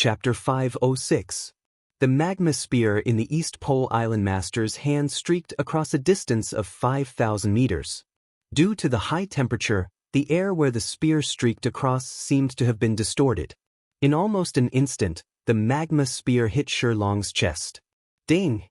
Chapter 506. The magma spear in the East Pole Island Master's hand streaked across a distance of 5,000 meters. Due to the high temperature, the air where the spear streaked across seemed to have been distorted. In almost an instant, the magma spear hit Shilong's chest. Ding!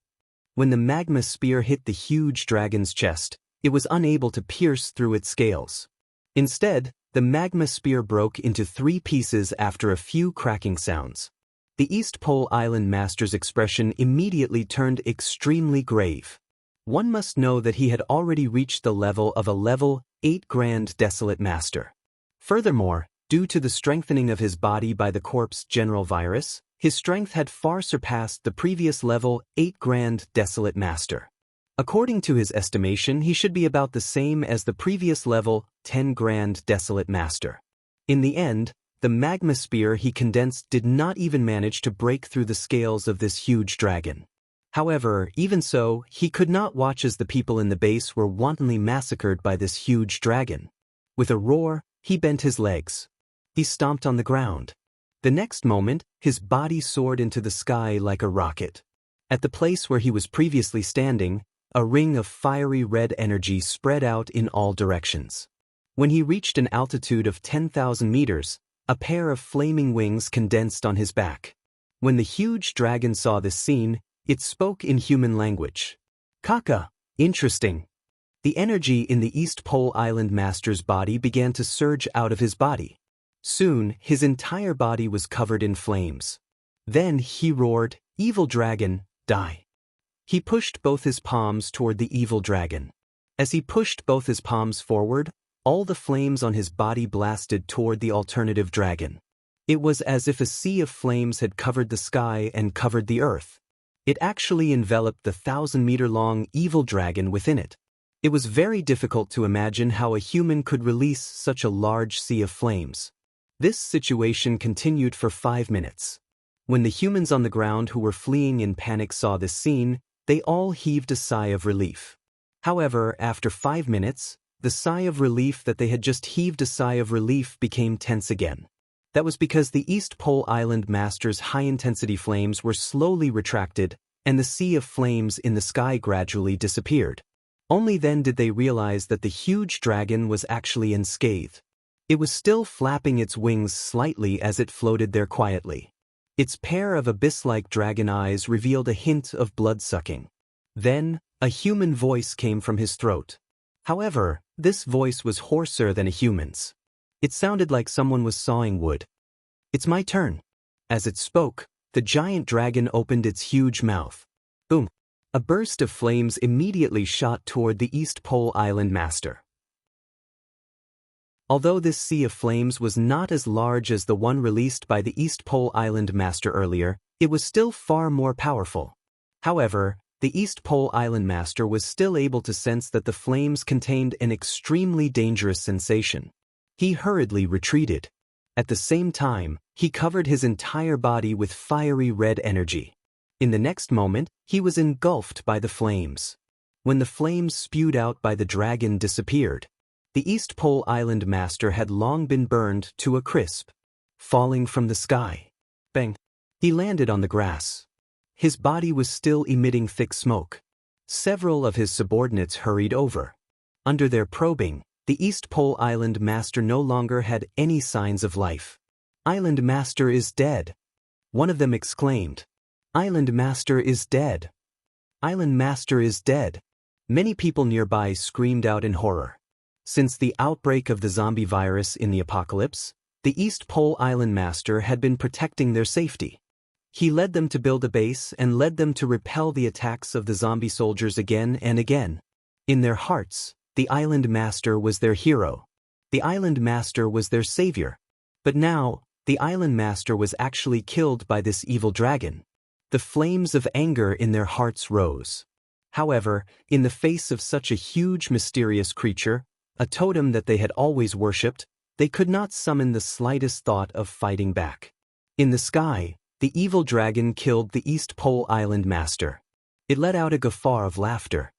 When the magma spear hit the huge dragon's chest, it was unable to pierce through its scales. Instead, the magma spear broke into 3 pieces after a few cracking sounds. The East Pole Island Master's expression immediately turned extremely grave. One must know that he had already reached the level of a level 8 Grand Desolate Master. Furthermore, due to the strengthening of his body by the corpse general virus, his strength had far surpassed the previous level 8 Grand Desolate Master. According to his estimation, he should be about the same as the previous level 10 Grand Desolate Master. In the end, the magma spear he condensed did not even manage to break through the scales of this huge dragon. However, even so, he could not watch as the people in the base were wantonly massacred by this huge dragon. With a roar, he bent his legs. He stomped on the ground. The next moment, his body soared into the sky like a rocket. At the place where he was previously standing, a ring of fiery red energy spread out in all directions. When he reached an altitude of 10,000 meters, a pair of flaming wings condensed on his back. When the huge dragon saw this scene, it spoke in human language. Kaka, interesting. The energy in the East Pole Island Master's body began to surge out of his body. Soon, his entire body was covered in flames. Then he roared, "Evil dragon, die." He pushed both his palms toward the evil dragon. As he pushed both his palms forward, all the flames on his body blasted toward the alternative dragon. It was as if a sea of flames had covered the sky and covered the earth. It actually enveloped the 1,000-meter-long evil dragon within it. It was very difficult to imagine how a human could release such a large sea of flames. This situation continued for 5 minutes. When the humans on the ground who were fleeing in panic saw this scene, they all heaved a sigh of relief. However, after 5 minutes, the sigh of relief that they had just heaved a sigh of relief became tense again. That was because the East Pole Island Master's high-intensity flames were slowly retracted, and the sea of flames in the sky gradually disappeared. Only then did they realize that the huge dragon was actually unscathed. It was still flapping its wings slightly as it floated there quietly. Its pair of abyss-like dragon eyes revealed a hint of blood-sucking. Then, a human voice came from his throat. However, this voice was hoarser than a human's. It sounded like someone was sawing wood. "It's my turn." As it spoke, the giant dragon opened its huge mouth. Boom! A burst of flames immediately shot toward the East Pole Island Master. Although this sea of flames was not as large as the one released by the East Pole Island Master earlier, it was still far more powerful. However, the East Pole Island Master was still able to sense that the flames contained an extremely dangerous sensation. He hurriedly retreated. At the same time, he covered his entire body with fiery red energy. In the next moment, he was engulfed by the flames. When the flames spewed out by the dragon disappeared, the East Pole Island Master had long been burned to a crisp. Falling from the sky. Bang! He landed on the grass. His body was still emitting thick smoke. Several of his subordinates hurried over. Under their probing, the East Pole Island Master no longer had any signs of life. "Island Master is dead." One of them exclaimed. "Island Master is dead. Island Master is dead." Many people nearby screamed out in horror. Since the outbreak of the zombie virus in the apocalypse, the East Pole Island Master had been protecting their safety. He led them to build a base and led them to repel the attacks of the zombie soldiers again and again. In their hearts, the Island Master was their hero. The Island Master was their savior. But now, the Island Master was actually killed by this evil dragon. The flames of anger in their hearts rose. However, in the face of such a huge mysterious creature, a totem that they had always worshipped, they could not summon the slightest thought of fighting back. In the sky, the evil dragon killed the East Pole Island Master. It let out a guffaw of laughter.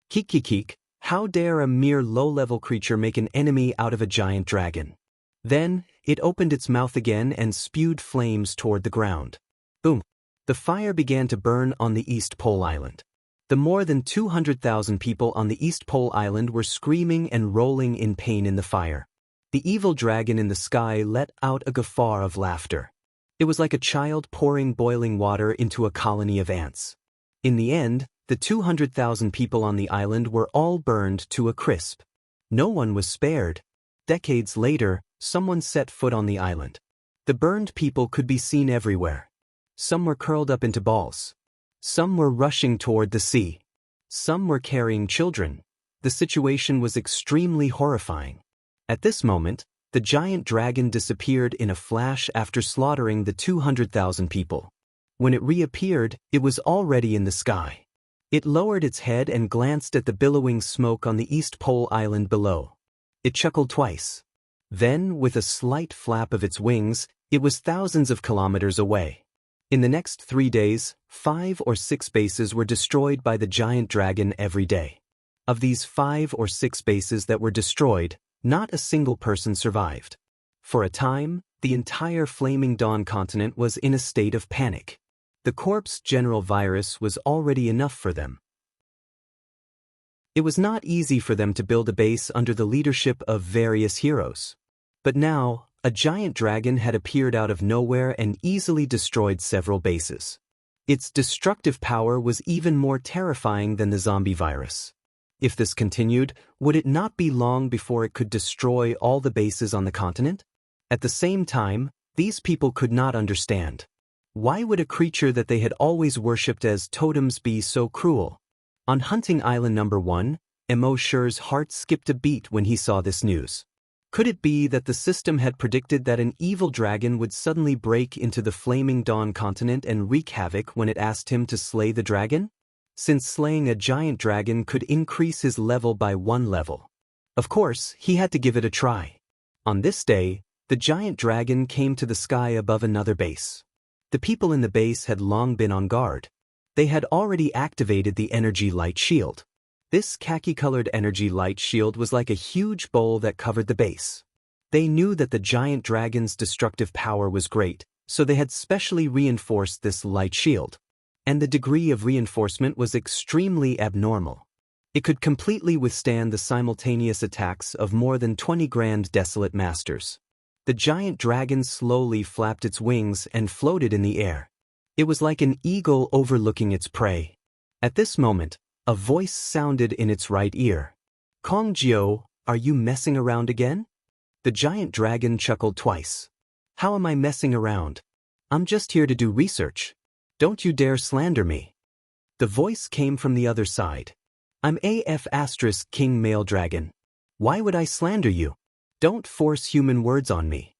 "Kikikik, how dare a mere low-level creature make an enemy out of a giant dragon? Then, it opened its mouth again and spewed flames toward the ground. Boom! The fire began to burn on the East Pole Island. The more than 200,000 people on the East Pole Island were screaming and rolling in pain in the fire. The evil dragon in the sky let out a guffaw of laughter. It was like a child pouring boiling water into a colony of ants. In the end, the 200,000 people on the island were all burned to a crisp. No one was spared. Decades later, someone set foot on the island. The burned people could be seen everywhere. Some were curled up into balls. Some were rushing toward the sea. Some were carrying children. The situation was extremely horrifying. At this moment, the giant dragon disappeared in a flash after slaughtering the 200,000 people. When it reappeared, it was already in the sky. It lowered its head and glanced at the billowing smoke on the East Pole Island below. It chuckled twice. Then, with a slight flap of its wings, it was thousands of kilometers away. In the next 3 days, 5 or 6 bases were destroyed by the giant dragon every day. Of these 5 or 6 bases that were destroyed, not a single person survived. For a time, the entire Flaming Dawn continent was in a state of panic. The corpse general virus was already enough for them. It was not easy for them to build a base under the leadership of various heroes. But now, a giant dragon had appeared out of nowhere and easily destroyed several bases. Its destructive power was even more terrifying than the zombie virus. If this continued, would it not be long before it could destroy all the bases on the continent? At the same time, these people could not understand. Why would a creature that they had always worshipped as totems be so cruel? On Hunting Island number 1, Mo Shi's heart skipped a beat when he saw this news. Could it be that the system had predicted that an evil dragon would suddenly break into the Flaming Dawn continent and wreak havoc when it asked him to slay the dragon? Since slaying a giant dragon could increase his level by 1 level. Of course, he had to give it a try. On this day, the giant dragon came to the sky above another base. The people in the base had long been on guard. They had already activated the energy light shield. This khaki-colored energy light shield was like a huge bowl that covered the base. They knew that the giant dragon's destructive power was great, so they had specially reinforced this light shield. And the degree of reinforcement was extremely abnormal. It could completely withstand the simultaneous attacks of more than 20 grand desolate masters. The giant dragon slowly flapped its wings and floated in the air. It was like an eagle overlooking its prey. At this moment, a voice sounded in its right ear. "Kongjiao, are you messing around again?" The giant dragon chuckled twice. "How am I messing around? I'm just here to do research. Don't you dare slander me." The voice came from the other side. "I'm AF** King Male Dragon. Why would I slander you? Don't force human words on me."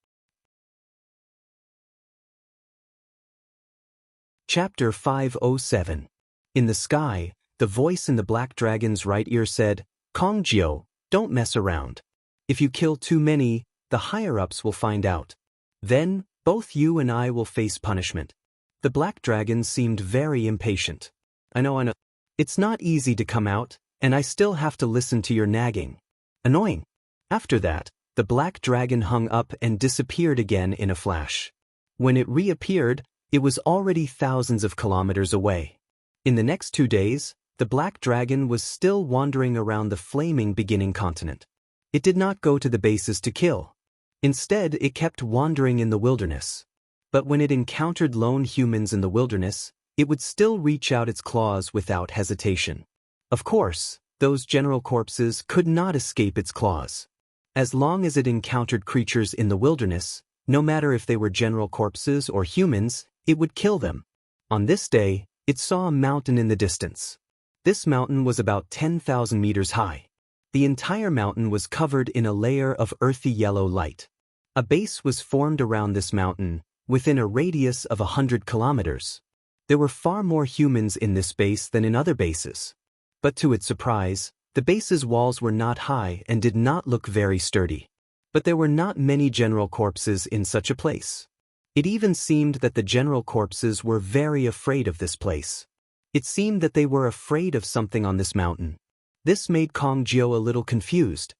Chapter 507. In the sky, the voice in the black dragon's right ear said, "Kongjiao, don't mess around. If you kill too many, the higher-ups will find out. Then, both you and I will face punishment." The black dragon seemed very impatient. I know. It's not easy to come out, and I still have to listen to your nagging. Annoying." After that, the black dragon hung up and disappeared again in a flash. When it reappeared, it was already thousands of kilometers away. In the next 2 days, the black dragon was still wandering around the flaming beginning continent. It did not go to the bases to kill. Instead, it kept wandering in the wilderness. But when it encountered lone humans in the wilderness, it would still reach out its claws without hesitation. Of course, those general corpses could not escape its claws. As long as it encountered creatures in the wilderness, no matter if they were general corpses or humans, it would kill them. On this day, it saw a mountain in the distance. This mountain was about 10,000 meters high. The entire mountain was covered in a layer of earthy yellow light. A base was formed around this mountain, within a radius of 100 kilometers. There were far more humans in this base than in other bases. But to its surprise, the base's walls were not high and did not look very sturdy. But there were not many general corpses in such a place. It even seemed that the general corpses were very afraid of this place. It seemed that they were afraid of something on this mountain. This made Kongjiao a little confused.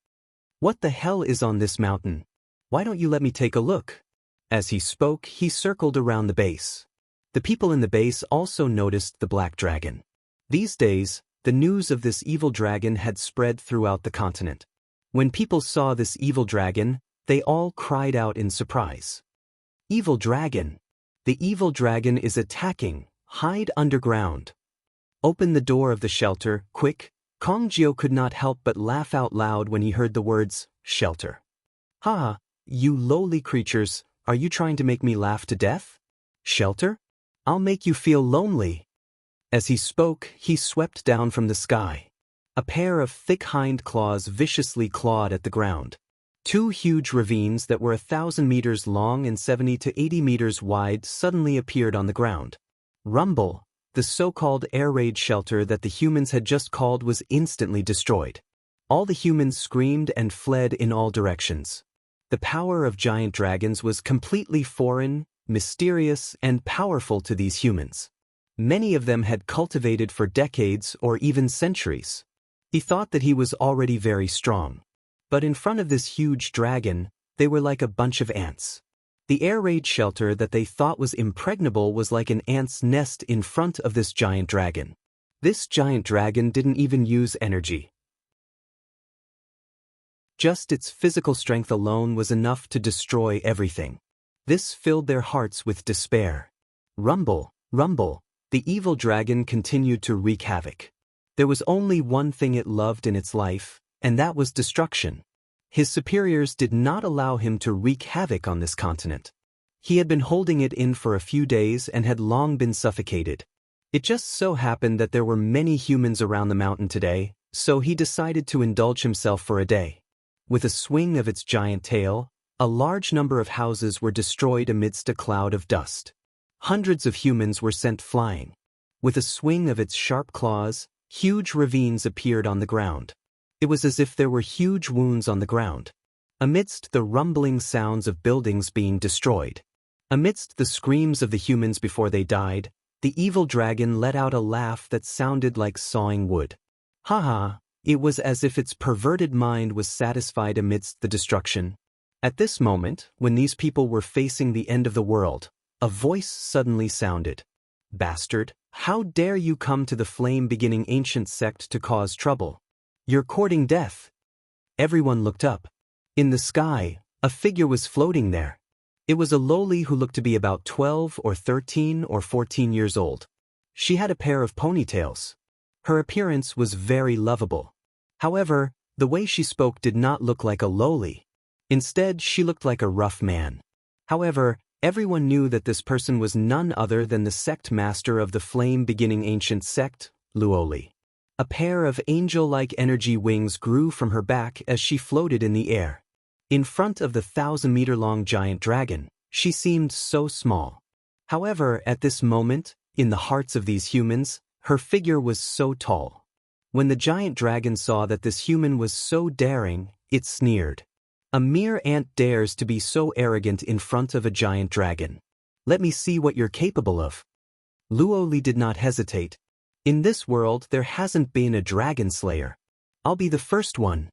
What the hell is on this mountain? Why don't you let me take a look? As he spoke, he circled around the base. The people in the base also noticed the black dragon. These days, the news of this evil dragon had spread throughout the continent. When people saw this evil dragon, they all cried out in surprise. Evil dragon! The evil dragon is attacking! Hide underground! Open the door of the shelter, quick! Kongjio could not help but laugh out loud when he heard the words, shelter. Ha! You lowly creatures, are you trying to make me laugh to death? Shelter? I'll make you feel lonely. As he spoke, he swept down from the sky. A pair of thick hind claws viciously clawed at the ground. 2 huge ravines that were 1,000 meters long and 70 to 80 meters wide suddenly appeared on the ground. Rumble, the so-called air raid shelter that the humans had just called, was instantly destroyed. All the humans screamed and fled in all directions. The power of giant dragons was completely foreign, mysterious, and powerful to these humans. Many of them had cultivated for decades or even centuries. He thought that he was already very strong. But in front of this huge dragon, they were like a bunch of ants. The air raid shelter that they thought was impregnable was like an ant's nest in front of this giant dragon. This giant dragon didn't even use energy. Just its physical strength alone was enough to destroy everything. This filled their hearts with despair. Rumble, rumble, the evil dragon continued to wreak havoc. There was only one thing it loved in its life, and that was destruction. His superiors did not allow him to wreak havoc on this continent. He had been holding it in for a few days and had long been suffocated. It just so happened that there were many humans around the mountain today, so he decided to indulge himself for a day. With a swing of its giant tail, a large number of houses were destroyed amidst a cloud of dust. Hundreds of humans were sent flying. With a swing of its sharp claws, huge ravines appeared on the ground. It was as if there were huge wounds on the ground. Amidst the rumbling sounds of buildings being destroyed, amidst the screams of the humans before they died, the evil dragon let out a laugh that sounded like sawing wood. Ha ha! It was as if its perverted mind was satisfied amidst the destruction. At this moment, when these people were facing the end of the world, a voice suddenly sounded. Bastard, how dare you come to the flame-beginning ancient sect to cause trouble? You're courting death. Everyone looked up. In the sky, a figure was floating there. It was a lowly who looked to be about 12 or 13 or 14 years old. She had a pair of ponytails. Her appearance was very lovable. However, the way she spoke did not look like a lowly. Instead, she looked like a rough man. However, everyone knew that this person was none other than the sect master of the flame-beginning ancient sect, Luoli. A pair of angel-like energy wings grew from her back as she floated in the air. In front of the 1,000-meter-long giant dragon, she seemed so small. However, at this moment, in the hearts of these humans, her figure was so tall. When the giant dragon saw that this human was so daring, it sneered. A mere ant dares to be so arrogant in front of a giant dragon. Let me see what you're capable of. Luoli did not hesitate. In this world there hasn't been a dragon slayer. I'll be the first one.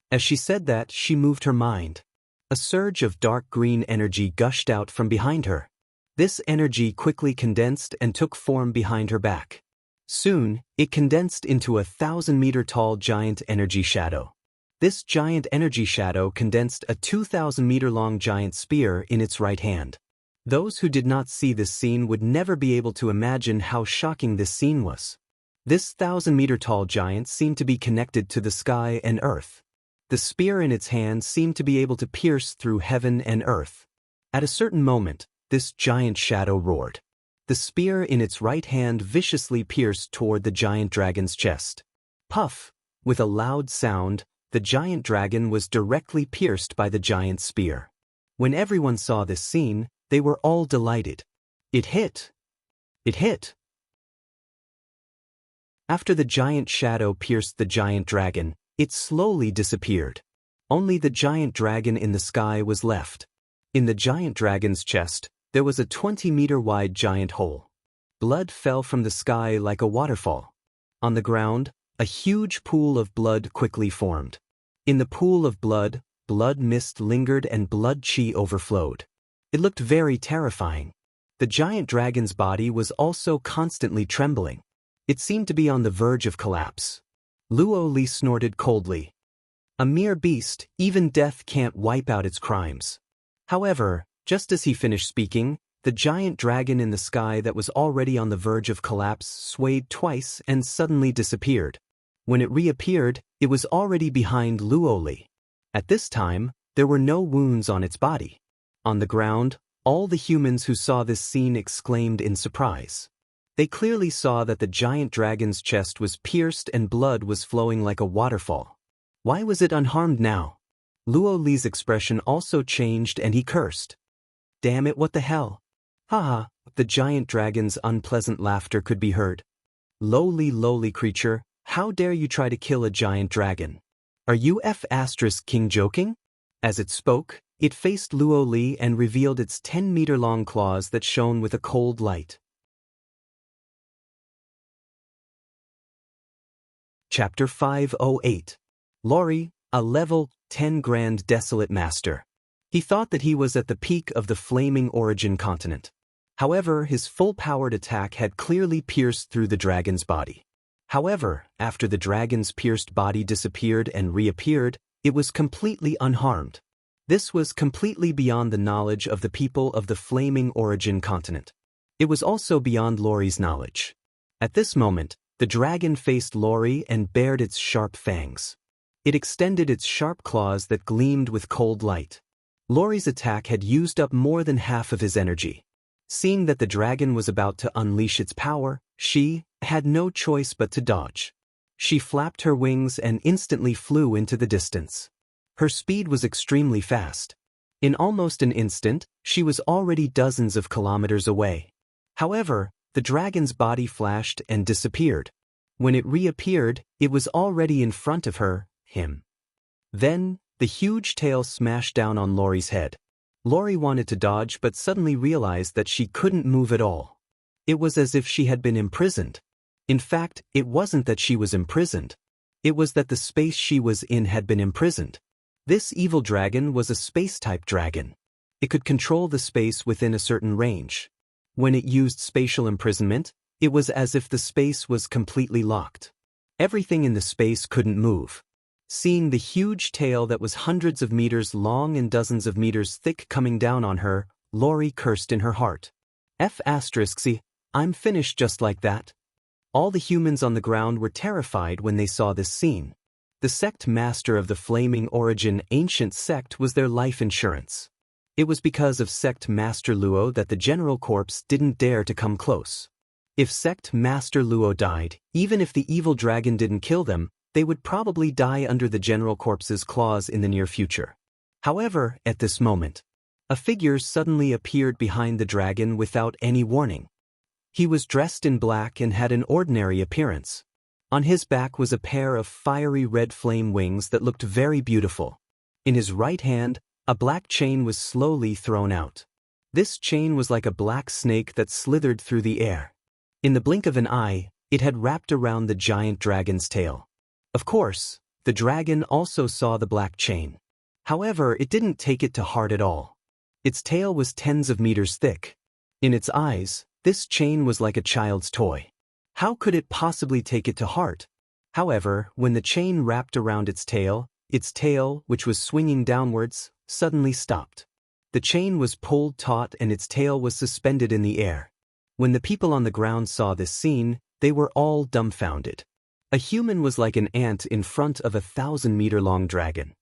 As she said that, she moved her mind. A surge of dark green energy gushed out from behind her. This energy quickly condensed and took form behind her back. Soon, it condensed into a 1,000-meter-tall giant energy shadow. This giant energy shadow condensed a 2,000-meter-long giant spear in its right hand. Those who did not see this scene would never be able to imagine how shocking this scene was. This 1,000-meter-tall giant seemed to be connected to the sky and earth. The spear in its hand seemed to be able to pierce through heaven and earth. At a certain moment, this giant shadow roared. The spear in its right hand viciously pierced toward the giant dragon's chest. Puff! With a loud sound, the giant dragon was directly pierced by the giant spear. When everyone saw this scene, they were all delighted. It hit! It hit! After the giant shadow pierced the giant dragon, it slowly disappeared. Only the giant dragon in the sky was left. In the giant dragon's chest, there was a 20-meter-wide giant hole. Blood fell from the sky like a waterfall. On the ground, a huge pool of blood quickly formed. In the pool of blood, blood mist lingered and blood qi overflowed. It looked very terrifying. The giant dragon's body was also constantly trembling. It seemed to be on the verge of collapse. Luo Li snorted coldly. A mere beast, even death can't wipe out its crimes. However, just as he finished speaking, the giant dragon in the sky that was already on the verge of collapse swayed twice and suddenly disappeared. When it reappeared, it was already behind Luo Li. At this time, there were no wounds on its body. On the ground, all the humans who saw this scene exclaimed in surprise. They clearly saw that the giant dragon's chest was pierced and blood was flowing like a waterfall. Why was it unharmed now? Luo Li's expression also changed and he cursed. Damn it, what the hell? Haha, the giant dragon's unpleasant laughter could be heard. Lowly creature, how dare you try to kill a giant dragon? Are you King joking? As it spoke, it faced Luo Li and revealed its 10-meter-long claws that shone with a cold light. Chapter 508. Lori, a level 10 Grand Desolate Master. He thought that he was at the peak of the flaming origin continent. However, his full-powered attack had clearly pierced through the dragon's body. However, after the dragon's pierced body disappeared and reappeared, it was completely unharmed. This was completely beyond the knowledge of the people of the flaming origin continent. It was also beyond Lori's knowledge. At this moment, the dragon faced Lori and bared its sharp fangs. It extended its sharp claws that gleamed with cold light. Lori's attack had used up more than half of his energy. Seeing that the dragon was about to unleash its power, she had no choice but to dodge. She flapped her wings and instantly flew into the distance. Her speed was extremely fast. In almost an instant, she was already dozens of kilometers away. However, the dragon's body flashed and disappeared. When it reappeared, it was already in front of her, him. Then, the huge tail smashed down on Lori's head. Lori wanted to dodge but suddenly realized that she couldn't move at all. It was as if she had been imprisoned. In fact, it wasn't that she was imprisoned. It was that the space she was in had been imprisoned. This evil dragon was a space-type dragon. It could control the space within a certain range. When it used spatial imprisonment, it was as if the space was completely locked. Everything in the space couldn't move. Seeing the huge tail that was hundreds of meters long and dozens of meters thick coming down on her, Lori cursed in her heart. I'm finished just like that. All the humans on the ground were terrified when they saw this scene. The sect master of the flaming origin ancient sect was their life insurance. It was because of sect master Luo that the general corpse didn't dare to come close. If sect master Luo died, even if the evil dragon didn't kill them, they would probably die under the general corpse's claws in the near future. However, at this moment, a figure suddenly appeared behind the dragon without any warning. He was dressed in black and had an ordinary appearance. On his back was a pair of fiery red flame wings that looked very beautiful. In his right hand, a black chain was slowly thrown out. This chain was like a black snake that slithered through the air. In the blink of an eye, it had wrapped around the giant dragon's tail. Of course, the dragon also saw the black chain. However, it didn't take it to heart at all. Its tail was tens of meters thick. In its eyes, this chain was like a child's toy. How could it possibly take it to heart? However, when the chain wrapped around its tail, which was swinging downwards, suddenly stopped. The chain was pulled taut and its tail was suspended in the air. When the people on the ground saw this scene, they were all dumbfounded. A human was like an ant in front of a 1,000-meter-long dragon.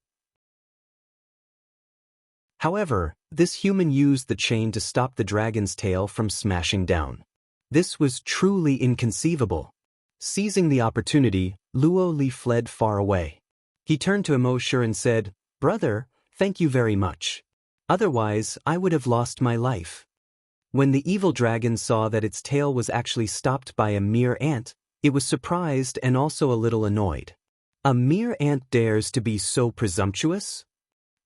However, this human used the chain to stop the dragon's tail from smashing down. This was truly inconceivable. Seizing the opportunity, Luo Li fled far away. He turned to Immortal and said, "Brother, thank you very much. Otherwise, I would have lost my life." When the evil dragon saw that its tail was actually stopped by a mere ant, it was surprised and also a little annoyed. A mere ant dares to be so presumptuous?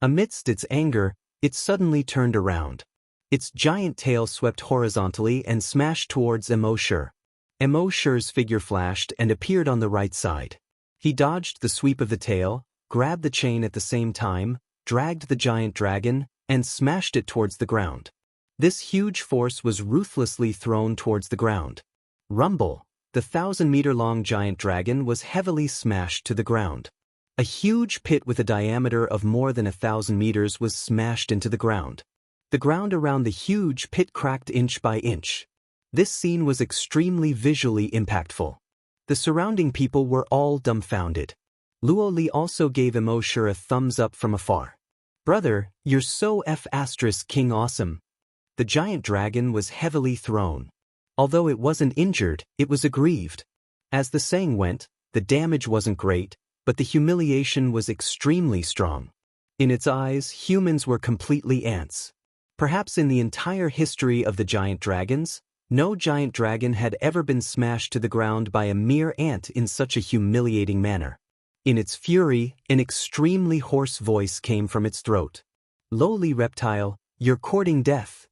Amidst its anger, it suddenly turned around. Its giant tail swept horizontally and smashed towards Immortal. Immortal's figure flashed and appeared on the right side. He dodged the sweep of the tail, grabbed the chain at the same time, dragged the giant dragon, and smashed it towards the ground. This huge force was ruthlessly thrown towards the ground. Rumble, the 1,000-meter-long giant dragon was heavily smashed to the ground. A huge pit with a diameter of more than 1,000 meters was smashed into the ground. The ground around the huge pit cracked inch by inch. This scene was extremely visually impactful. The surrounding people were all dumbfounded. Luo Li also gave Immortal a thumbs up from afar. "Brother, you're so King awesome." The giant dragon was heavily thrown. Although it wasn't injured, it was aggrieved. As the saying went, the damage wasn't great, but the humiliation was extremely strong. In its eyes, humans were completely ants. Perhaps in the entire history of the giant dragons, no giant dragon had ever been smashed to the ground by a mere ant in such a humiliating manner. In its fury, an extremely hoarse voice came from its throat. "Lowly reptile, you're courting death."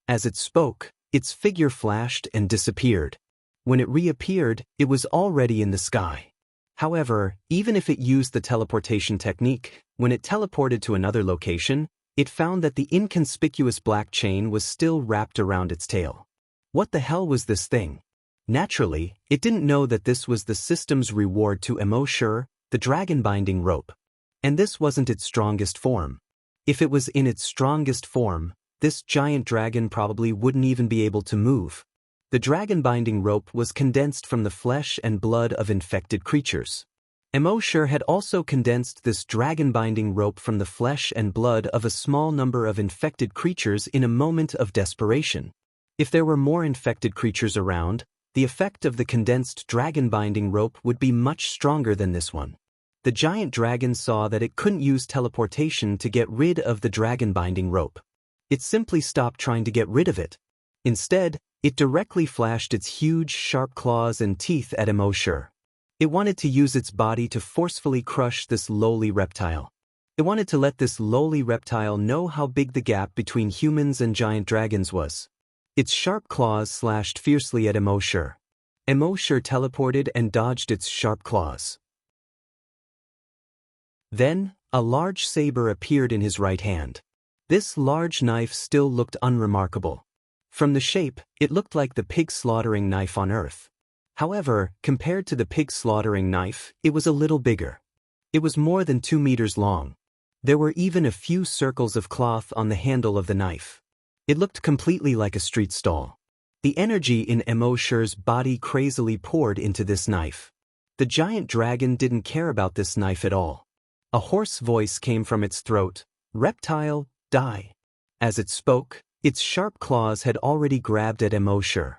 As it spoke, its figure flashed and disappeared. When it reappeared, it was already in the sky. However, even if it used the teleportation technique, when it teleported to another location, it found that the inconspicuous black chain was still wrapped around its tail. What the hell was this thing? Naturally, it didn't know that this was the system's reward to Immortal, the dragon-binding rope. And this wasn't its strongest form. If it was in its strongest form, this giant dragon probably wouldn't even be able to move. The dragon-binding rope was condensed from the flesh and blood of infected creatures. Immortal had also condensed this dragon-binding rope from the flesh and blood of a small number of infected creatures in a moment of desperation. If there were more infected creatures around, the effect of the condensed dragon-binding rope would be much stronger than this one. The giant dragon saw that it couldn't use teleportation to get rid of the dragon-binding rope. It simply stopped trying to get rid of it. Instead, it directly flashed its huge, sharp claws and teeth at Immortal. It wanted to use its body to forcefully crush this lowly reptile. It wanted to let this lowly reptile know how big the gap between humans and giant dragons was. Its sharp claws slashed fiercely at Immortal. Immortal teleported and dodged its sharp claws. Then, a large saber appeared in his right hand. This large knife still looked unremarkable. From the shape, it looked like the pig slaughtering knife on Earth. However, compared to the pig slaughtering knife, it was a little bigger. It was more than 2 meters long. There were even a few circles of cloth on the handle of the knife. It looked completely like a street stall. The energy in Immortal's body crazily poured into this knife. The giant dragon didn't care about this knife at all. A hoarse voice came from its throat. "Reptile, die." As it spoke, its sharp claws had already grabbed at Immortal.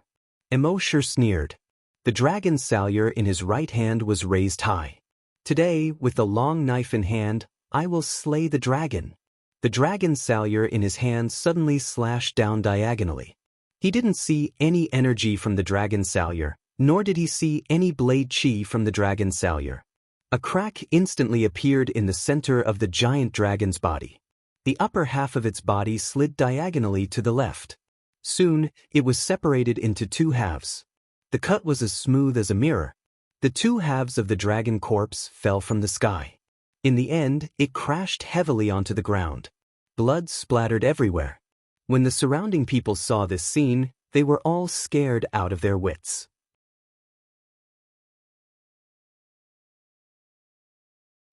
Immortal sneered. The dragon salure in his right hand was raised high. "Today, with the long knife in hand, I will slay the dragon." The dragon salure in his hand suddenly slashed down diagonally. He didn't see any energy from the dragon salure, nor did he see any blade chi from the dragon salure. A crack instantly appeared in the center of the giant dragon's body. The upper half of its body slid diagonally to the left. Soon, it was separated into 2 halves. The cut was as smooth as a mirror. The 2 halves of the dragon corpse fell from the sky. In the end, it crashed heavily onto the ground. Blood splattered everywhere. When the surrounding people saw this scene, they were all scared out of their wits.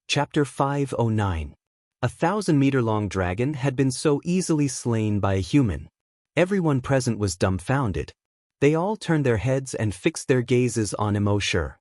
Chapter 509. A 1,000-meter-long dragon had been so easily slain by a human. Everyone present was dumbfounded. They all turned their heads and fixed their gazes on Immortal.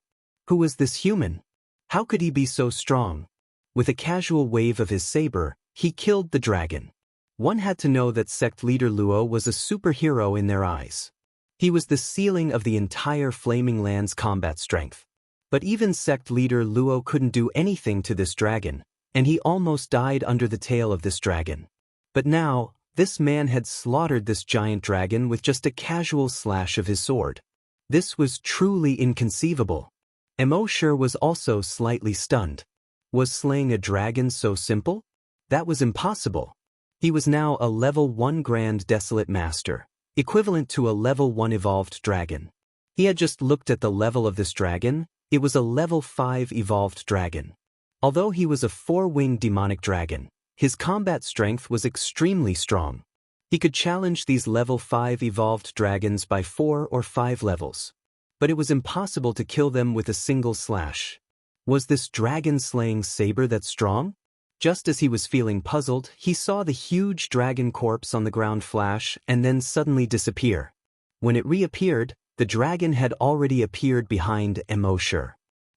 Who was this human? How could he be so strong? With a casual wave of his saber, he killed the dragon. One had to know that sect leader Luo was a superhero in their eyes. He was the ceiling of the entire Flaming Land's combat strength. But even sect leader Luo couldn't do anything to this dragon, and he almost died under the tail of this dragon. But now, this man had slaughtered this giant dragon with just a casual slash of his sword. This was truly inconceivable. Immortal was also slightly stunned. Was slaying a dragon so simple? That was impossible. He was now a level 1 Grand Desolate Master, equivalent to a level 1 evolved dragon. He had just looked at the level of this dragon. It was a level 5 evolved dragon. Although he was a 4-winged demonic dragon, His combat strength was extremely strong. He could challenge these level 5 evolved dragons by 4 or 5 levels. But it was impossible to kill them with a single slash. Was this dragon-slaying saber that strong? Just as he was feeling puzzled, he saw the huge dragon corpse on the ground flash and then suddenly disappear. When it reappeared, the dragon had already appeared behind Immortal.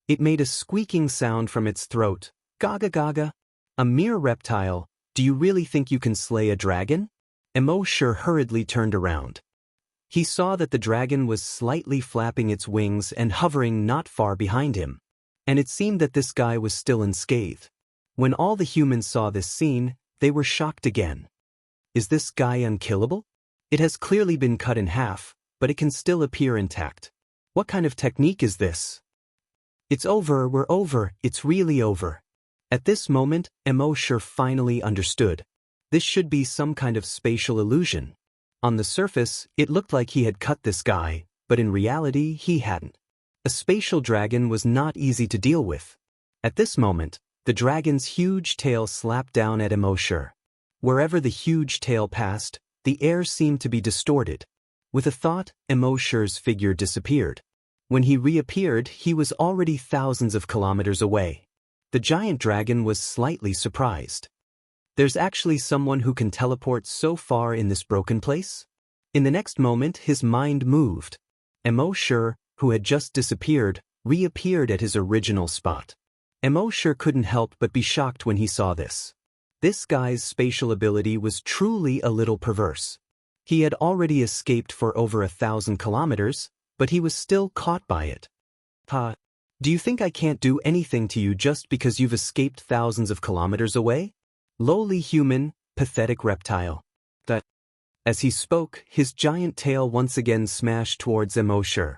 It made a squeaking sound from its throat. Gaga gaga. A mere reptile, do you really think you can slay a dragon? Immortal hurriedly turned around. He saw that the dragon was slightly flapping its wings and hovering not far behind him. And it seemed that this guy was still unscathed. When all the humans saw this scene, they were shocked again. Is this guy unkillable? It has clearly been cut in half, but it can still appear intact. What kind of technique is this? It's over, we're over, it's really over. At this moment, Immortal finally understood. This should be some kind of spatial illusion. On the surface, it looked like he had cut this guy, but in reality, he hadn't. A spatial dragon was not easy to deal with. At this moment, the dragon's huge tail slapped down at Immortal. Wherever the huge tail passed, the air seemed to be distorted. With a thought, Immortal's figure disappeared. When he reappeared, he was already thousands of kilometers away. The giant dragon was slightly surprised. There's actually someone who can teleport so far in this broken place? In the next moment, his mind moved. Immortal, who had just disappeared, reappeared at his original spot. Immortal couldn't help but be shocked when he saw this. This guy's spatial ability was truly a little perverse. He had already escaped for over 1,000 kilometers, but he was still caught by it. Do you think I can't do anything to you just because you've escaped thousands of kilometers away? Lowly human, pathetic reptile. As he spoke, his giant tail once again smashed towards Immortal.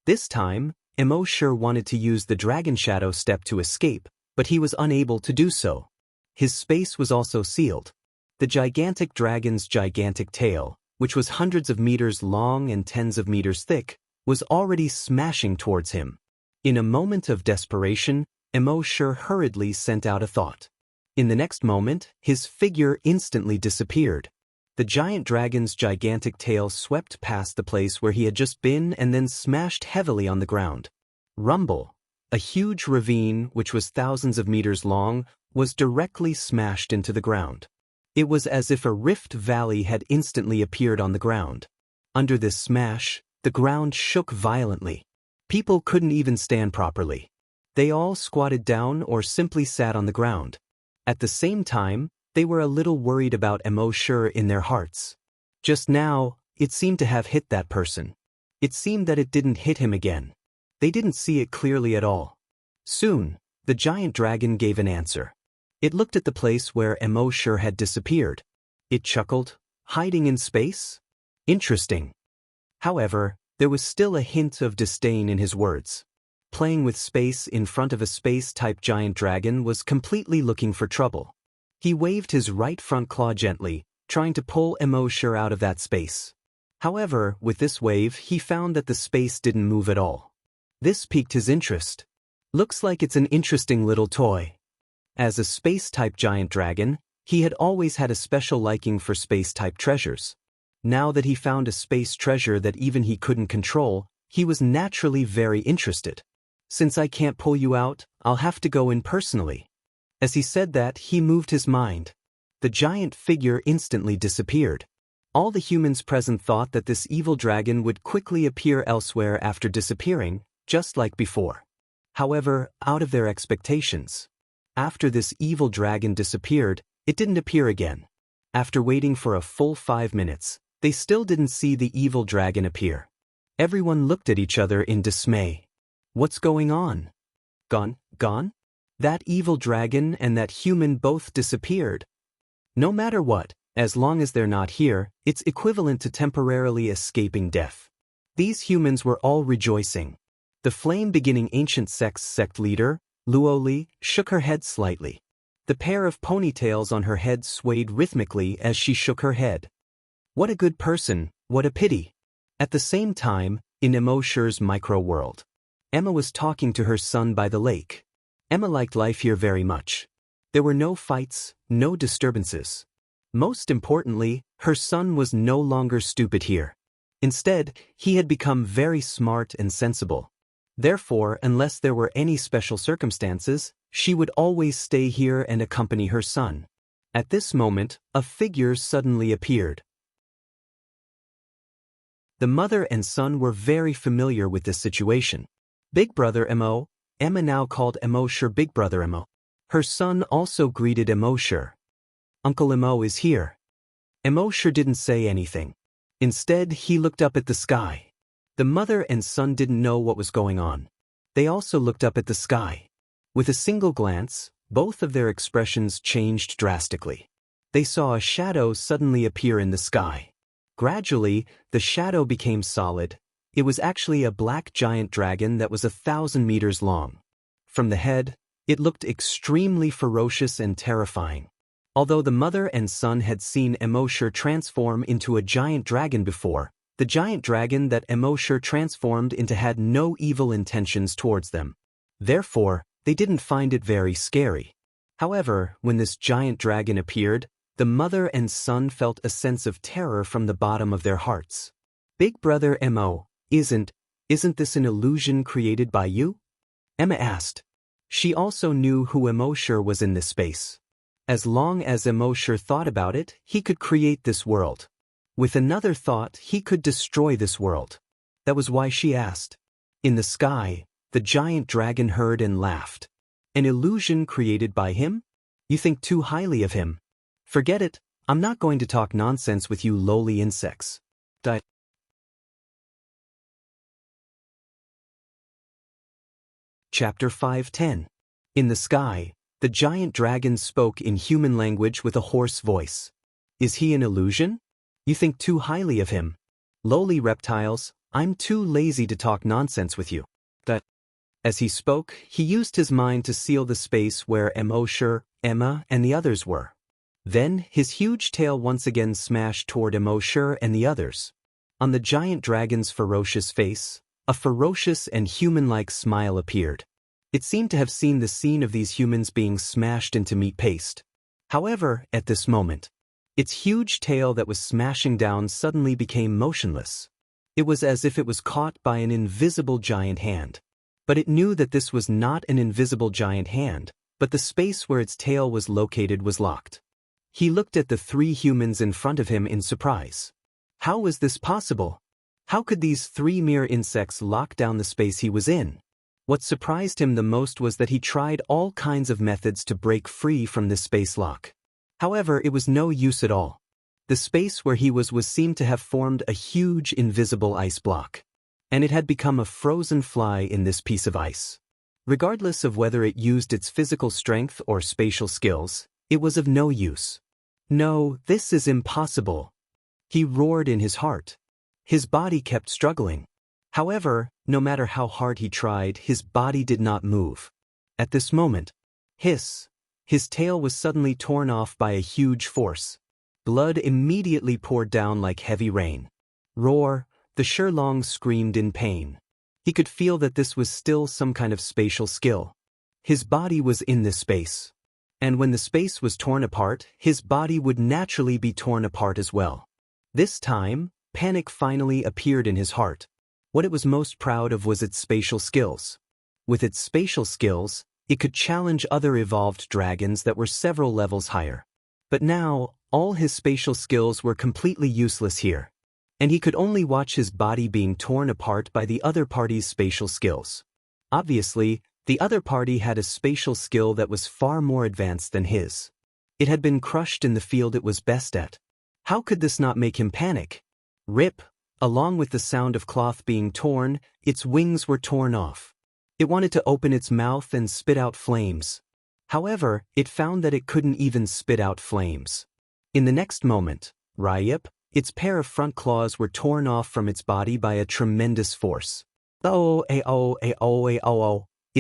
This time, Immortal wanted to use the dragon shadow step to escape, but he was unable to do so. His space was also sealed. The gigantic dragon's gigantic tail, which was hundreds of meters long and tens of meters thick, was already smashing towards him. In a moment of desperation, Immortal hurriedly sent out a thought. In the next moment, his figure instantly disappeared. The giant dragon's gigantic tail swept past the place where he had just been and then smashed heavily on the ground. Rumble, a huge ravine which was thousands of meters long, was directly smashed into the ground. It was as if a rift valley had instantly appeared on the ground. Under this smash, the ground shook violently. People couldn't even stand properly. They all squatted down or simply sat on the ground. At the same time, they were a little worried about Immortal in their hearts. Just now, it seemed to have hit that person. It seemed that it didn't hit him again. They didn't see it clearly at all. Soon, the giant dragon gave an answer. It looked at the place where Immortal had disappeared. It chuckled, hiding in space? Interesting. However, there was still a hint of disdain in his words. Playing with space in front of a space-type giant dragon was completely looking for trouble. He waved his right front claw gently, trying to pull Immortal out of that space. However, with this wave, he found that the space didn't move at all. This piqued his interest. Looks like it's an interesting little toy. As a space-type giant dragon, he had always had a special liking for space-type treasures. Now that he found a space treasure that even he couldn't control, he was naturally very interested. Since I can't pull you out, I'll have to go in personally. As he said that, he moved his mind. The giant figure instantly disappeared. All the humans present thought that this evil dragon would quickly appear elsewhere after disappearing, just like before. However, out of their expectations. After this evil dragon disappeared, it didn't appear again. After waiting for a full 5 minutes, they still didn't see the evil dragon appear. Everyone looked at each other in dismay. What's going on? Gone? That evil dragon and that human both disappeared. No matter what, as long as they're not here, it's equivalent to temporarily escaping death. These humans were all rejoicing. The flame-beginning ancient sect leader, Luoli, shook her head slightly. The pair of ponytails on her head swayed rhythmically as she shook her head. What a good person, what a pity. At the same time, in Immortal's micro-world, Emma was talking to her son by the lake. Emma liked life here very much. There were no fights, no disturbances. Most importantly, her son was no longer stupid here. Instead, he had become very smart and sensible. Therefore, unless there were any special circumstances, she would always stay here and accompany her son. At this moment, a figure suddenly appeared. The mother and son were very familiar with this situation. Big brother Mo, Emma now called Mo Big brother Mo. Her son also greeted Mo. Uncle Mo is here. Mo didn't say anything. Instead, he looked up at the sky. The mother and son didn't know what was going on. They also looked up at the sky. With a single glance, both of their expressions changed drastically. They saw a shadow suddenly appear in the sky. Gradually, the shadow became solid. It was actually a black giant dragon that was 1,000 meters long. From the head, it looked extremely ferocious and terrifying. Although the mother and son had seen Mo transform into a giant dragon before, the giant dragon that Mo transformed into had no evil intentions towards them. Therefore, they didn't find it very scary. However, when this giant dragon appeared, the mother and son felt a sense of terror from the bottom of their hearts. Big brother Mo, isn't this an illusion created by you? Emma asked. She also knew who Mo was in this space. As long as Mo thought about it, he could create this world. With another thought, he could destroy this world. That was why she asked. In the sky, the giant dragon heard and laughed. An illusion created by him? You think too highly of him. Forget it, I'm not going to talk nonsense with you lowly insects. Chapter 5:10. In the sky, the giant dragon spoke in human language with a hoarse voice. Is he an illusion? You think too highly of him. Lowly reptiles, I'm too lazy to talk nonsense with you. As he spoke, he used his mind to seal the space where Mo, Emma, and the others were. Then, his huge tail once again smashed toward Mo and the others. On the giant dragon's ferocious face, a ferocious and human-like smile appeared. It seemed to have seen the scene of these humans being smashed into meat paste. However, at this moment, its huge tail that was smashing down suddenly became motionless. It was as if it was caught by an invisible giant hand. But it knew that this was not an invisible giant hand, but the space where its tail was located was locked. He looked at the three humans in front of him in surprise. How was this possible? How could these three mere insects lock down the space he was in? What surprised him the most was that he tried all kinds of methods to break free from this space lock. However, it was no use at all. The space where he was seemed to have formed a huge invisible ice block. And it had become a frozen fly in this piece of ice. Regardless of whether it used its physical strength or spatial skills, it was of no use. No, this is impossible. He roared in his heart. His body kept struggling. However, no matter how hard he tried, his body did not move. At this moment, his tail was suddenly torn off by a huge force. Blood immediately poured down like heavy rain. Roar, the Sherlong screamed in pain. He could feel that this was still some kind of spatial skill. His body was in this space. And when the space was torn apart, his body would naturally be torn apart as well. This time, panic finally appeared in his heart. What it was most proud of was its spatial skills. With its spatial skills, it could challenge other evolved dragons that were several levels higher. But now, all his spatial skills were completely useless here. And he could only watch his body being torn apart by the other party's spatial skills. Obviously, the other party had a spatial skill that was far more advanced than his. It had been crushed in the field it was best at. How could this not make him panic? Rip, along with the sound of cloth being torn, its wings were torn off. It wanted to open its mouth and spit out flames. However, it found that it couldn't even spit out flames. In the next moment, Ryip, its pair of front claws were torn off from its body by a tremendous force. It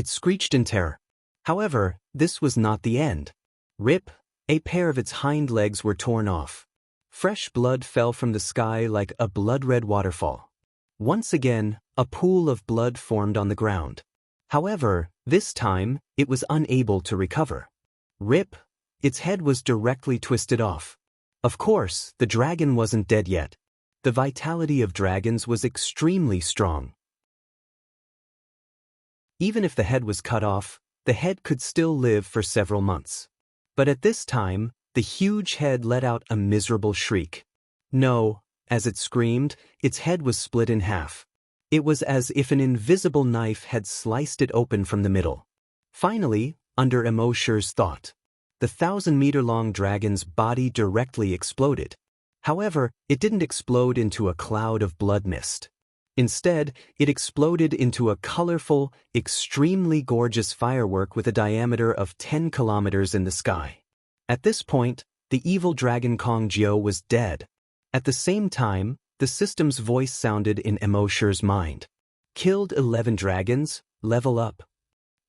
screeched in terror. However, this was not the end. Rip, a pair of its hind legs were torn off. Fresh blood fell from the sky like a blood-red waterfall. Once again, a pool of blood formed on the ground. However, this time, it was unable to recover. Rip! Its head was directly twisted off. Of course, the dragon wasn't dead yet. The vitality of dragons was extremely strong. Even if the head was cut off, the head could still live for several months. But at this time, the huge head let out a miserable shriek. No, as it screamed, its head was split in half. It was as if an invisible knife had sliced it open from the middle. Finally, under Emoshir's thought, the 1,000-meter-long dragon's body directly exploded. However, it didn't explode into a cloud of blood mist. Instead, it exploded into a colorful, extremely gorgeous firework with a diameter of 10 kilometers in the sky. At this point, the evil dragon Kong Jiu was dead. At the same time, the system's voice sounded in Emoshir's mind. Killed 11 dragons, level up.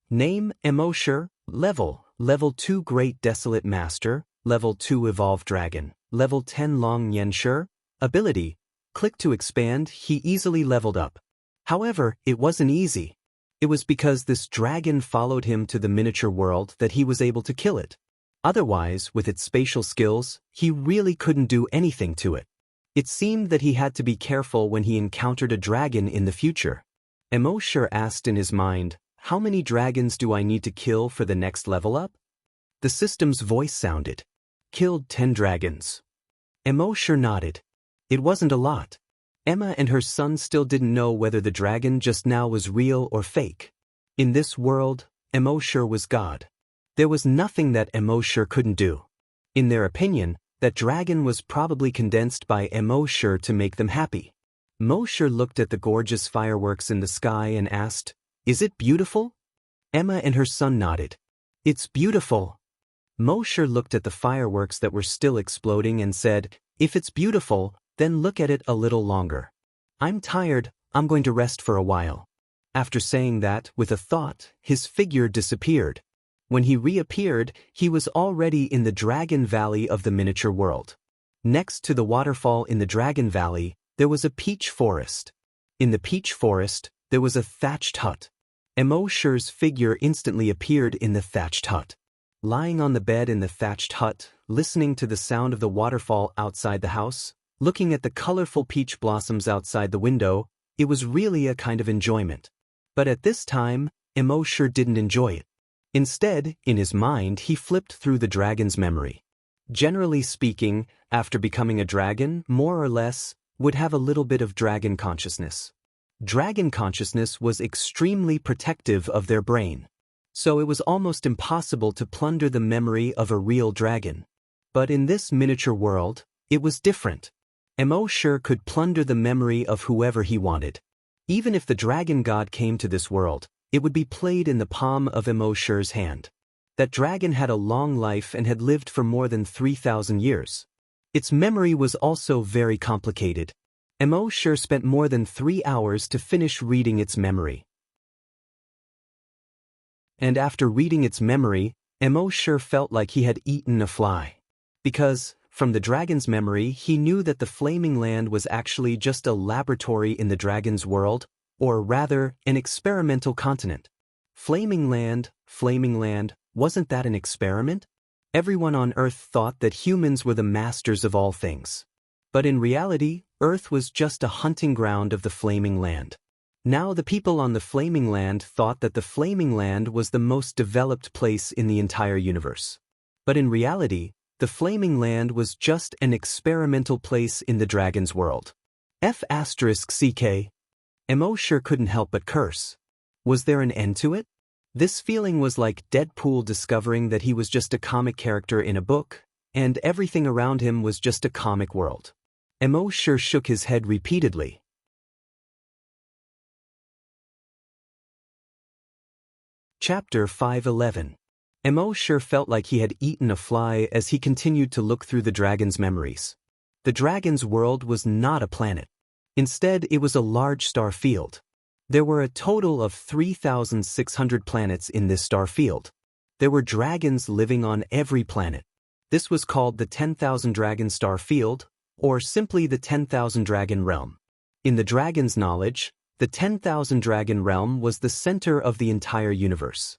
Name, Emoshir, level 2 Great Desolate Master, level 2 Evolved Dragon, level 10 Long Xianxia, ability. Click to expand. He easily leveled up. However, it wasn't easy. It was because this dragon followed him to the miniature world that he was able to kill it. Otherwise, with its spatial skills, he really couldn't do anything to it. It seemed that he had to be careful when he encountered a dragon in the future. Emoshir asked in his mind, how many dragons do I need to kill for the next level up? The system's voice sounded. Killed 10 dragons. Emoshir nodded. It wasn't a lot. Emma and her son still didn't know whether the dragon just now was real or fake. In this world, Emoshir was God. There was nothing that Emoshir couldn't do. In their opinion, that dragon was probably condensed by Emoshir to make them happy. Emoshir looked at the gorgeous fireworks in the sky and asked, is it beautiful? Emma and her son nodded. It's beautiful. Emoshir looked at the fireworks that were still exploding and said, if it's beautiful, then look at it a little longer. I'm tired, I'm going to rest for a while. After saying that, with a thought, his figure disappeared. When he reappeared, he was already in the Dragon Valley of the miniature world. Next to the waterfall in the Dragon Valley, there was a peach forest. In the peach forest, there was a thatched hut. Emoshir's figure instantly appeared in the thatched hut. Lying on the bed in the thatched hut, listening to the sound of the waterfall outside the house, looking at the colorful peach blossoms outside the window, it was really a kind of enjoyment. But at this time, Emoshir didn't enjoy it. Instead, in his mind, he flipped through the dragon's memory. Generally speaking, after becoming a dragon, more or less, would have a little bit of dragon consciousness. Dragon consciousness was extremely protective of their brain. So it was almost impossible to plunder the memory of a real dragon. But in this miniature world, it was different. Emoshir could plunder the memory of whoever he wanted. Even if the dragon god came to this world, it would be played in the palm of Emoshir's hand. That dragon had a long life and had lived for more than 3,000 years. Its memory was also very complicated. Emoshir spent more than 3 hours to finish reading its memory. And after reading its memory, Emoshir felt like he had eaten a fly. Because, from the dragon's memory, he knew that the Flaming Land was actually just a laboratory in the dragon's world, or rather, an experimental continent. Flaming Land, wasn't that an experiment? Everyone on Earth thought that humans were the masters of all things. But in reality, Earth was just a hunting ground of the Flaming Land. Now the people on the Flaming Land thought that the Flaming Land was the most developed place in the entire universe. But in reality, the Flaming Land was just an experimental place in the dragon's world. F***ck. Emoshir couldn't help but curse. Was there an end to it? This feeling was like Deadpool discovering that he was just a comic character in a book, and everything around him was just a comic world. Emoshir shook his head repeatedly. Chapter 511. Emoshir felt like he had eaten a fly as he continued to look through the dragon's memories. The dragon's world was not a planet. Instead, it was a large star field. There were a total of 3,600 planets in this star field. There were dragons living on every planet. This was called the 10,000 Dragon Star Field, or simply the 10,000 Dragon Realm. In the dragon's knowledge, the 10,000 Dragon Realm was the center of the entire universe.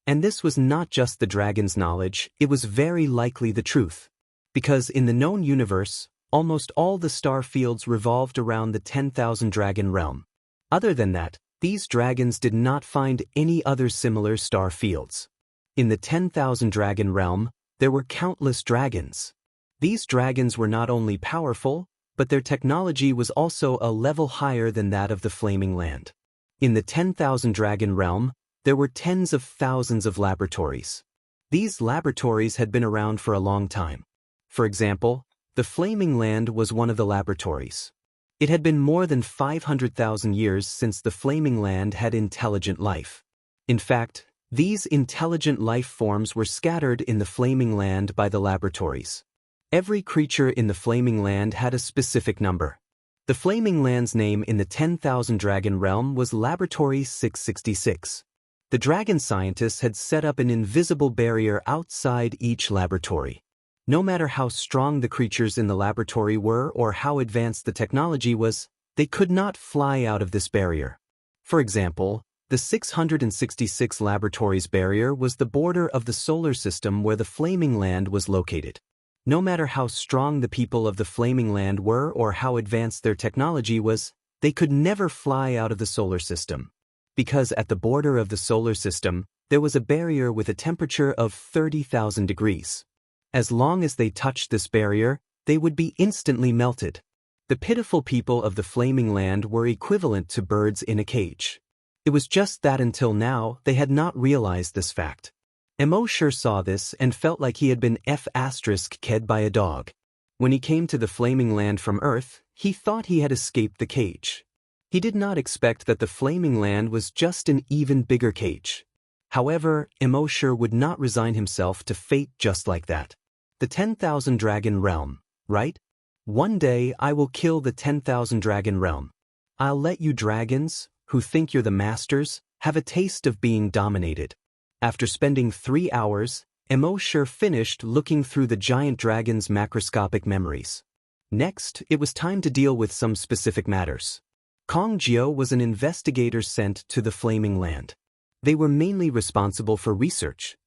And this was not just the dragon's knowledge, it was very likely the truth. Because in the known universe, almost all the star fields revolved around the 10,000 dragon realm. Other than that, these dragons did not find any other similar star fields. In the 10,000 dragon realm, there were countless dragons. These dragons were not only powerful, but their technology was also a level higher than that of the Flaming Land. In the 10,000 dragon realm, there were tens of thousands of laboratories. These laboratories had been around for a long time. For example, the Flaming Land was one of the laboratories. It had been more than 500,000 years since the Flaming Land had intelligent life. In fact, these intelligent life forms were scattered in the Flaming Land by the laboratories. Every creature in the Flaming Land had a specific number. The Flaming Land's name in the 10,000 dragon realm was Laboratory 666. The dragon scientists had set up an invisible barrier outside each laboratory. No matter how strong the creatures in the laboratory were or how advanced the technology was, they could not fly out of this barrier. For example, the 666 laboratories barrier was the border of the solar system where the Flaming Land was located. No matter how strong the people of the Flaming Land were or how advanced their technology was, they could never fly out of the solar system. Because at the border of the solar system, there was a barrier with a temperature of 30,000 degrees. As long as they touched this barrier, they would be instantly melted. The pitiful people of the Flaming Land were equivalent to birds in a cage. It was just that until now they had not realized this fact. Immortal saw this and felt like he had been ked by a dog. When he came to the Flaming Land from Earth, he thought he had escaped the cage. He did not expect that the Flaming Land was just an even bigger cage. However, Immortal would not resign himself to fate just like that. The 10,000 dragon realm, right? One day I will kill the 10,000 dragon realm. I'll let you dragons, who think you're the masters, have a taste of being dominated. After spending 3 hours, Immortal finished looking through the giant dragon's macroscopic memories. Next, it was time to deal with some specific matters. Kong Jiao was an investigator sent to the Flaming Land. They were mainly responsible for research.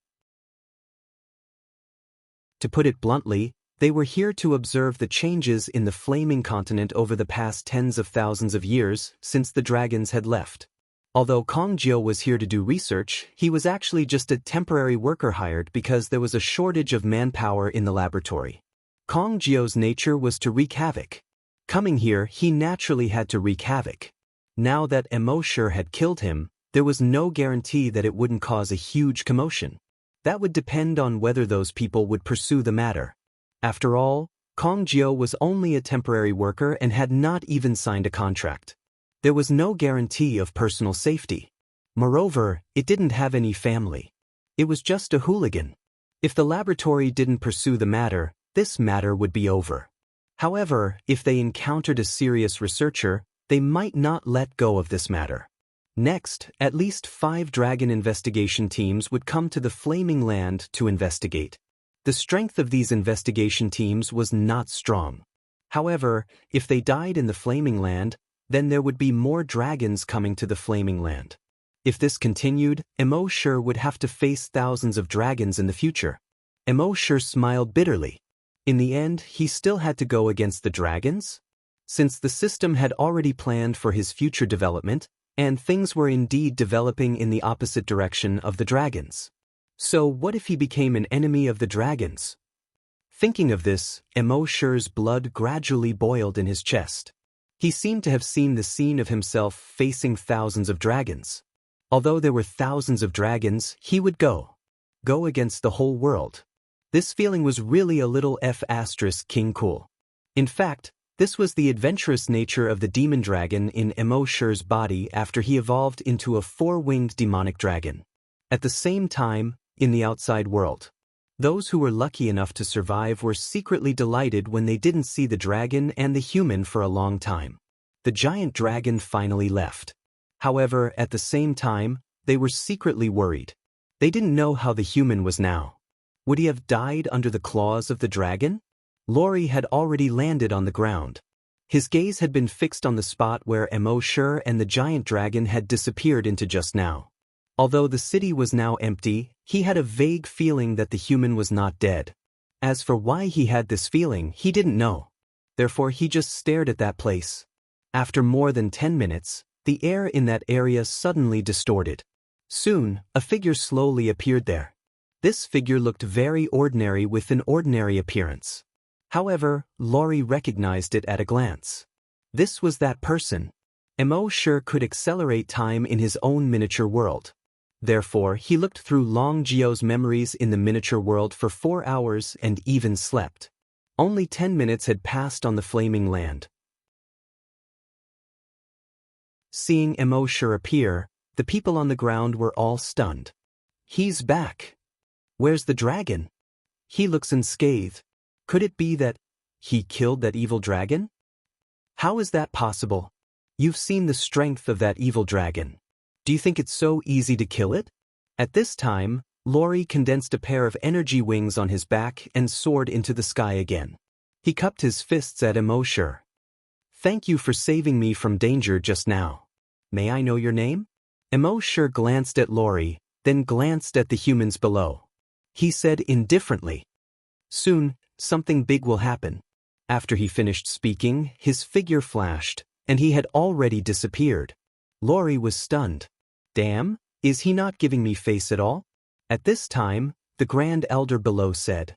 To put it bluntly, they were here to observe the changes in the Flaming Continent over the past tens of thousands of years since the dragons had left. Although Kong Jiao was here to do research, he was actually just a temporary worker hired because there was a shortage of manpower in the laboratory. Kong Jiao's nature was to wreak havoc. Coming here, he naturally had to wreak havoc. Now that Immortal had killed him, there was no guarantee that it wouldn't cause a huge commotion. That would depend on whether those people would pursue the matter. After all, Kong Jiao was only a temporary worker and had not even signed a contract. There was no guarantee of personal safety. Moreover, it didn't have any family. It was just a hooligan. If the laboratory didn't pursue the matter, this matter would be over. However, if they encountered a serious researcher, they might not let go of this matter. Next, at least 5 dragon investigation teams would come to the Flaming Land to investigate. The strength of these investigation teams was not strong. However, if they died in the Flaming Land, then there would be more dragons coming to the Flaming Land. If this continued, Immortal would have to face thousands of dragons in the future. Immortal smiled bitterly. In the end, he still had to go against the dragons? Since the system had already planned for his future development, and things were indeed developing in the opposite direction of the dragons. So what if he became an enemy of the dragons? Thinking of this, Immortal's blood gradually boiled in his chest. He seemed to have seen the scene of himself facing thousands of dragons. Although there were thousands of dragons, he would go against the whole world. This feeling was really a little King cool. In fact, this was the adventurous nature of the demon dragon in Immortal's body after he evolved into a 4-winged demonic dragon. At the same time, in the outside world, those who were lucky enough to survive were secretly delighted when they didn't see the dragon and the human for a long time. The giant dragon finally left. However, at the same time, they were secretly worried. They didn't know how the human was now. Would he have died under the claws of the dragon? Lori had already landed on the ground. His gaze had been fixed on the spot where Immortal and the giant dragon had disappeared into just now. Although the city was now empty, he had a vague feeling that the human was not dead. As for why he had this feeling, he didn't know. Therefore he just stared at that place. After more than 10 minutes, the air in that area suddenly distorted. Soon, a figure slowly appeared there. This figure looked very ordinary with an ordinary appearance. However, Laurie recognized it at a glance. This was that person. Mo sure could accelerate time in his own miniature world. Therefore, he looked through Long Jio's memories in the miniature world for 4 hours and even slept. Only 10 minutes had passed on the flaming land. Seeing Mo sure appear, the people on the ground were all stunned. He's back. Where's the dragon? He looks unscathed. Could it be that he killed that evil dragon? How is that possible? You've seen the strength of that evil dragon. Do you think it's so easy to kill it? At this time, Laurie condensed a pair of energy wings on his back and soared into the sky again. He cupped his fists at Mo sure. Thank you for saving me from danger just now. May I know your name? Mo sure glanced at Laurie, then glanced at the humans below. He said indifferently, "Soon, something big will happen." After he finished speaking, his figure flashed, and he had already disappeared. Laurie was stunned. Damn, is he not giving me face at all? At this time, the Grand Elder below said,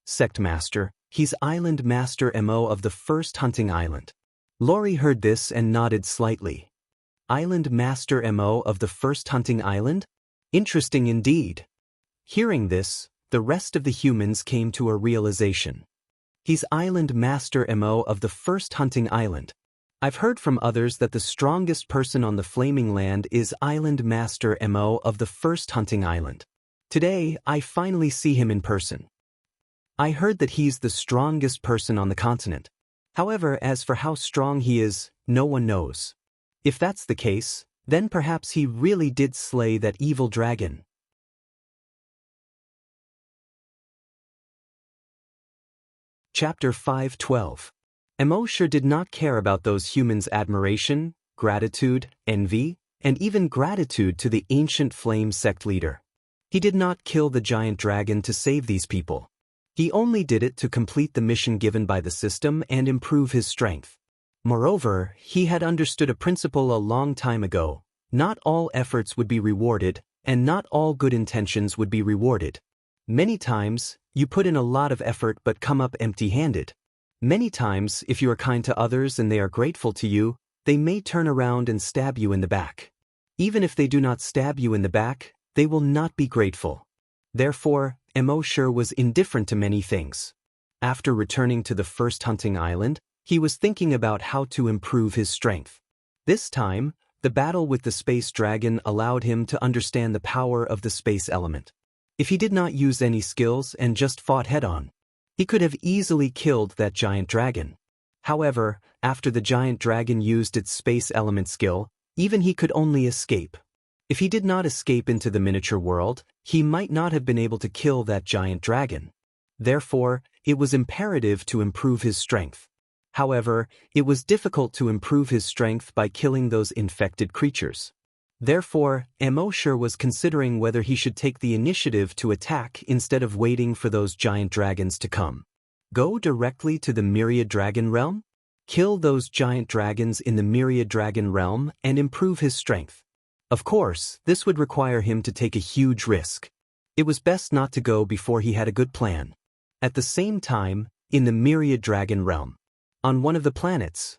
"Sect Master, he's Island Master Mo of the First Hunting Island." Laurie heard this and nodded slightly. Island Master Mo of the First Hunting Island? Interesting indeed. Hearing this, the rest of the humans came to a realization. He's Island Master Mo of the First Hunting Island. I've heard from others that the strongest person on the Flaming Land is Island Master Mo of the First Hunting Island. Today, I finally see him in person. I heard that he's the strongest person on the continent. However, as for how strong he is, no one knows. If that's the case, then perhaps he really did slay that evil dragon. Chapter 5:12. Mo sure did not care about those humans' admiration, gratitude, envy, and even gratitude to the ancient flame sect leader. He did not kill the giant dragon to save these people. He only did it to complete the mission given by the system and improve his strength. Moreover, he had understood a principle a long time ago: not all efforts would be rewarded, and not all good intentions would be rewarded. Many times, you put in a lot of effort but come up empty-handed. Many times, if you are kind to others and they are grateful to you, they may turn around and stab you in the back. Even if they do not stab you in the back, they will not be grateful. Therefore, Mo sure was indifferent to many things. After returning to the First Hunting Island, he was thinking about how to improve his strength. This time, the battle with the space dragon allowed him to understand the power of the space element. If he did not use any skills and just fought head-on, he could have easily killed that giant dragon. However, after the giant dragon used its space element skill, even he could only escape. If he did not escape into the miniature world, he might not have been able to kill that giant dragon. Therefore, it was imperative to improve his strength. However, it was difficult to improve his strength by killing those infected creatures. Therefore, Mo sure was considering whether he should take the initiative to attack instead of waiting for those giant dragons to come. Go directly to the Myriad Dragon Realm? Kill those giant dragons in the Myriad Dragon Realm and improve his strength. Of course, this would require him to take a huge risk. It was best not to go before he had a good plan. At the same time, in the Myriad Dragon Realm, on one of the planets,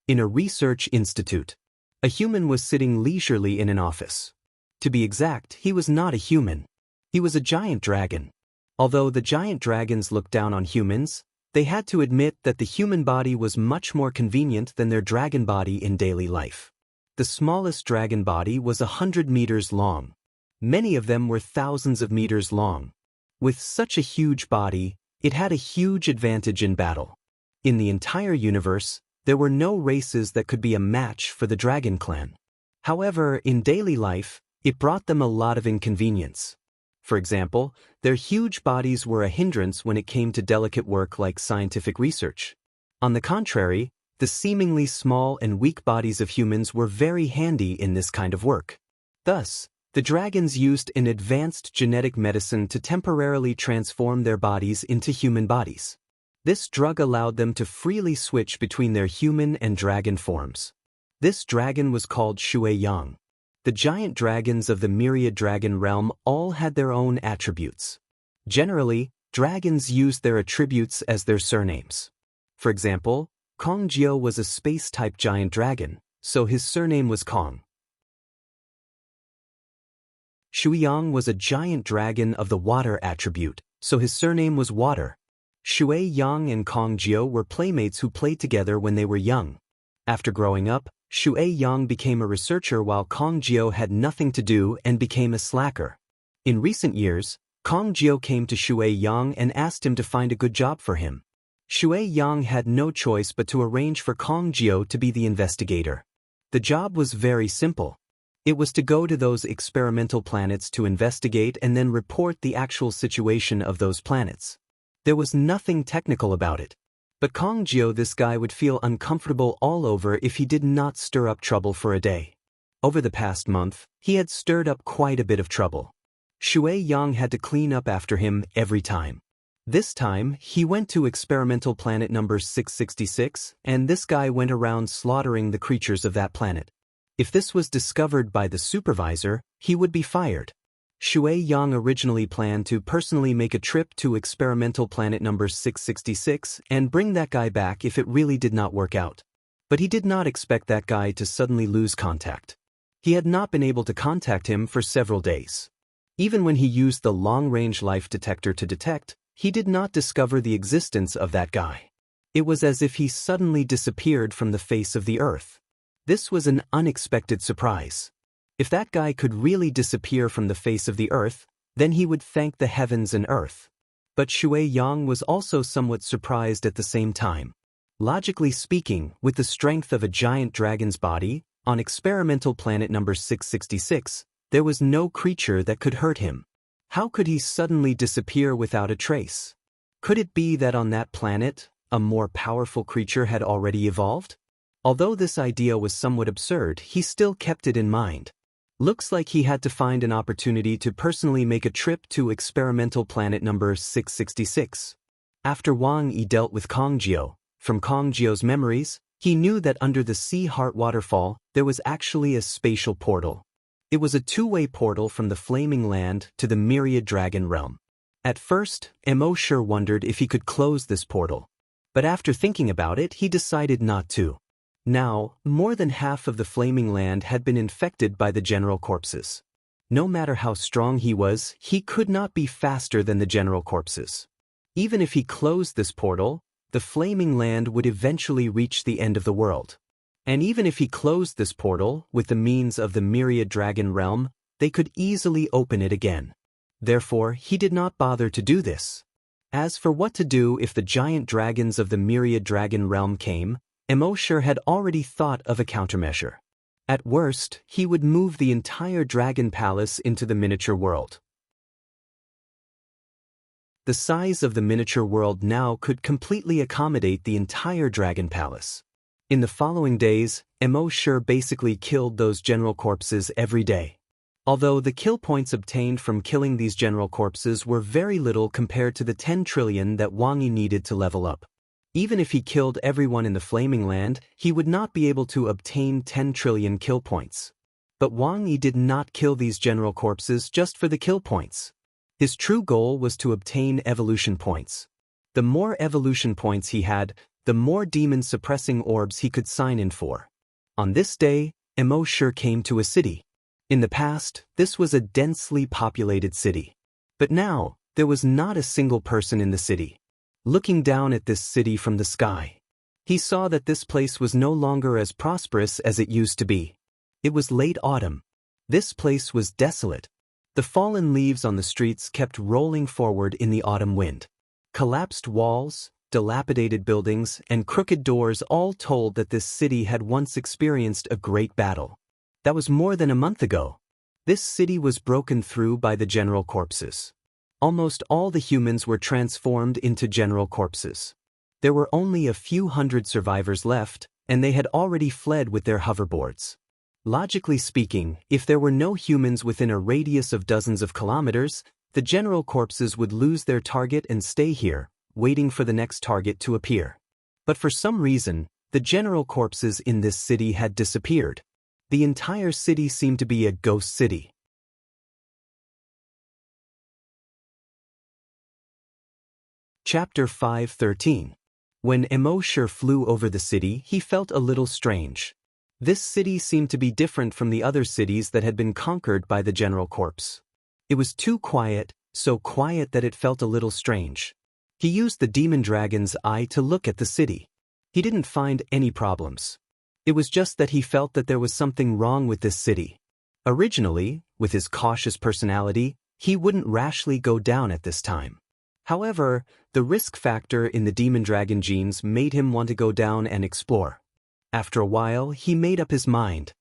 in a research institute, a human was sitting leisurely in an office. To be exact, he was not a human. He was a giant dragon. Although the giant dragons looked down on humans, they had to admit that the human body was much more convenient than their dragon body in daily life. The smallest dragon body was 100 meters long. Many of them were thousands of meters long. With such a huge body, it had a huge advantage in battle. In the entire universe, there were no races that could be a match for the Dragon Clan. However, in daily life, it brought them a lot of inconvenience. For example, their huge bodies were a hindrance when it came to delicate work like scientific research. On the contrary, the seemingly small and weak bodies of humans were very handy in this kind of work. Thus, The dragons used an advanced genetic medicine to temporarily transform their bodies into human bodies. This drug allowed them to freely switch between their human and dragon forms. This dragon was called Shui Yang. The giant dragons of the myriad dragon realm all had their own attributes. Generally, dragons used their attributes as their surnames. For example, Kong Jiu was a space-type giant dragon, so his surname was Kong. Shui Yang was a giant dragon of the water attribute, so his surname was Water. Shui Yang and Kong Jiu were playmates who played together when they were young. After growing up, Shui Yang became a researcher while Kong Jiu had nothing to do and became a slacker. In recent years, Kong Jiu came to Shui Yang and asked him to find a good job for him. Shui Yang had no choice but to arrange for Kong Jiu to be the investigator. The job was very simple. It was to go to those experimental planets to investigate and then report the actual situation of those planets. There was nothing technical about it. But Kong Jiu, this guy, would feel uncomfortable all over if he did not stir up trouble for a day. Over the past month, he had stirred up quite a bit of trouble. Shui Yang had to clean up after him every time. This time, he went to experimental planet number 666, and this guy went around slaughtering the creatures of that planet. If this was discovered by the supervisor, he would be fired. Shui Yang originally planned to personally make a trip to experimental planet number 666 and bring that guy back if it really did not work out. But he did not expect that guy to suddenly lose contact. He had not been able to contact him for several days. Even when he used the long-range life detector to detect, he did not discover the existence of that guy. It was as if he suddenly disappeared from the face of the earth. This was an unexpected surprise. If that guy could really disappear from the face of the earth, then he would thank the heavens and earth. But Shui Yang was also somewhat surprised at the same time. Logically speaking, with the strength of a giant dragon's body, on experimental planet number 666, there was no creature that could hurt him. How could he suddenly disappear without a trace? Could it be that on that planet, a more powerful creature had already evolved? Although this idea was somewhat absurd, he still kept it in mind. Looks like he had to find an opportunity to personally make a trip to experimental planet number 666. After Wang Yi dealt with Kong Jiu, from Kong Jiu's memories, he knew that under the Sea Heart waterfall, there was actually a spatial portal. It was a two-way portal from the Flaming Land to the Myriad Dragon Realm. At first, Mo sure wondered if he could close this portal. But after thinking about it, he decided not to. Now, more than half of the Flaming Land had been infected by the general corpses. No matter how strong he was, he could not be faster than the general corpses. Even if he closed this portal, the Flaming Land would eventually reach the end of the world. And even if he closed this portal, with the means of the Myriad Dragon Realm, they could easily open it again. Therefore, he did not bother to do this. As for what to do if the giant dragons of the Myriad Dragon Realm came, Mo sure had already thought of a countermeasure. At worst, he would move the entire dragon palace into the miniature world. The size of the miniature world now could completely accommodate the entire dragon palace. In the following days, Mo sure basically killed those general corpses every day. Although the kill points obtained from killing these general corpses were very little compared to the 10 trillion that Wang Yi needed to level up. Even if he killed everyone in the Flaming Land, he would not be able to obtain 10 trillion kill points. But Wang Yi did not kill these general corpses just for the kill points. His true goal was to obtain evolution points. The more evolution points he had, the more demon-suppressing orbs he could sign in for. On this day, Mo sure came to a city. In the past, this was a densely populated city. But now, there was not a single person in the city. Looking down at this city from the sky, he saw that this place was no longer as prosperous as it used to be. It was late autumn. This place was desolate. The fallen leaves on the streets kept rolling forward in the autumn wind. Collapsed walls, dilapidated buildings, and crooked doors all told that this city had once experienced a great battle. That was more than a month ago. This city was broken through by the general corpses. Almost all the humans were transformed into general corpses. There were only a few hundred survivors left, and they had already fled with their hoverboards. Logically speaking, if there were no humans within a radius of dozens of kilometers, the general corpses would lose their target and stay here, waiting for the next target to appear. But for some reason, the general corpses in this city had disappeared. The entire city seemed to be a ghost city. Chapter 5:13. When Immortal flew over the city, he felt a little strange. This city seemed to be different from the other cities that had been conquered by the general corpse. It was too quiet, so quiet that it felt a little strange. He used the demon dragon's eye to look at the city. He didn't find any problems. It was just that he felt that there was something wrong with this city. Originally, with his cautious personality, he wouldn't rashly go down at this time. However, the risk factor in the demon dragon genes made him want to go down and explore. After a while, he made up his mind.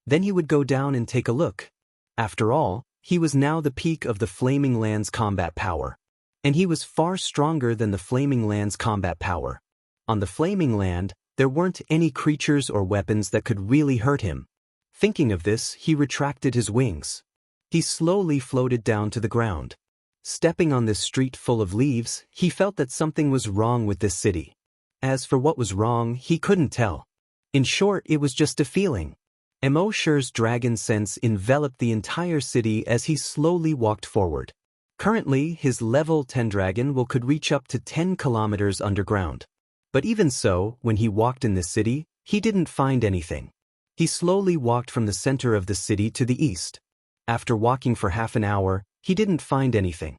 Then he would go down and take a look. After all, he was now the peak of the Flaming Land's combat power. And he was far stronger than the Flaming Land's combat power. On the Flaming Land, there weren't any creatures or weapons that could really hurt him. Thinking of this, he retracted his wings. He slowly floated down to the ground. Stepping on this street full of leaves, he felt that something was wrong with this city. As for what was wrong, he couldn't tell. In short, it was just a feeling. Immortal's dragon sense enveloped the entire city as he slowly walked forward. Currently, his level 10 dragon could reach up to 10 kilometers underground. But even so, when he walked in this city, he didn't find anything. He slowly walked from the center of the city to the east. After walking for half an hour, he didn't find anything.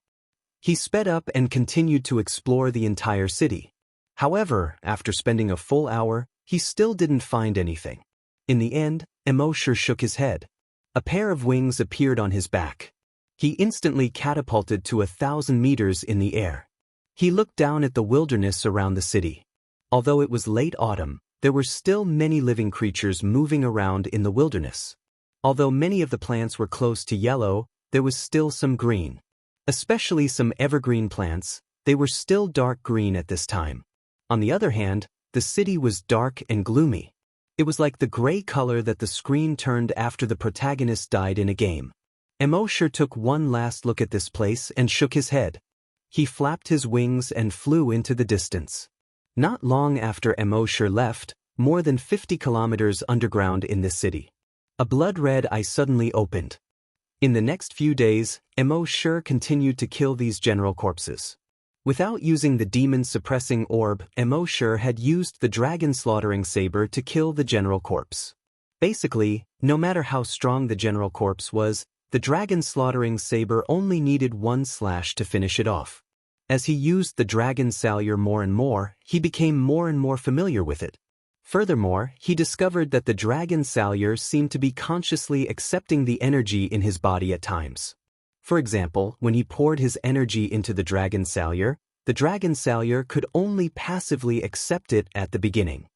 He sped up and continued to explore the entire city. However, after spending a full hour, he still didn't find anything. In the end, Immortal shook his head. A pair of wings appeared on his back. He instantly catapulted to 1,000 meters in the air. He looked down at the wilderness around the city. Although it was late autumn, there were still many living creatures moving around in the wilderness. Although many of the plants were close to yellow, there was still some green. Especially some evergreen plants, they were still dark green at this time. On the other hand, the city was dark and gloomy. It was like the gray color that the screen turned after the protagonist died in a game. Immortal took one last look at this place and shook his head. He flapped his wings and flew into the distance. Not long after Immortal left, more than 50 kilometers underground in this city, a blood-red eye suddenly opened. In the next few days, Immortal continued to kill these general corpses. Without using the demon-suppressing orb, Immortal had used the dragon-slaughtering saber to kill the general corpse. Basically, no matter how strong the general corpse was, the dragon-slaughtering saber only needed one slash to finish it off. As he used the dragon salure more and more, he became more and more familiar with it. Furthermore, he discovered that the dragon salure seemed to be consciously accepting the energy in his body at times. For example, when he poured his energy into the dragon salure could only passively accept it at the beginning.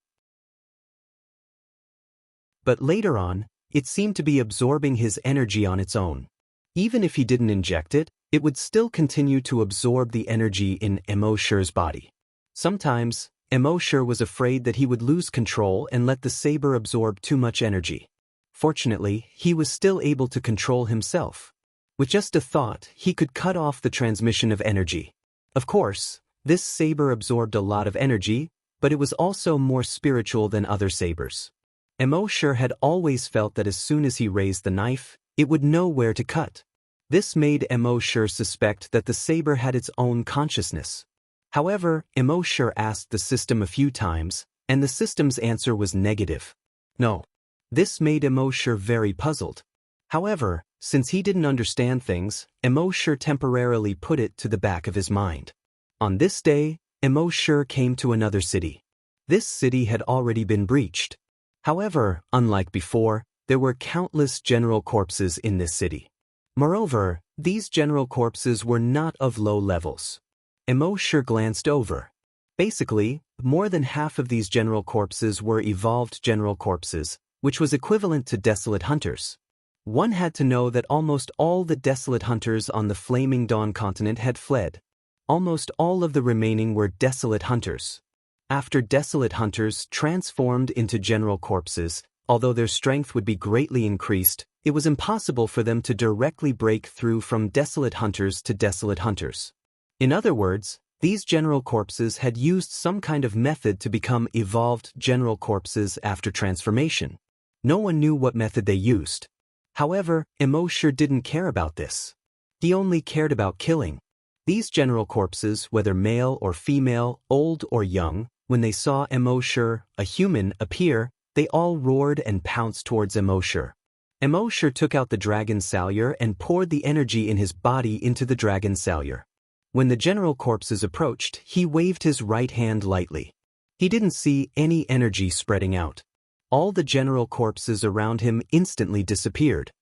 But later on, it seemed to be absorbing his energy on its own. Even if he didn't inject it, it would still continue to absorb the energy in Immortal's body. Sometimes, Immortal was afraid that he would lose control and let the saber absorb too much energy. Fortunately, he was still able to control himself. With just a thought, he could cut off the transmission of energy. Of course, this saber absorbed a lot of energy, but it was also more spiritual than other sabers. Immortal had always felt that as soon as he raised the knife, it would know where to cut. This made Immortal suspect that the saber had its own consciousness. However, Immortal asked the system a few times, and the system's answer was negative. No. This made Immortal very puzzled. However, since he didn't understand things, Immortal temporarily put it to the back of his mind. On this day, Immortal came to another city. This city had already been breached. However, unlike before, there were countless general corpses in this city. Moreover, these general corpses were not of low levels. Immortal glanced over. Basically, more than half of these general corpses were evolved general corpses, which was equivalent to desolate hunters. One had to know that almost all the desolate hunters on the Flaming Dawn continent had fled. Almost all of the remaining were desolate hunters. After desolate hunters transformed into general corpses, Although their strength would be greatly increased, it was impossible for them to directly break through from desolate hunters to desolate hunters. In other words, these general corpses had used some kind of method to become evolved general corpses after transformation. No one knew what method they used. However, Immortal didn't care about this. He only cared about killing. These general corpses, whether male or female, old or young, when they saw Immortal, a human, appear, they all roared and pounced towards Immortal. Immortal took out the dragon salyer and poured the energy in his body into the dragon salyer. When the general corpses approached, he waved his right hand lightly. He didn't see any energy spreading out. All the general corpses around him instantly disappeared.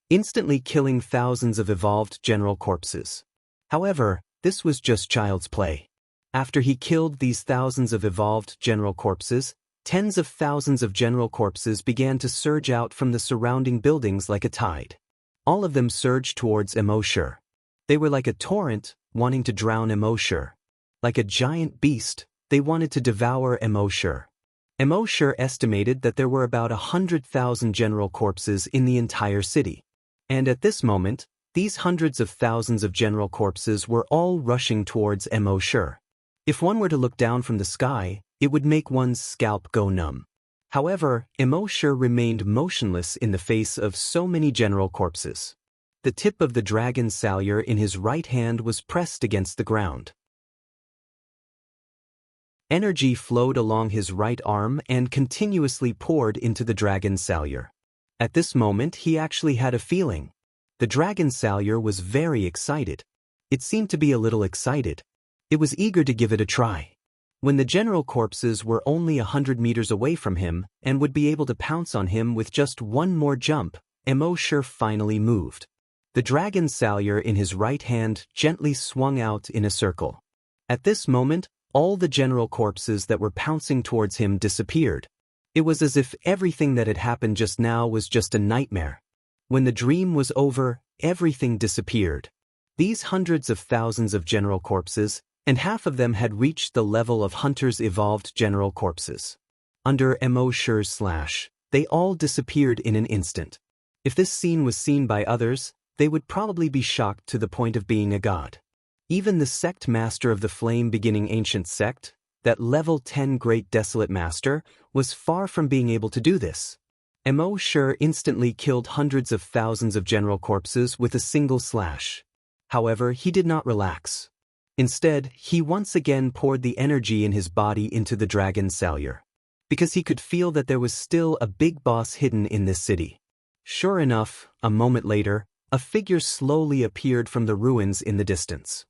Instantly killing thousands of evolved general corpses. However, this was just child's play. After he killed these thousands of evolved general corpses, tens of thousands of general corpses began to surge out from the surrounding buildings like a tide. All of them surged towards Immortal. They were like a torrent, wanting to drown Immortal. Like a giant beast, they wanted to devour Immortal. Immortal estimated that there were about 100,000 general corpses in the entire city. And at this moment, these hundreds of thousands of general corpses were all rushing towards Immortal. If one were to look down from the sky, it would make one's scalp go numb. However, Immortal remained motionless in the face of so many general corpses. The tip of the dragon salyer in his right hand was pressed against the ground. Energy flowed along his right arm and continuously poured into the dragon salyer. At this moment he actually had a feeling. The dragon salyer was very excited. It seemed to be a little excited. It was eager to give it a try. When the general corpses were only 100 meters away from him and would be able to pounce on him with just one more jump, Immortal finally moved. The dragon salyer in his right hand gently swung out in a circle. At this moment, all the general corpses that were pouncing towards him disappeared. It was as if everything that had happened just now was just a nightmare. When the dream was over, everything disappeared. These hundreds of thousands of general corpses, and half of them had reached the level of hunters evolved general corpses. Under Immortal / they all disappeared in an instant. If this scene was seen by others, they would probably be shocked to the point of being a god. Even the sect master of the flame beginning ancient sect, that level 10 great desolate master, was far from being able to do this. Immortal instantly killed hundreds of thousands of general corpses with a single slash. However, he did not relax. Instead, he once again poured the energy in his body into the dragon salyer. Because he could feel that there was still a big boss hidden in this city. Sure enough, a moment later, a figure slowly appeared from the ruins in the distance.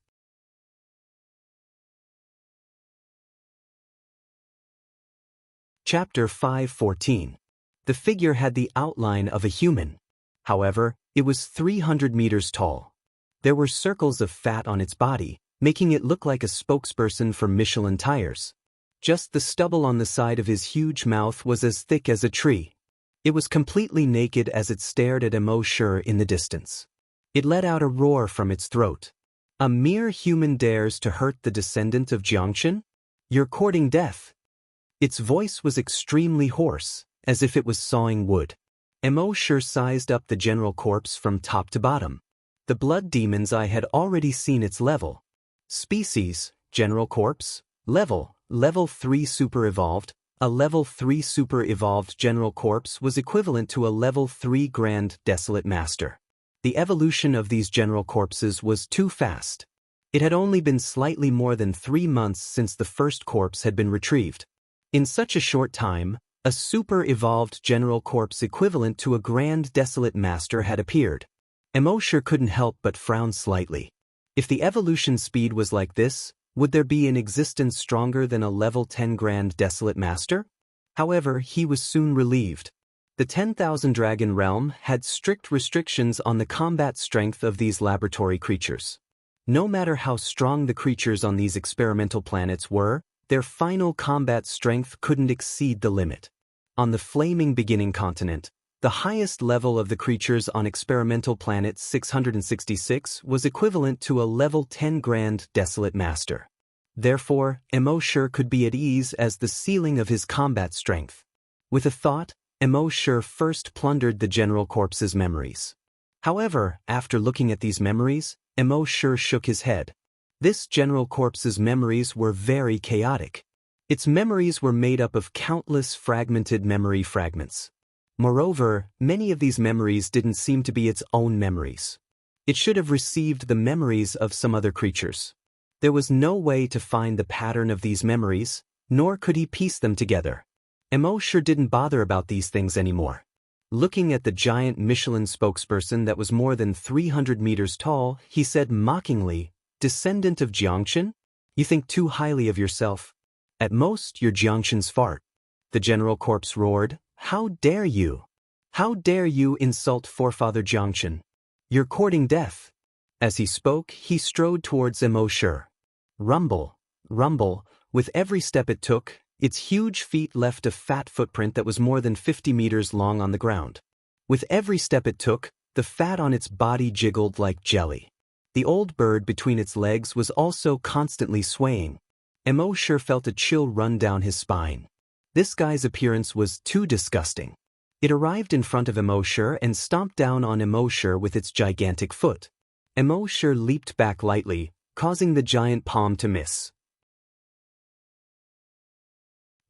Chapter 5:14. The figure had the outline of a human. However, it was 300 meters tall. There were circles of fat on its body, making it look like a spokesperson for Michelin tires. Just the stubble on the side of his huge mouth was as thick as a tree. It was completely naked as it stared at Immortal in the distance. It let out a roar from its throat. A mere human dares to hurt the descendant of Xianxia? You're courting death. Its voice was extremely hoarse, as if it was sawing wood. Immortal sized up the general corpse from top to bottom. The blood demon's eye had already seen its level. Species, general corpse, level 3 super evolved. A level 3 super evolved general corpse was equivalent to a level 3 grand desolate master. The evolution of these general corpses was too fast. It had only been slightly more than 3 months since the first corpse had been retrieved. In such a short time, a super evolved general corpse equivalent to a grand desolate master had appeared. Immortal couldn't help but frown slightly. If the evolution speed was like this, would there be an existence stronger than a level 10 grand desolate master? However, he was soon relieved. The 10,000 Dragon Realm had strict restrictions on the combat strength of these laboratory creatures. No matter how strong the creatures on these experimental planets were, their final combat strength couldn't exceed the limit. On the flaming beginning continent, the highest level of the creatures on experimental planet 666 was equivalent to a level 10 grand desolate master. Therefore, Immortal could be at ease as the ceiling of his combat strength. With a thought, Emo Shi first plundered the general corpse's memories. However, after looking at these memories, Emo Shi shook his head. This general corpse's memories were very chaotic. Its memories were made up of countless fragmented memory fragments. Moreover, many of these memories didn't seem to be its own memories. It should have received the memories of some other creatures. There was no way to find the pattern of these memories, nor could he piece them together. Emo Shi didn't bother about these things anymore. Looking at the giant Michelin spokesperson that was more than 300 meters tall, he said mockingly, "Descendant of Jiangchen? You think too highly of yourself. At most, you're Jiangchen's fart." The general corpse roared, "How dare you? How dare you insult forefather Jiangchen? You're courting death." As he spoke, he strode towards Emo Shi. Rumble, rumble, with every step it took, its huge feet left a fat footprint that was more than 50 meters long on the ground. With every step it took, the fat on its body jiggled like jelly. The old bird between its legs was also constantly swaying. Emo Shi felt a chill run down his spine. This guy's appearance was too disgusting. It arrived in front of Emo Shi and stomped down on Emo Shi with its gigantic foot. Emo Shi leaped back lightly, causing the giant palm to miss.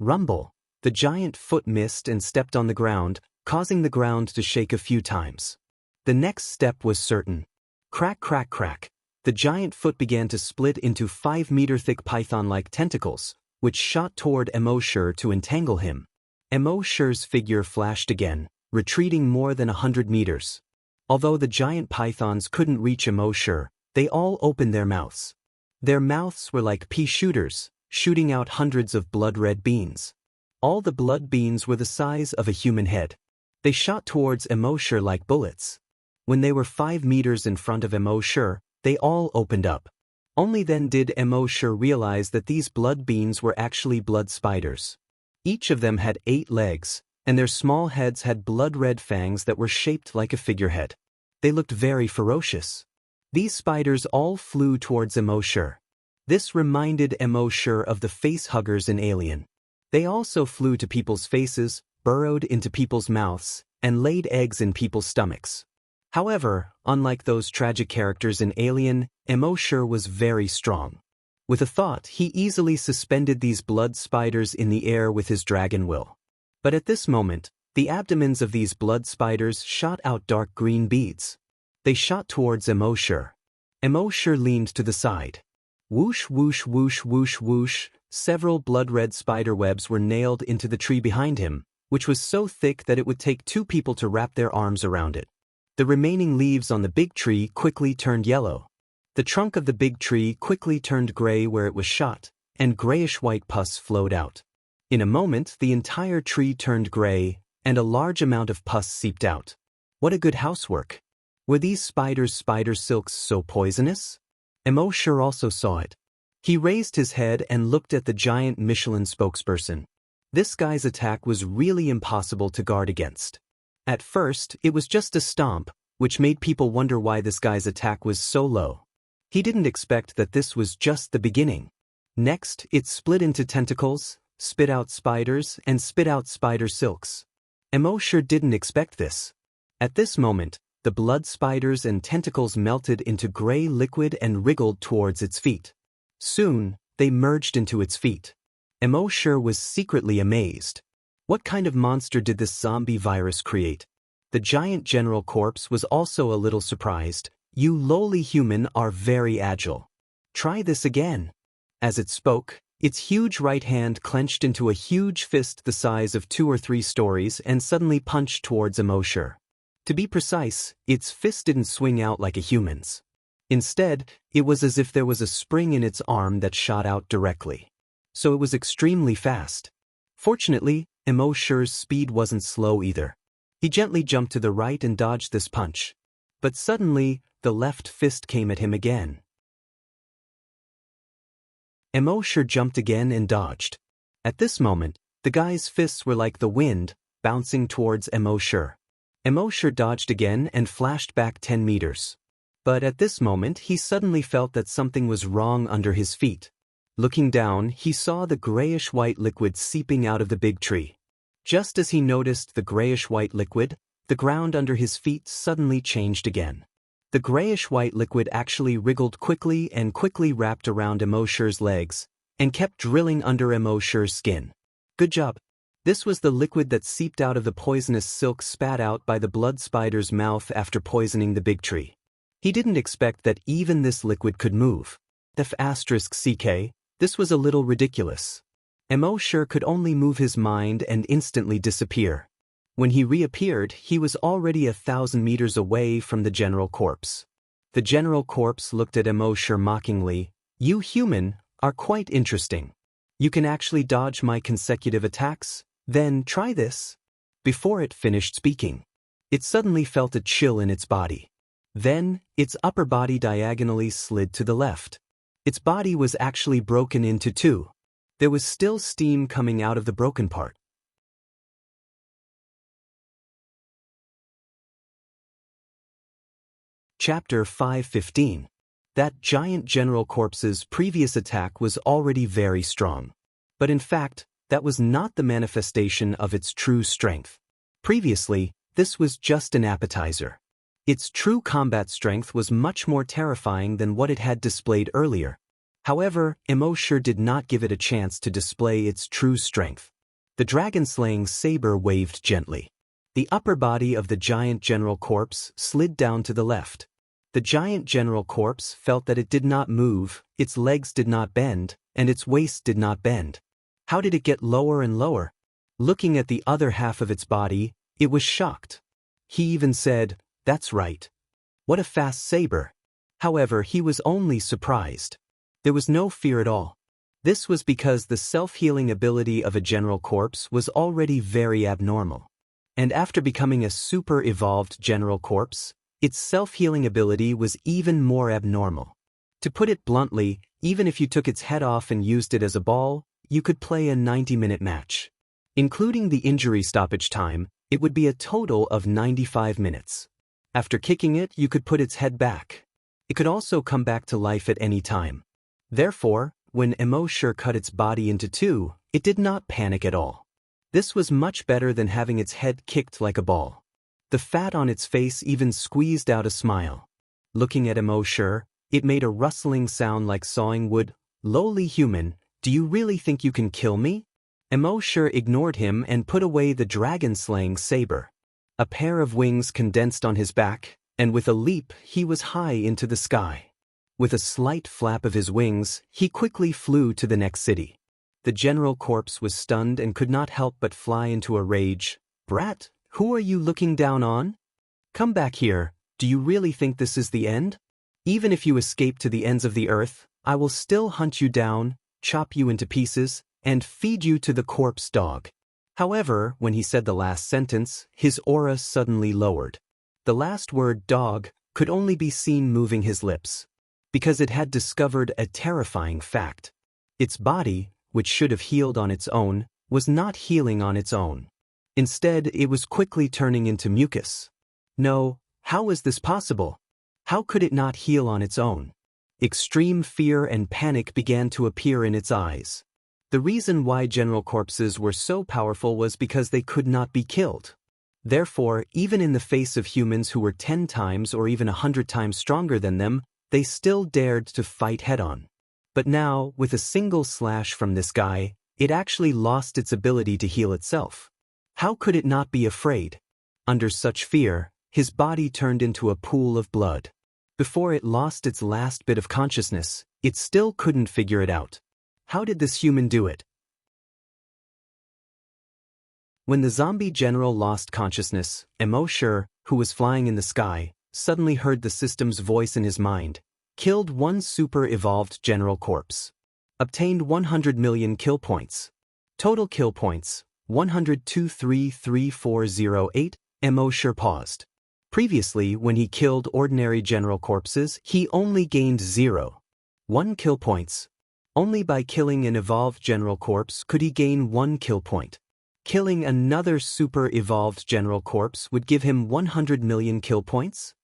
Rumble. The giant foot missed and stepped on the ground, causing the ground to shake a few times. The next step was certain. Crack, crack, crack. The giant foot began to split into 5-meter-thick python-like tentacles, which shot toward Emo Shi to entangle him. Emo Shi's figure flashed again, retreating more than 100 meters. Although the giant pythons couldn't reach Emo Shi, they all opened their mouths. Their mouths were like pea shooters, shooting out hundreds of blood-red beans. All the blood beans were the size of a human head. They shot towards Emo Shi like bullets. When they were 5 meters in front of Emo Shi, they all opened up. Only then did Emo Shi realize that these blood beans were actually blood spiders. Each of them had 8 legs, and their small heads had blood-red fangs that were shaped like a figurehead. They looked very ferocious. These spiders all flew towards Emo Shi. This reminded Emo Shi of the face-huggers in Alien. They also flew to people's faces, burrowed into people's mouths, and laid eggs in people's stomachs. However, unlike those tragic characters in Alien, Emo Shi was very strong. With a thought, he easily suspended these blood spiders in the air with his dragon will. But at this moment, the abdomens of these blood spiders shot out dark green beads. They shot towards Emo Shi. Emo Shi leaned to the side. Whoosh, whoosh, whoosh, whoosh, whoosh. Several blood-red spider webs were nailed into the tree behind him, which was so thick that it would take 2 people to wrap their arms around it. The remaining leaves on the big tree quickly turned yellow. The trunk of the big tree quickly turned gray where it was shot, and grayish-white pus flowed out. In a moment, the entire tree turned gray, and a large amount of pus seeped out. What a good housework! Were these spiders' spider silks so poisonous? Emo Shi also saw it. He raised his head and looked at the giant Michelin spokesperson. This guy's attack was really impossible to guard against. At first, it was just a stomp, which made people wonder why this guy's attack was so low. He didn't expect that this was just the beginning. Next, it split into tentacles, spit out spiders, and spit out spider silks. Emo Shi didn't expect this. At this moment, the blood spiders and tentacles melted into gray liquid and wriggled towards its feet. Soon, they merged into its feet. Emo Shi was secretly amazed. What kind of monster did this zombie virus create? The giant general corpse was also a little surprised. You lowly human are very agile. Try this again. As it spoke, its huge right hand clenched into a huge fist the size of 2 or 3 stories and suddenly punched towards Emo Shi. To be precise, its fist didn't swing out like a human's. Instead, it was as if there was a spring in its arm that shot out directly. So it was extremely fast. Fortunately, Emo Shi's speed wasn't slow either. He gently jumped to the right and dodged this punch. But suddenly, the left fist came at him again. Emo Shi jumped again and dodged. At this moment, the guy's fists were like the wind, bouncing towards Emo Shi. Emo Shi dodged again and flashed back 10 meters. But at this moment, he suddenly felt that something was wrong under his feet. Looking down, he saw the grayish-white liquid seeping out of the big tree. Just as he noticed the grayish-white liquid, the ground under his feet suddenly changed again. The grayish-white liquid actually wriggled quickly and quickly wrapped around Immortal's legs, and kept drilling under Immortal's skin. Good job. This was the liquid that seeped out of the poisonous silk spat out by the blood spider's mouth after poisoning the big tree. He didn't expect that even this liquid could move. F***ck, this was a little ridiculous. Immortal could only move his mind and instantly disappear. When he reappeared, he was already 1,000 meters away from the general corpse. The general corpse looked at Immortal mockingly. You human are quite interesting. You can actually dodge my consecutive attacks? Then try this. Before it finished speaking, it suddenly felt a chill in its body. Then, its upper body diagonally slid to the left. Its body was actually broken into two. There was still steam coming out of the broken part. Chapter 5:15. That giant general corpse's previous attack was already very strong. But in fact, that was not the manifestation of its true strength. Previously, this was just an appetizer. Its true combat strength was much more terrifying than what it had displayed earlier. However, Immortal did not give it a chance to display its true strength. The dragon-slaying saber waved gently. The upper body of the giant general corpse slid down to the left. The giant general corpse felt that it did not move, its legs did not bend, and its waist did not bend. How did it get lower and lower? Looking at the other half of its body, it was shocked. He even said, "That's right. What a fast saber." However, he was only surprised. There was no fear at all. This was because the self-healing ability of a general corpse was already very abnormal. And after becoming a super-evolved general corpse, its self-healing ability was even more abnormal. To put it bluntly, even if you took its head off and used it as a ball, you could play a 90-minute match. Including the injury stoppage time, it would be a total of 95 minutes. After kicking it, you could put its head back. It could also come back to life at any time. Therefore, when Immortal cut its body into two, it did not panic at all. This was much better than having its head kicked like a ball. The fat on its face even squeezed out a smile. Looking at Immortal, it made a rustling sound like sawing wood. "Lowly human, do you really think you can kill me?" Immortal ignored him and put away the dragon-slaying saber. A pair of wings condensed on his back, and with a leap he was high into the sky. With a slight flap of his wings, he quickly flew to the next city. The general corpse was stunned and could not help but fly into a rage. "Brat, who are you looking down on? Come back here, do you really think this is the end? Even if you escape to the ends of the earth, I will still hunt you down, chop you into pieces, and feed you to the corpse dog." However, when he said the last sentence, his aura suddenly lowered. The last word, dog, could only be seen moving his lips. Because it had discovered a terrifying fact. Its body, which should have healed on its own, was not healing on its own. Instead, it was quickly turning into mucus. No, how was this possible? How could it not heal on its own? Extreme fear and panic began to appear in its eyes. The reason why general corpses were so powerful was because they could not be killed. Therefore, even in the face of humans who were 10 times or even 100 times stronger than them, they still dared to fight head-on. But now, with a single slash from this guy, it actually lost its ability to heal itself. How could it not be afraid? Under such fear, his body turned into a pool of blood. Before it lost its last bit of consciousness, it still couldn't figure it out. How did this human do it? When the zombie general lost consciousness, Immortal, who was flying in the sky, suddenly heard the system's voice in his mind. Killed one super-evolved general corpse. Obtained 100 million kill points. Total kill points, 102,33408. Immortal paused. Previously, when he killed ordinary general corpses, he only gained 0.1 kill points. Only by killing an evolved general corpse could he gain 1 kill point. Killing another super-evolved general corpse would give him 100 million kill points?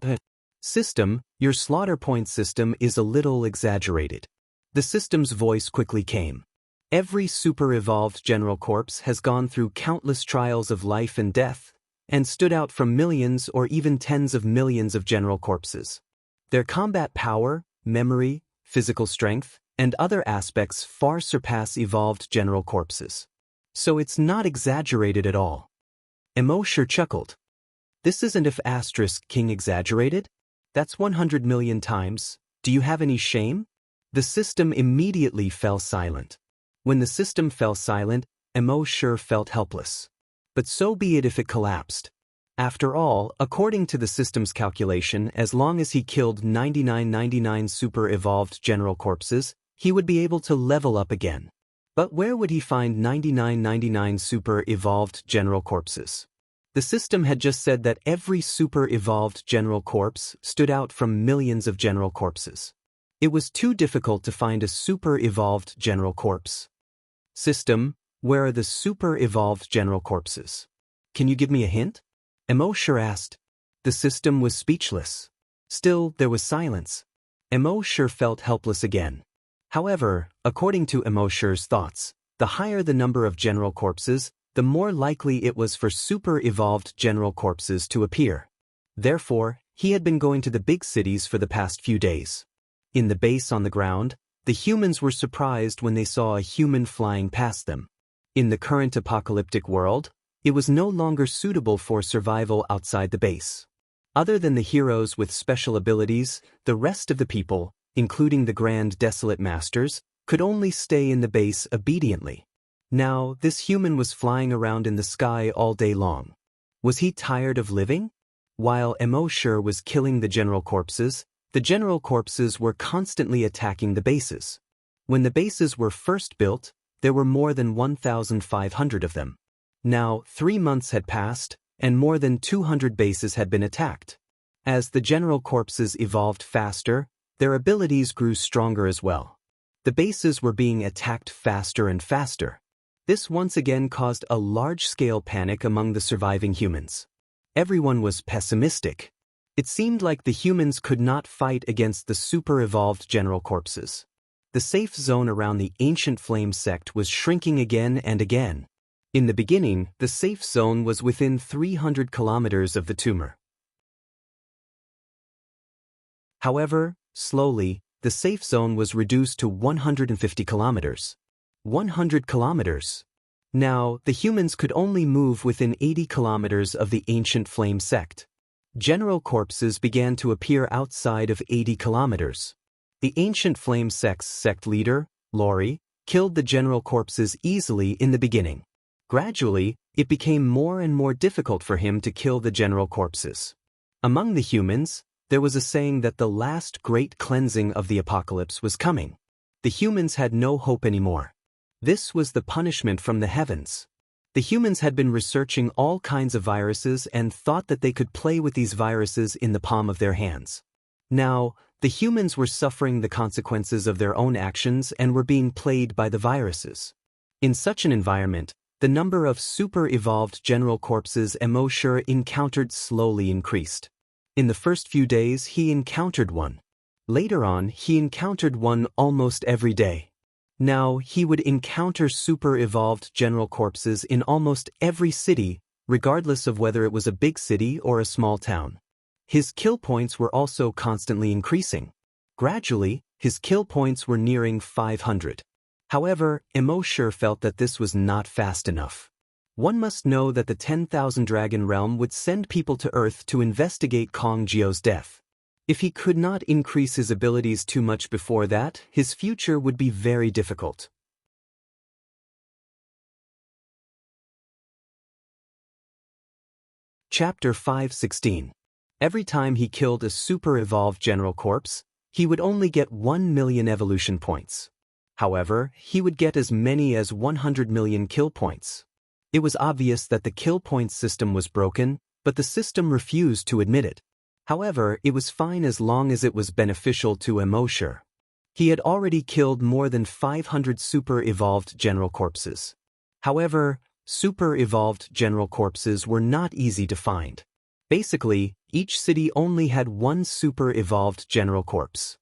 The system, your slaughter point system is a little exaggerated. The system's voice quickly came. Every super-evolved general corpse has gone through countless trials of life and death, and stood out from millions or even tens of millions of general corpses. Their combat power, memory, physical strength, and other aspects far surpass evolved general corpses. So it's not exaggerated at all. Immortal chuckled. This isn't if *King exaggerated? That's 100 million times. Do you have any shame? The system immediately fell silent. When the system fell silent, Immortal felt helpless. But so be it if it collapsed. After all, according to the system's calculation, as long as he killed 99 super-evolved general corpses, he would be able to level up again. But where would he find 99 super-evolved general corpses? The system had just said that every super-evolved general corpse stood out from millions of general corpses. It was too difficult to find a super-evolved general corpse. System, where are the super-evolved general corpses? Can you give me a hint? Immortal asked. The system was speechless. Still, there was silence. Immortal felt helpless again. However, according to Immortal's thoughts, the higher the number of general corpses, the more likely it was for super-evolved general corpses to appear. Therefore, he had been going to the big cities for the past few days. In the base on the ground, the humans were surprised when they saw a human flying past them. In the current apocalyptic world, it was no longer suitable for survival outside the base. Other than the heroes with special abilities, the rest of the people, including the Grand Desolate Masters, could only stay in the base obediently. Now, this human was flying around in the sky all day long. Was he tired of living? While Immortal was killing the general corpses were constantly attacking the bases. When the bases were first built, there were more than 1,500 of them. Now, 3 months had passed, and more than 200 bases had been attacked. As the general corpses evolved faster, their abilities grew stronger as well. The bases were being attacked faster and faster. This once again caused a large-scale panic among the surviving humans. Everyone was pessimistic. It seemed like the humans could not fight against the super-evolved general corpses. The safe zone around the ancient flame sect was shrinking again and again. In the beginning, the safe zone was within 300 kilometers of the tumor. However, slowly, the safe zone was reduced to 150 kilometers. 100 kilometers. Now, the humans could only move within 80 kilometers of the ancient flame sect. General corpses began to appear outside of 80 kilometers. The ancient flame sect's sect leader, Lori, killed the general corpses easily in the beginning. Gradually, it became more and more difficult for him to kill the general corpses. Among the humans, there was a saying that the last great cleansing of the apocalypse was coming. The humans had no hope anymore. This was the punishment from the heavens. The humans had been researching all kinds of viruses and thought that they could play with these viruses in the palm of their hands. Now, the humans were suffering the consequences of their own actions and were being played by the viruses. In such an environment, the number of super-evolved general corpses Immortal encountered slowly increased. In the first few days, he encountered one. Later on, he encountered one almost every day. Now, he would encounter super-evolved general corpses in almost every city, regardless of whether it was a big city or a small town. His kill points were also constantly increasing. Gradually, his kill points were nearing 500. However, Immortal felt that this was not fast enough. One must know that the 10,000 Dragon Realm would send people to Earth to investigate Kong Jiu's death. If he could not increase his abilities too much before that, his future would be very difficult. Chapter 5:16. Every time he killed a super-evolved general corpse, he would only get 1 million evolution points. However, he would get as many as 100 million kill points. It was obvious that the kill points system was broken, but the system refused to admit it. However, it was fine as long as it was beneficial to Immortal. He had already killed more than 500 super-evolved general corpses. However, super-evolved general corpses were not easy to find. Basically, each city only had one super-evolved general corpse.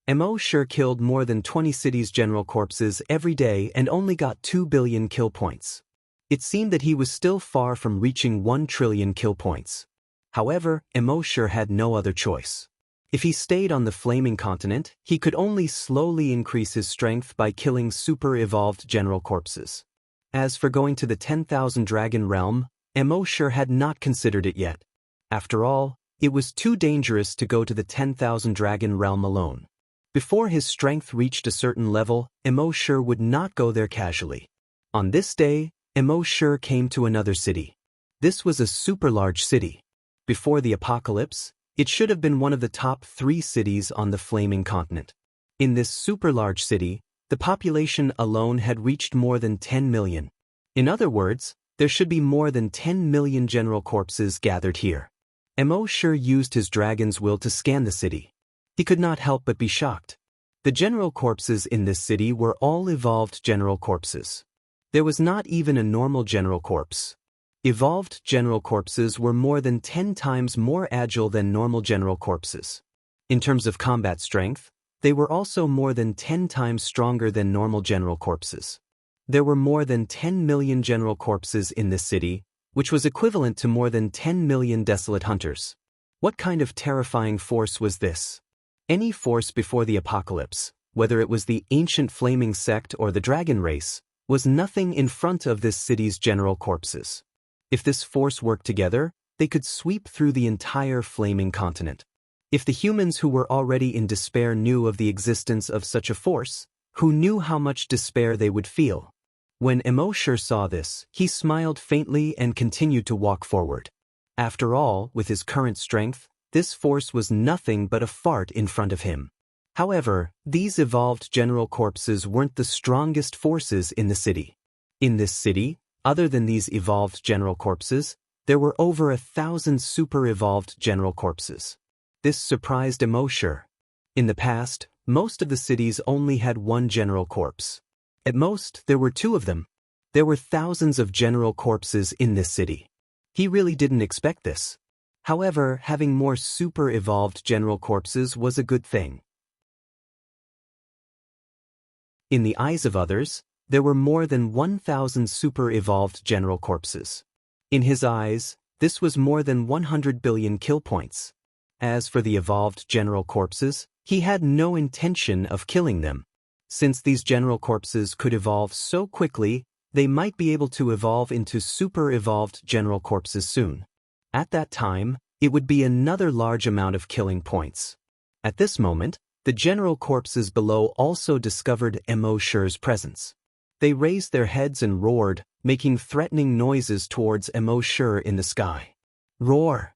Mo sure killed more than 20 cities' general corpses every day and only got 2 billion kill points. It seemed that he was still far from reaching 1 trillion kill points. However, Mo sure had no other choice. If he stayed on the flaming continent, he could only slowly increase his strength by killing super-evolved general corpses. As for going to the 10,000 Dragon Realm, Mo sure had not considered it yet. After all, it was too dangerous to go to the 10,000 Dragon Realm alone. Before his strength reached a certain level, Mo sure would not go there casually. On this day, Mo sure came to another city. This was a super large city. Before the apocalypse, it should have been one of the top 3 cities on the flaming continent. In this super large city, the population alone had reached more than 10 million. In other words, there should be more than 10 million general corpses gathered here. Mo sure used his dragon's will to scan the city. He could not help but be shocked. The general corpses in this city were all evolved general corpses. There was not even a normal general corpse. Evolved general corpses were more than 10 times more agile than normal general corpses. In terms of combat strength, they were also more than 10 times stronger than normal general corpses. There were more than 10 million general corpses in this city, which was equivalent to more than 10 million desolate hunters. What kind of terrifying force was this? Any force before the apocalypse, whether it was the ancient flaming sect or the dragon race, was nothing in front of this city's general corpses. If this force worked together, they could sweep through the entire flaming continent. If the humans who were already in despair knew of the existence of such a force, who knew how much despair they would feel? When Mo sure saw this, he smiled faintly and continued to walk forward. After all, with his current strength, this force was nothing but a fart in front of him. However, these evolved general corpses weren't the strongest forces in the city. In this city, other than these evolved general corpses, there were over 1,000 super-evolved general corpses. This surprised Mo sure. In the past, most of the cities only had 1 general corpse. At most, there were 2 of them. There were thousands of general corpses in this city. He really didn't expect this. However, having more super-evolved general corpses was a good thing. In the eyes of others, there were more than 1,000 super-evolved general corpses. In his eyes, this was more than 100 billion kill points. As for the evolved general corpses, he had no intention of killing them. Since these general corpses could evolve so quickly, they might be able to evolve into super-evolved general corpses soon. At that time, it would be another large amount of killing points. At this moment, the general corpses below also discovered Mo sure's presence. They raised their heads and roared, making threatening noises towards Mo sure in the sky. Roar!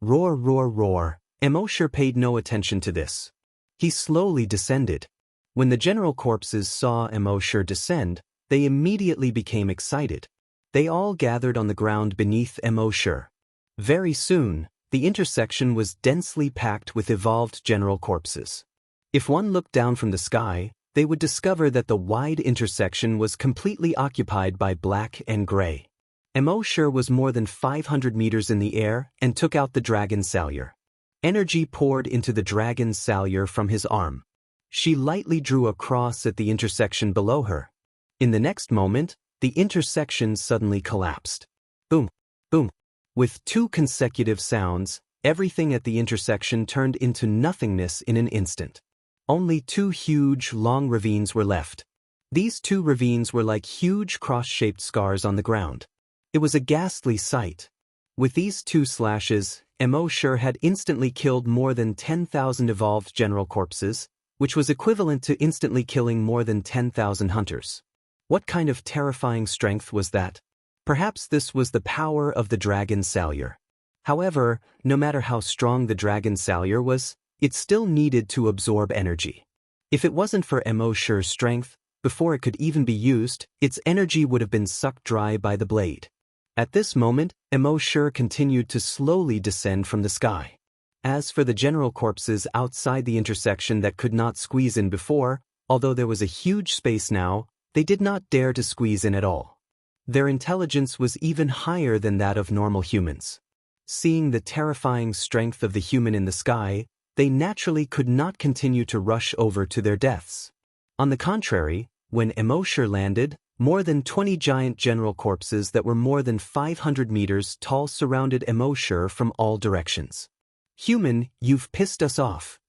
Roar, roar, roar. Mo sure paid no attention to this. He slowly descended. When the general corpses saw Mo sure descend, they immediately became excited. They all gathered on the ground beneath Mo sure. Very soon, the intersection was densely packed with evolved general corpses. If one looked down from the sky, they would discover that the wide intersection was completely occupied by black and gray. Mo sure was more than 500 meters in the air and took out the dragon salyer. Energy poured into the dragon salyer from his arm. She lightly drew a cross at the intersection below her. In the next moment, the intersection suddenly collapsed. Boom, boom. With 2 consecutive sounds, everything at the intersection turned into nothingness in an instant. Only 2 huge, long ravines were left. These 2 ravines were like huge cross-shaped scars on the ground. It was a ghastly sight. With these 2 slashes, Mo sure had instantly killed more than 10,000 evolved general corpses, which was equivalent to instantly killing more than 10,000 hunters. What kind of terrifying strength was that? Perhaps this was the power of the dragon salyer. However, no matter how strong the dragon salyer was, it still needed to absorb energy. If it wasn't for Mo sure's strength, before it could even be used, its energy would have been sucked dry by the blade. At this moment, Mo sure continued to slowly descend from the sky. As for the general corpses outside the intersection that could not squeeze in before, although there was a huge space now, they did not dare to squeeze in at all. Their intelligence was even higher than that of normal humans. Seeing the terrifying strength of the human in the sky, they naturally could not continue to rush over to their deaths. On the contrary, when Immortal landed, more than 20 giant general corpses that were more than 500 meters tall surrounded Immortal from all directions. "Human, you've pissed us off."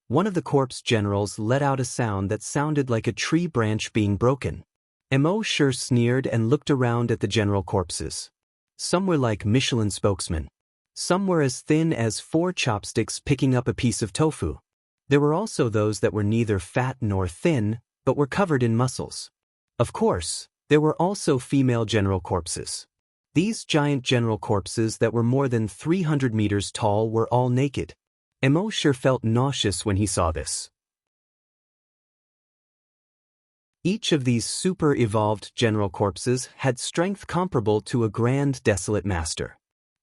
One of the corpse generals let out a sound that sounded like a tree branch being broken. Immortal sneered and looked around at the general corpses. Some were like Michelin spokesmen. Some were as thin as 4 chopsticks picking up a piece of tofu. There were also those that were neither fat nor thin, but were covered in muscles. Of course, there were also female general corpses. These giant general corpses that were more than 300 meters tall were all naked. Immortal felt nauseous when he saw this. Each of these super-evolved general corpses had strength comparable to a grand desolate master.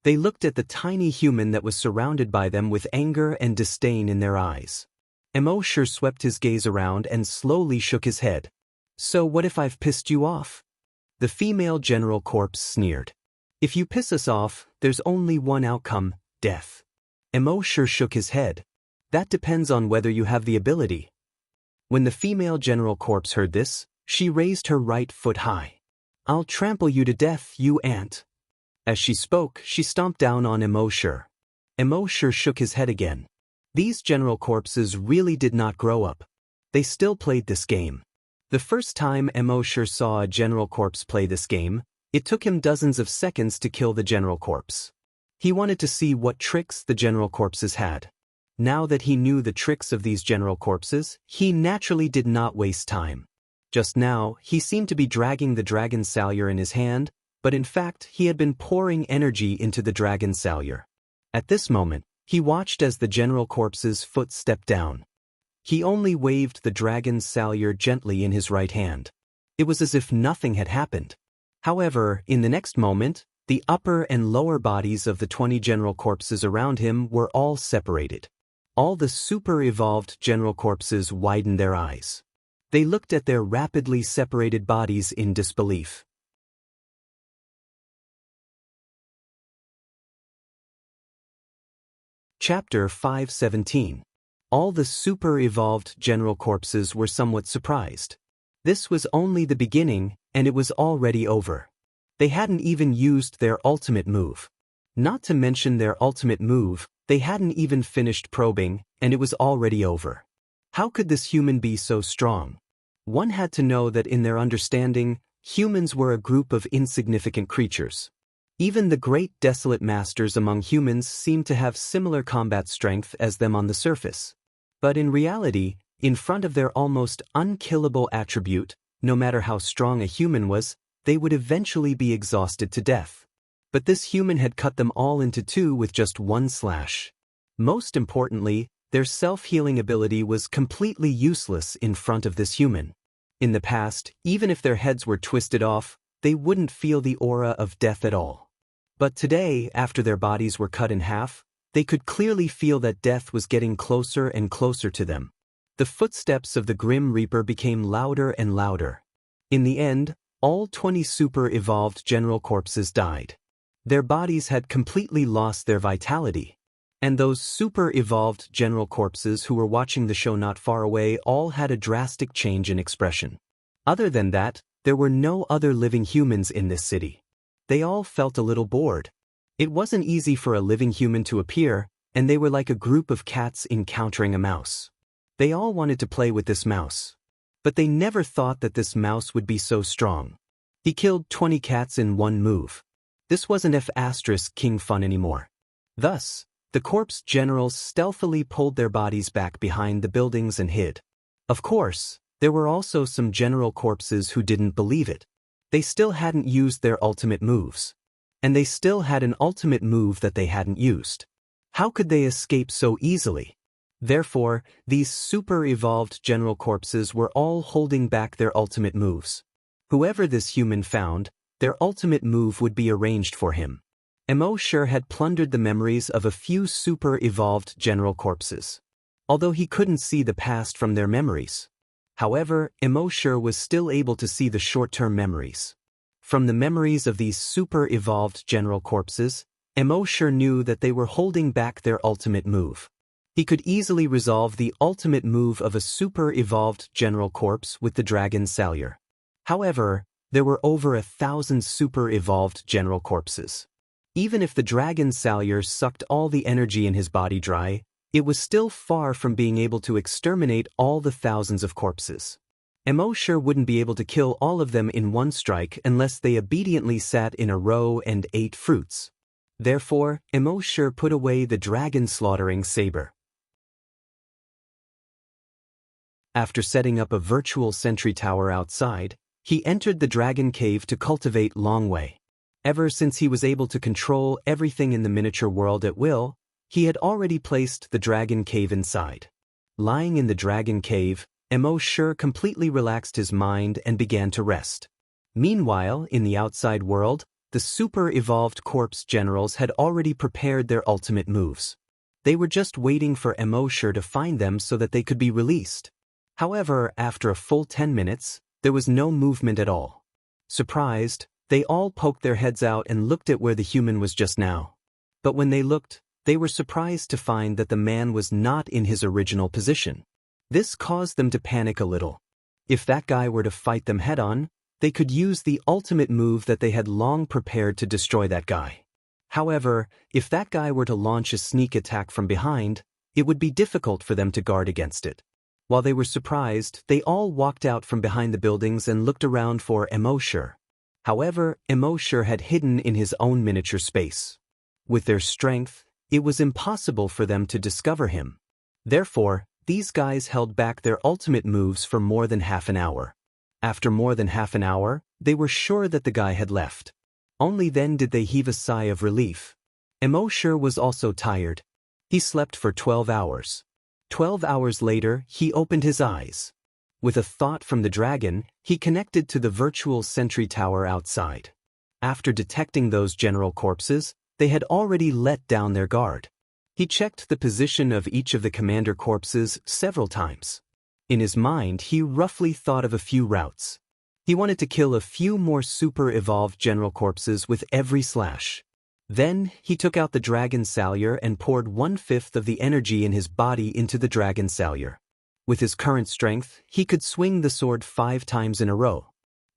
They looked at the tiny human that was surrounded by them with anger and disdain in their eyes. Immortal swept his gaze around and slowly shook his head. "So what if I've pissed you off?" The female general corpse sneered. "If you piss us off, there's only one outcome, death." Immortal shook his head. "That depends on whether you have the ability." When the female general corpse heard this, she raised her right foot high. "I'll trample you to death, you ant." As she spoke, she stomped down on Immortal. Immortal shook his head again. These general corpses really did not grow up. They still played this game. The first time Immortal saw a general corpse play this game, it took him dozens of seconds to kill the general corpse. He wanted to see what tricks the general corpses had. Now that he knew the tricks of these general corpses, he naturally did not waste time. Just now, he seemed to be dragging the dragon salyer in his hand, but in fact, he had been pouring energy into the dragon salyer. At this moment, he watched as the general corpse's foot stepped down. He only waved the dragon's salyer gently in his right hand. It was as if nothing had happened. However, in the next moment, the upper and lower bodies of the 20 general corpses around him were all separated. All the super-evolved general corpses widened their eyes. They looked at their rapidly separated bodies in disbelief. Chapter 517. All the super-evolved general corpses were somewhat surprised. This was only the beginning, and it was already over. They hadn't even used their ultimate move. Not to mention their ultimate move, they hadn't even finished probing, and it was already over. How could this human be so strong? One had to know that in their understanding, humans were a group of insignificant creatures. Even the great desolate masters among humans seemed to have similar combat strength as them on the surface. But in reality, in front of their almost unkillable attribute, no matter how strong a human was, they would eventually be exhausted to death. But this human had cut them all into two with just one slash. Most importantly, their self-healing ability was completely useless in front of this human. In the past, even if their heads were twisted off, they wouldn't feel the aura of death at all. But today, after their bodies were cut in half, they could clearly feel that death was getting closer and closer to them. The footsteps of the Grim Reaper became louder and louder. In the end, all 20 super-evolved general corpses died. Their bodies had completely lost their vitality. And those super-evolved general corpses who were watching the show not far away all had a drastic change in expression. Other than that, there were no other living humans in this city. They all felt a little bored. It wasn't easy for a living human to appear, and they were like a group of cats encountering a mouse. They all wanted to play with this mouse. But they never thought that this mouse would be so strong. He killed 20 cats in one move. This wasn't F***king fun anymore. Thus, the corpse generals stealthily pulled their bodies back behind the buildings and hid. Of course, there were also some general corpses who didn't believe it. They still hadn't used their ultimate moves. And they still had an ultimate move that they hadn't used. How could they escape so easily? Therefore, these super-evolved general corpses were all holding back their ultimate moves. Whoever this human found, their ultimate move would be arranged for him. Immortal had plundered the memories of a few super-evolved general corpses, although he couldn't see the past from their memories. However, Immortal was still able to see the short-term memories. From the memories of these super-evolved general corpses, Immortal knew that they were holding back their ultimate move. He could easily resolve the ultimate move of a super-evolved general corpse with the dragon Salyer. However, there were over 1,000 super-evolved general corpses. Even if the dragon Salyer sucked all the energy in his body dry, it was still far from being able to exterminate all the thousands of corpses. Immortal wouldn't be able to kill all of them in one strike unless they obediently sat in a row and ate fruits. Therefore, Immortal put away the dragon-slaughtering saber. After setting up a virtual sentry tower outside, he entered the dragon cave to cultivate Long Way. Ever since he was able to control everything in the miniature world at will, he had already placed the dragon cave inside. Lying in the dragon cave, Immortal completely relaxed his mind and began to rest. Meanwhile, in the outside world, the super-evolved corpse generals had already prepared their ultimate moves. They were just waiting for Immortal to find them so that they could be released. However, after a full 10 minutes, there was no movement at all. Surprised, they all poked their heads out and looked at where the human was just now. But when they looked, they were surprised to find that the man was not in his original position. This caused them to panic a little. If that guy were to fight them head-on, they could use the ultimate move that they had long prepared to destroy that guy. However, if that guy were to launch a sneak attack from behind, it would be difficult for them to guard against it. While they were surprised, they all walked out from behind the buildings and looked around for Immortal. However, Immortal had hidden in his own miniature space. With their strength, it was impossible for them to discover him. Therefore, these guys held back their ultimate moves for more than half an hour. After more than half an hour, they were sure that the guy had left. Only then did they heave a sigh of relief. Immortal was also tired. He slept for 12 hours. 12 hours later, he opened his eyes. With a thought from the dragon, he connected to the virtual sentry tower outside. After detecting those general corpses, they had already let down their guard. He checked the position of each of the commander corpses several times. In his mind, he roughly thought of a few routes. He wanted to kill a few more super-evolved general corpses with every slash. Then, he took out the dragon Salyer and poured 1/5 of the energy in his body into the dragon Salyer. With his current strength, he could swing the sword 5 times in a row.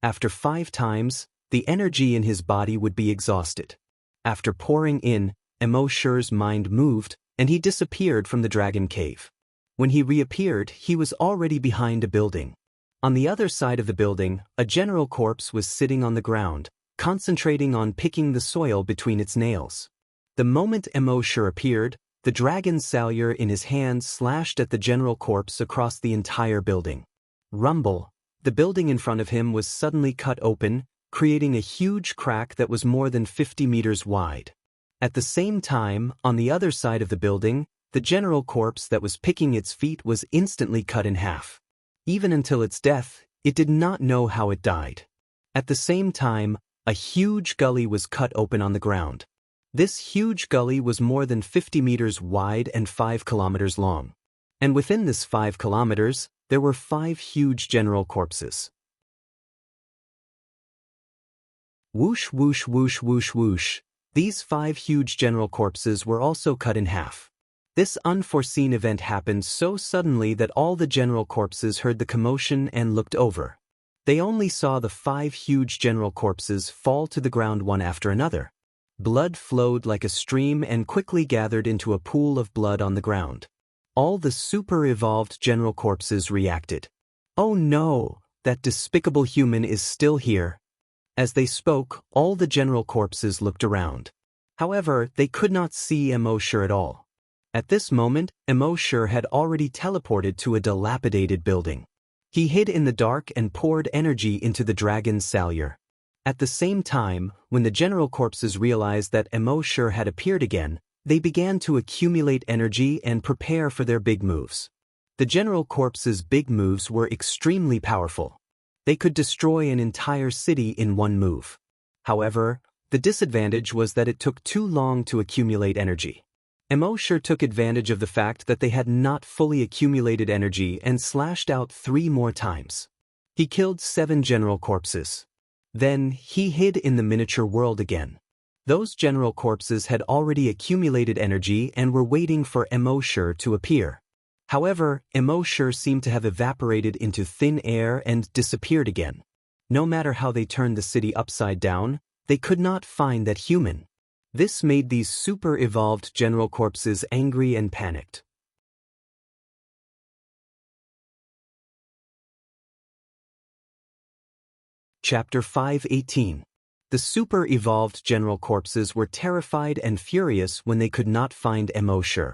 After 5 times, the energy in his body would be exhausted. After pouring in, Immortal's mind moved, and he disappeared from the dragon cave. When he reappeared, he was already behind a building. On the other side of the building, a general corpse was sitting on the ground, concentrating on picking the soil between its nails. The moment Immortal appeared, the dragon Salyer in his hand slashed at the general corpse across the entire building. Rumble! The building in front of him was suddenly cut open, creating a huge crack that was more than 50 meters wide. At the same time, on the other side of the building, the general corpse that was picking its feet was instantly cut in half. Even until its death, it did not know how it died. At the same time, a huge gully was cut open on the ground. This huge gully was more than 50 meters wide and 5 kilometers long. And within this 5 kilometers, there were 5 huge general corpses. Whoosh, whoosh, whoosh, whoosh, whoosh. These 5 huge general corpses were also cut in half. This unforeseen event happened so suddenly that all the general corpses heard the commotion and looked over. They only saw the 5 huge general corpses fall to the ground one after another. Blood flowed like a stream and quickly gathered into a pool of blood on the ground. All the super-evolved general corpses reacted. "Oh no, that despicable human is still here." As they spoke, all the general corpses looked around. However, they could not see Immortal at all. At this moment, Immortal had already teleported to a dilapidated building. He hid in the dark and poured energy into the dragon Salyer. At the same time, when the general corpses realized that Immortal had appeared again, they began to accumulate energy and prepare for their big moves. The general corpses' big moves were extremely powerful. They could destroy an entire city in one move. However, the disadvantage was that it took too long to accumulate energy. Immortal took advantage of the fact that they had not fully accumulated energy and slashed out 3 more times. He killed 7 general corpses. Then, he hid in the miniature world again. Those general corpses had already accumulated energy and were waiting for Immortal to appear. However, Immortal seemed to have evaporated into thin air and disappeared again. No matter how they turned the city upside down, they could not find that human. This made these super-evolved general corpses angry and panicked. Chapter 5:18. The super-evolved general corpses were terrified and furious when they could not find Immortal.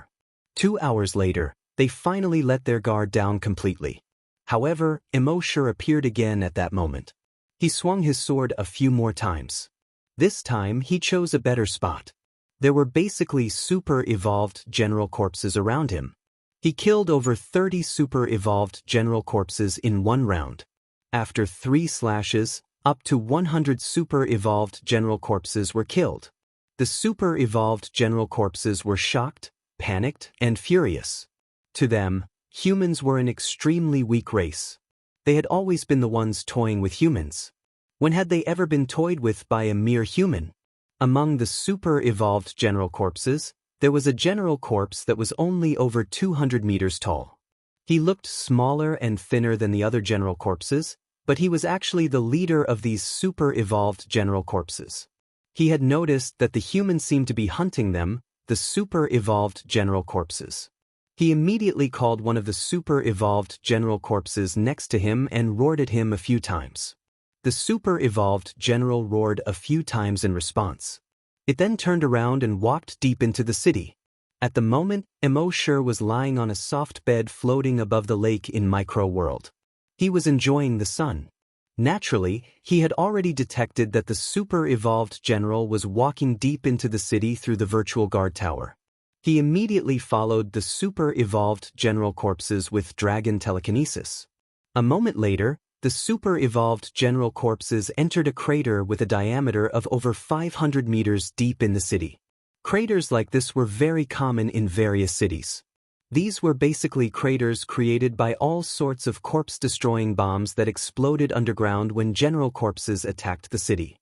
2 hours later, they finally let their guard down completely. However, Immortal appeared again at that moment. He swung his sword a few more times. This time, he chose a better spot. There were basically super-evolved general corpses around him. He killed over 30 super-evolved general corpses in one round. After 3 slashes, up to 100 super-evolved general corpses were killed. The super-evolved general corpses were shocked, panicked, and furious. To them, humans were an extremely weak race. They had always been the ones toying with humans. When had they ever been toyed with by a mere human? Among the super-evolved general corpses, there was a general corpse that was only over 200 meters tall. He looked smaller and thinner than the other general corpses, but he was actually the leader of these super-evolved general corpses. He had noticed that the humans seemed to be hunting them, the super-evolved general corpses. He immediately called one of the super-evolved general corpses next to him and roared at him a few times. The super-evolved general roared a few times in response. It then turned around and walked deep into the city. At the moment, Immortal was lying on a soft bed floating above the lake in Micro-World. He was enjoying the sun. Naturally, he had already detected that the super-evolved general was walking deep into the city through the virtual guard tower. He immediately followed the super-evolved general corpses with dragon telekinesis. A moment later, the super-evolved general corpses entered a crater with a diameter of over 500 meters deep in the city. Craters like this were very common in various cities. These were basically craters created by all sorts of corpse-destroying bombs that exploded underground when general corpses attacked the city.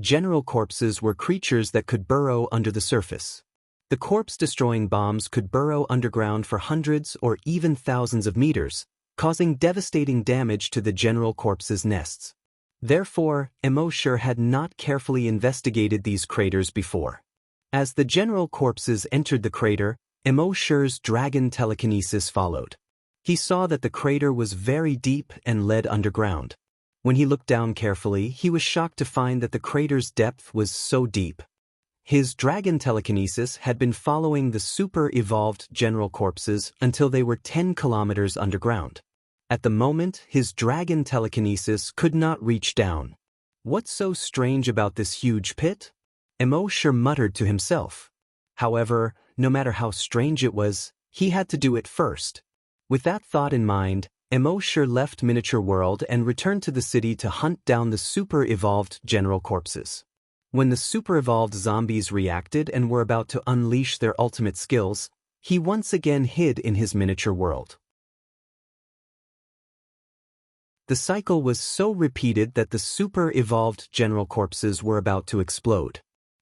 General corpses were creatures that could burrow under the surface. The corpse-destroying bombs could burrow underground for hundreds or even thousands of meters, causing devastating damage to the general corpses' nests. Therefore, Immortal had not carefully investigated these craters before. As the general corpses entered the crater, Immortal's dragon telekinesis followed. He saw that the crater was very deep and led underground. When he looked down carefully, he was shocked to find that the crater's depth was so deep. His dragon telekinesis had been following the super-evolved general corpses until they were 10 kilometers underground. At the moment, his dragon telekinesis could not reach down. What's so strange about this huge pit? Immortal muttered to himself. However, no matter how strange it was, he had to do it first. With that thought in mind, Immortal left Miniature World and returned to the city to hunt down the super-evolved general corpses. When the super-evolved zombies reacted and were about to unleash their ultimate skills, he once again hid in his Miniature World. The cycle was so repeated that the super-evolved general corpses were about to explode.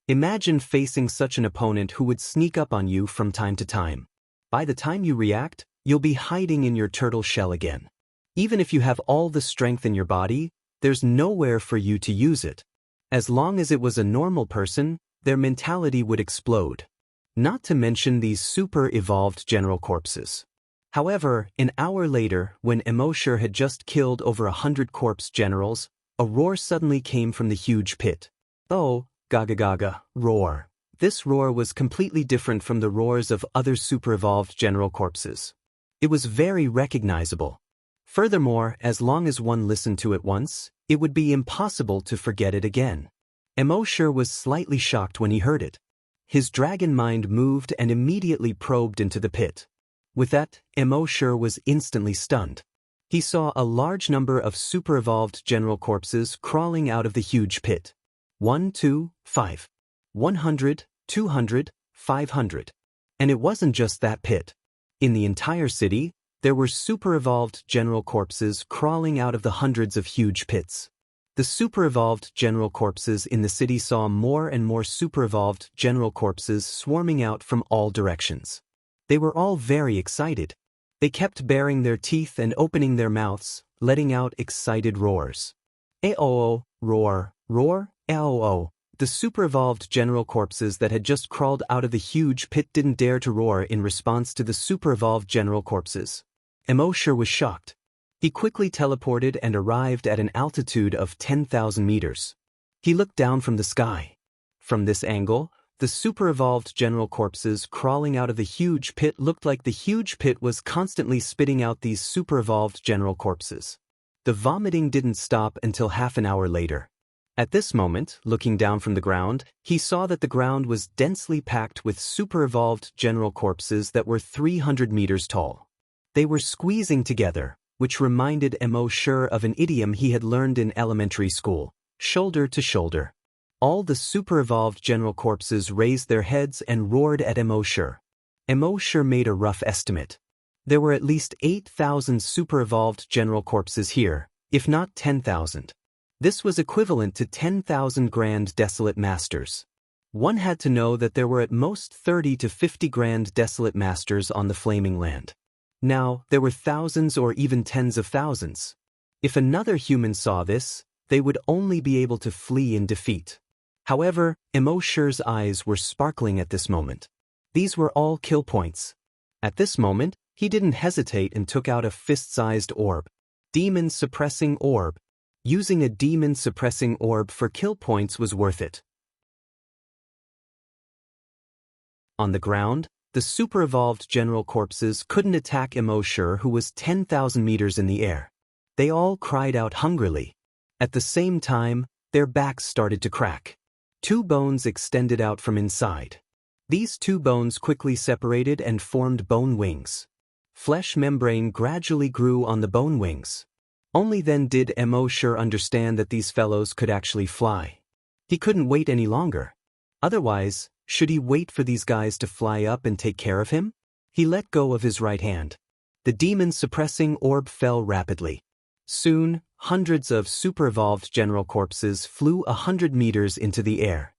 Imagine facing such an opponent who would sneak up on you from time to time. By the time you react, you'll be hiding in your turtle shell again. Even if you have all the strength in your body, there's nowhere for you to use it. As long as it was a normal person, their mentality would explode. Not to mention these super-evolved general corpses. However, an hour later, when Immortal had just killed over 100 corpse generals, a roar suddenly came from the huge pit. Oh, gaga gaga, roar. This roar was completely different from the roars of other super-evolved general corpses. It was very recognizable. Furthermore, as long as one listened to it once, it would be impossible to forget it again. Immortal was slightly shocked when he heard it. His dragon mind moved and immediately probed into the pit. With that, Immortal was instantly stunned. He saw a large number of super-evolved general corpses crawling out of the huge pit. 1, 2, 5. 100, 200, 500. And it wasn't just that pit. In the entire city, there were super-evolved general corpses crawling out of the hundreds of huge pits. The The super-evolved general corpses in the city saw more and more super-evolved general corpses swarming out from all directions. They were all very excited. They kept baring their teeth and opening their mouths, letting out excited roars. Aoo, roar, roar, aoo. The super-evolved general corpses that had just crawled out of the huge pit didn't dare to roar in response to the super-evolved general corpses. Immortal was shocked. He quickly teleported and arrived at an altitude of 10,000 meters. He looked down from the sky. From this angle, the super-evolved general corpses crawling out of the huge pit looked like the huge pit was constantly spitting out these super-evolved general corpses. The vomiting didn't stop until half an hour later. At this moment, looking down from the ground, he saw that the ground was densely packed with super-evolved general corpses that were 300 meters tall. They were squeezing together, which reminded Immortal of an idiom he had learned in elementary school: shoulder to shoulder. All the super-evolved general corpses raised their heads and roared at Immortal. Immortal made a rough estimate. There were at least 8,000 super-evolved general corpses here, if not 10,000. This was equivalent to 10,000 Grand Desolate Masters. One had to know that there were at most 30 to 50 Grand Desolate Masters on the Flaming Land. Now, there were thousands or even tens of thousands. If another human saw this, they would only be able to flee in defeat. However, Immortal's eyes were sparkling at this moment. These were all kill points. At this moment, he didn't hesitate and took out a fist-sized orb. Demon-suppressing orb. Using a demon-suppressing orb for kill points was worth it. On the ground, the super-evolved general corpses couldn't attack Immortal, who was 10,000 meters in the air. They all cried out hungrily. At the same time, their backs started to crack. 2 bones extended out from inside. These 2 bones quickly separated and formed bone wings. Flesh membrane gradually grew on the bone wings. Only then did Immortal understand that these fellows could actually fly. He couldn't wait any longer. Otherwise, should he wait for these guys to fly up and take care of him? He let go of his right hand. The demon-suppressing orb fell rapidly. Soon, hundreds of super-evolved general corpses flew 100 meters into the air.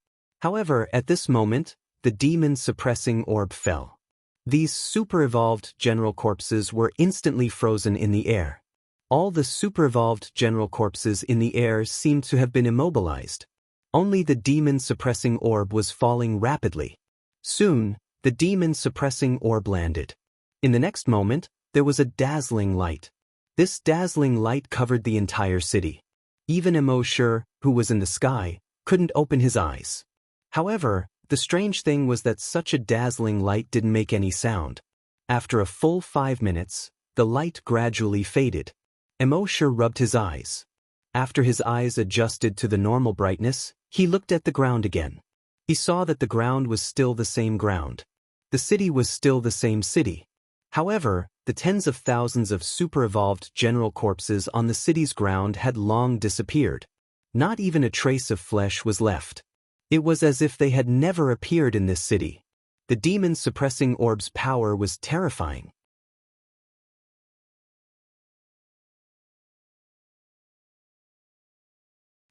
However, at this moment, the demon-suppressing orb fell. These super-evolved general corpses were instantly frozen in the air. All the super-evolved general corpses in the air seemed to have been immobilized. Only the demon-suppressing orb was falling rapidly. Soon, the demon-suppressing orb landed. In the next moment, there was a dazzling light. This dazzling light covered the entire city. Even Immortal, who was in the sky, couldn't open his eyes. However, the strange thing was that such a dazzling light didn't make any sound. After a full 5 minutes, the light gradually faded. Immortal rubbed his eyes. After his eyes adjusted to the normal brightness, he looked at the ground again. He saw that the ground was still the same ground. The city was still the same city. However, the tens of thousands of super-evolved general corpses on the city's ground had long disappeared. Not even a trace of flesh was left. It was as if they had never appeared in this city. The demon-suppressing orb's power was terrifying.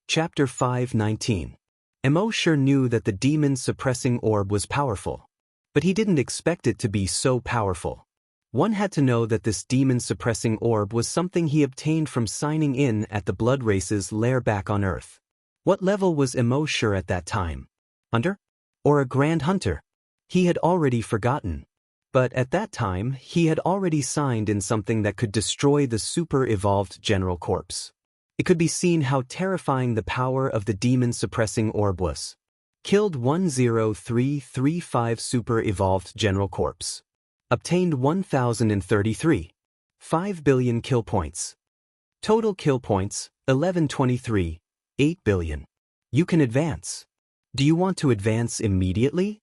Chapter 5:19. Immortal knew that the demon-suppressing orb was powerful. But he didn't expect it to be so powerful. One had to know that this demon-suppressing orb was something he obtained from signing in at the Blood Race's lair back on Earth. What level was Immortal at that time? Hunter? Or a Grand Hunter? He had already forgotten. But at that time, he had already signed in something that could destroy the super-evolved general corpse. It could be seen how terrifying the power of the demon-suppressing orb was. Killed 10335 super-evolved general corpse. Obtained 1,033. 5 billion kill points. Total kill points, 1123. 8 billion. You can advance. Do you want to advance immediately?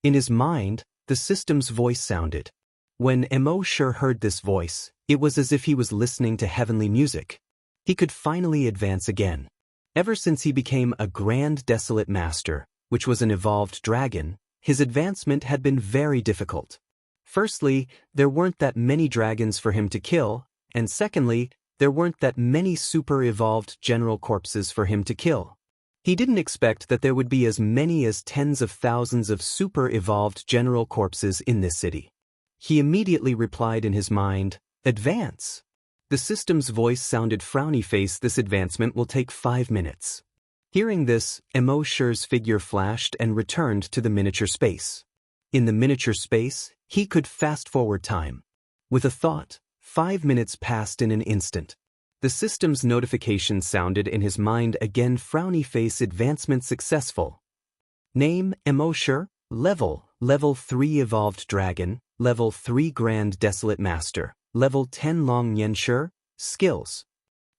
In his mind, the system's voice sounded. When Immortal heard this voice, it was as if he was listening to heavenly music. He could finally advance again. Ever since he became a Grand Desolate Master, which was an evolved dragon, his advancement had been very difficult. Firstly, there weren't that many dragons for him to kill, and secondly, there weren't that many super-evolved general corpses for him to kill. He didn't expect that there would be as many as tens of thousands of super-evolved general corpses in this city. He immediately replied in his mind, "Advance." The system's voice sounded frowny face. "This advancement will take 5 minutes. Hearing this, Immortal's figure flashed and returned to the miniature space. In the miniature space, he could fast-forward time. With a thought, 5 minutes passed in an instant. The system's notification sounded in his mind again. Frowny face. Advancement successful. Name, Immortal. Level 3 Evolved Dragon. Level 3 Grand Desolate Master. Level 10 Long Xianxia. Skills.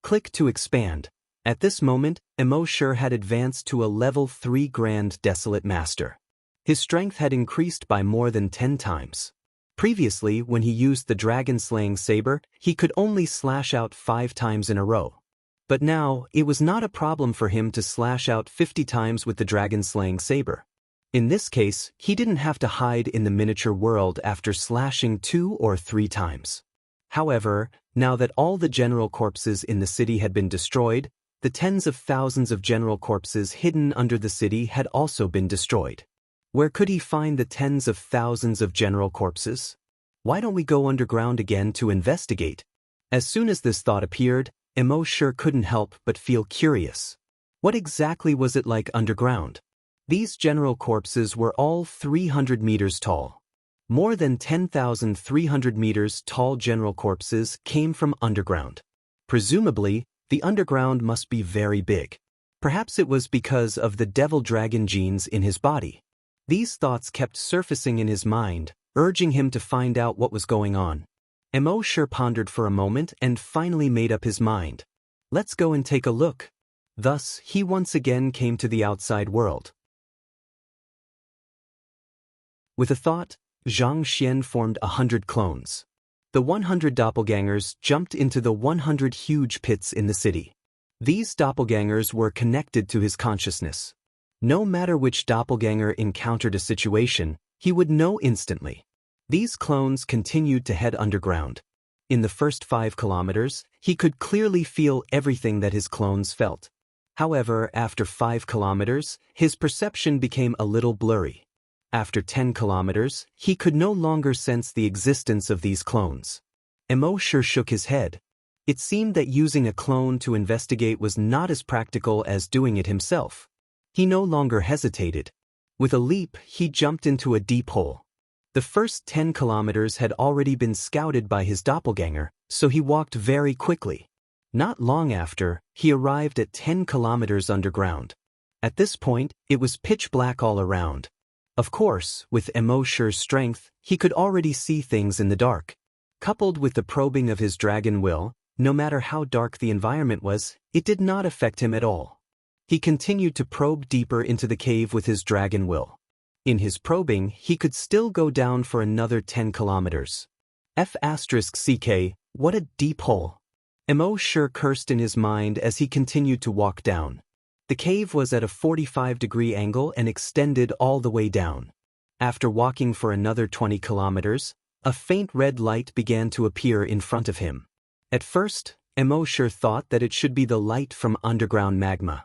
Click to expand. At this moment, Immortal had advanced to a level 3 Grand Desolate Master. His strength had increased by more than 10 times. Previously, when he used the dragon-slaying saber, he could only slash out 5 times in a row. But now, it was not a problem for him to slash out 50 times with the dragon-slaying saber. In this case, he didn't have to hide in the miniature world after slashing 2 or 3 times. However, now that all the general corpses in the city had been destroyed, the tens of thousands of general corpses hidden under the city had also been destroyed. Where could he find the tens of thousands of general corpses? Why don't we go underground again to investigate? As soon as this thought appeared, Immortal couldn't help but feel curious. What exactly was it like underground? These general corpses were all 300 meters tall. More than 10,300 meters tall general corpses came from underground. Presumably, the underground must be very big. Perhaps it was because of the devil dragon genes in his body. These thoughts kept surfacing in his mind, urging him to find out what was going on. Immortal pondered for a moment and finally made up his mind. Let's go and take a look. Thus, he once again came to the outside world. With a thought, Zhang Xian formed 100 clones. The 100 doppelgangers jumped into the 100 huge pits in the city. These doppelgangers were connected to his consciousness. No matter which doppelganger encountered a situation, he would know instantly. These clones continued to head underground. In the first 5 kilometers, he could clearly feel everything that his clones felt. However, after 5 kilometers, his perception became a little blurry. After 10 kilometers, he could no longer sense the existence of these clones. Immortal shook his head. It seemed that using a clone to investigate was not as practical as doing it himself. He no longer hesitated. With a leap, he jumped into a deep hole. The first 10 kilometers had already been scouted by his doppelganger, so he walked very quickly. Not long after, he arrived at 10 kilometers underground. At this point, it was pitch black all around. Of course, with Immortal's strength, he could already see things in the dark. Coupled with the probing of his dragon will, no matter how dark the environment was, it did not affect him at all. He continued to probe deeper into the cave with his dragon will. In his probing, he could still go down for another 10 kilometers. F***ck, what a deep hole. Immortal cursed in his mind as he continued to walk down. The cave was at a 45-degree angle and extended all the way down. After walking for another 20 kilometers, a faint red light began to appear in front of him. At first, Immortal thought that it should be the light from underground magma.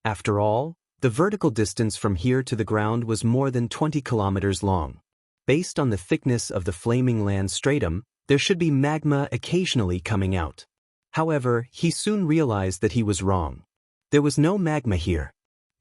After all, the vertical distance from here to the ground was more than 20 kilometers long. Based on the thickness of the flaming land stratum, there should be magma occasionally coming out. However, he soon realized that he was wrong. There was no magma here.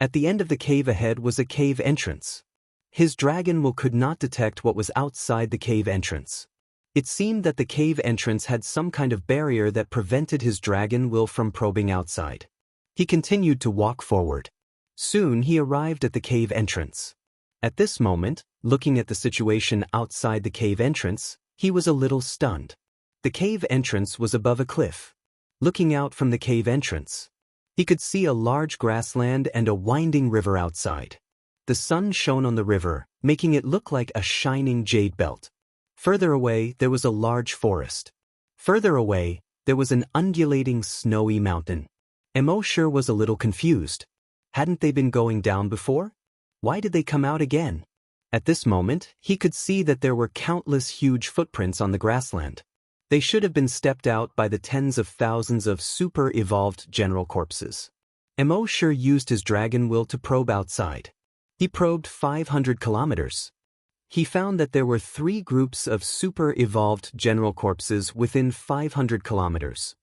At the end of the cave ahead was a cave entrance. His dragon will could not detect what was outside the cave entrance. It seemed that the cave entrance had some kind of barrier that prevented his dragon will from probing outside. He continued to walk forward. Soon he arrived at the cave entrance. At this moment, looking at the situation outside the cave entrance, he was a little stunned. The cave entrance was above a cliff. Looking out from the cave entrance, he could see a large grassland and a winding river outside. The sun shone on the river, making it look like a shining jade belt. Further away, there was a large forest. Further away, there was an undulating snowy mountain. Immortal was a little confused. Hadn't they been going down before? Why did they come out again? At this moment, he could see that there were countless huge footprints on the grassland. They should have been stepped out by the tens of thousands of super-evolved general corpses. Immortal used his dragon will to probe outside. He probed 500 kilometers. He found that there were 3 groups of super-evolved general corpses within 500 kilometers.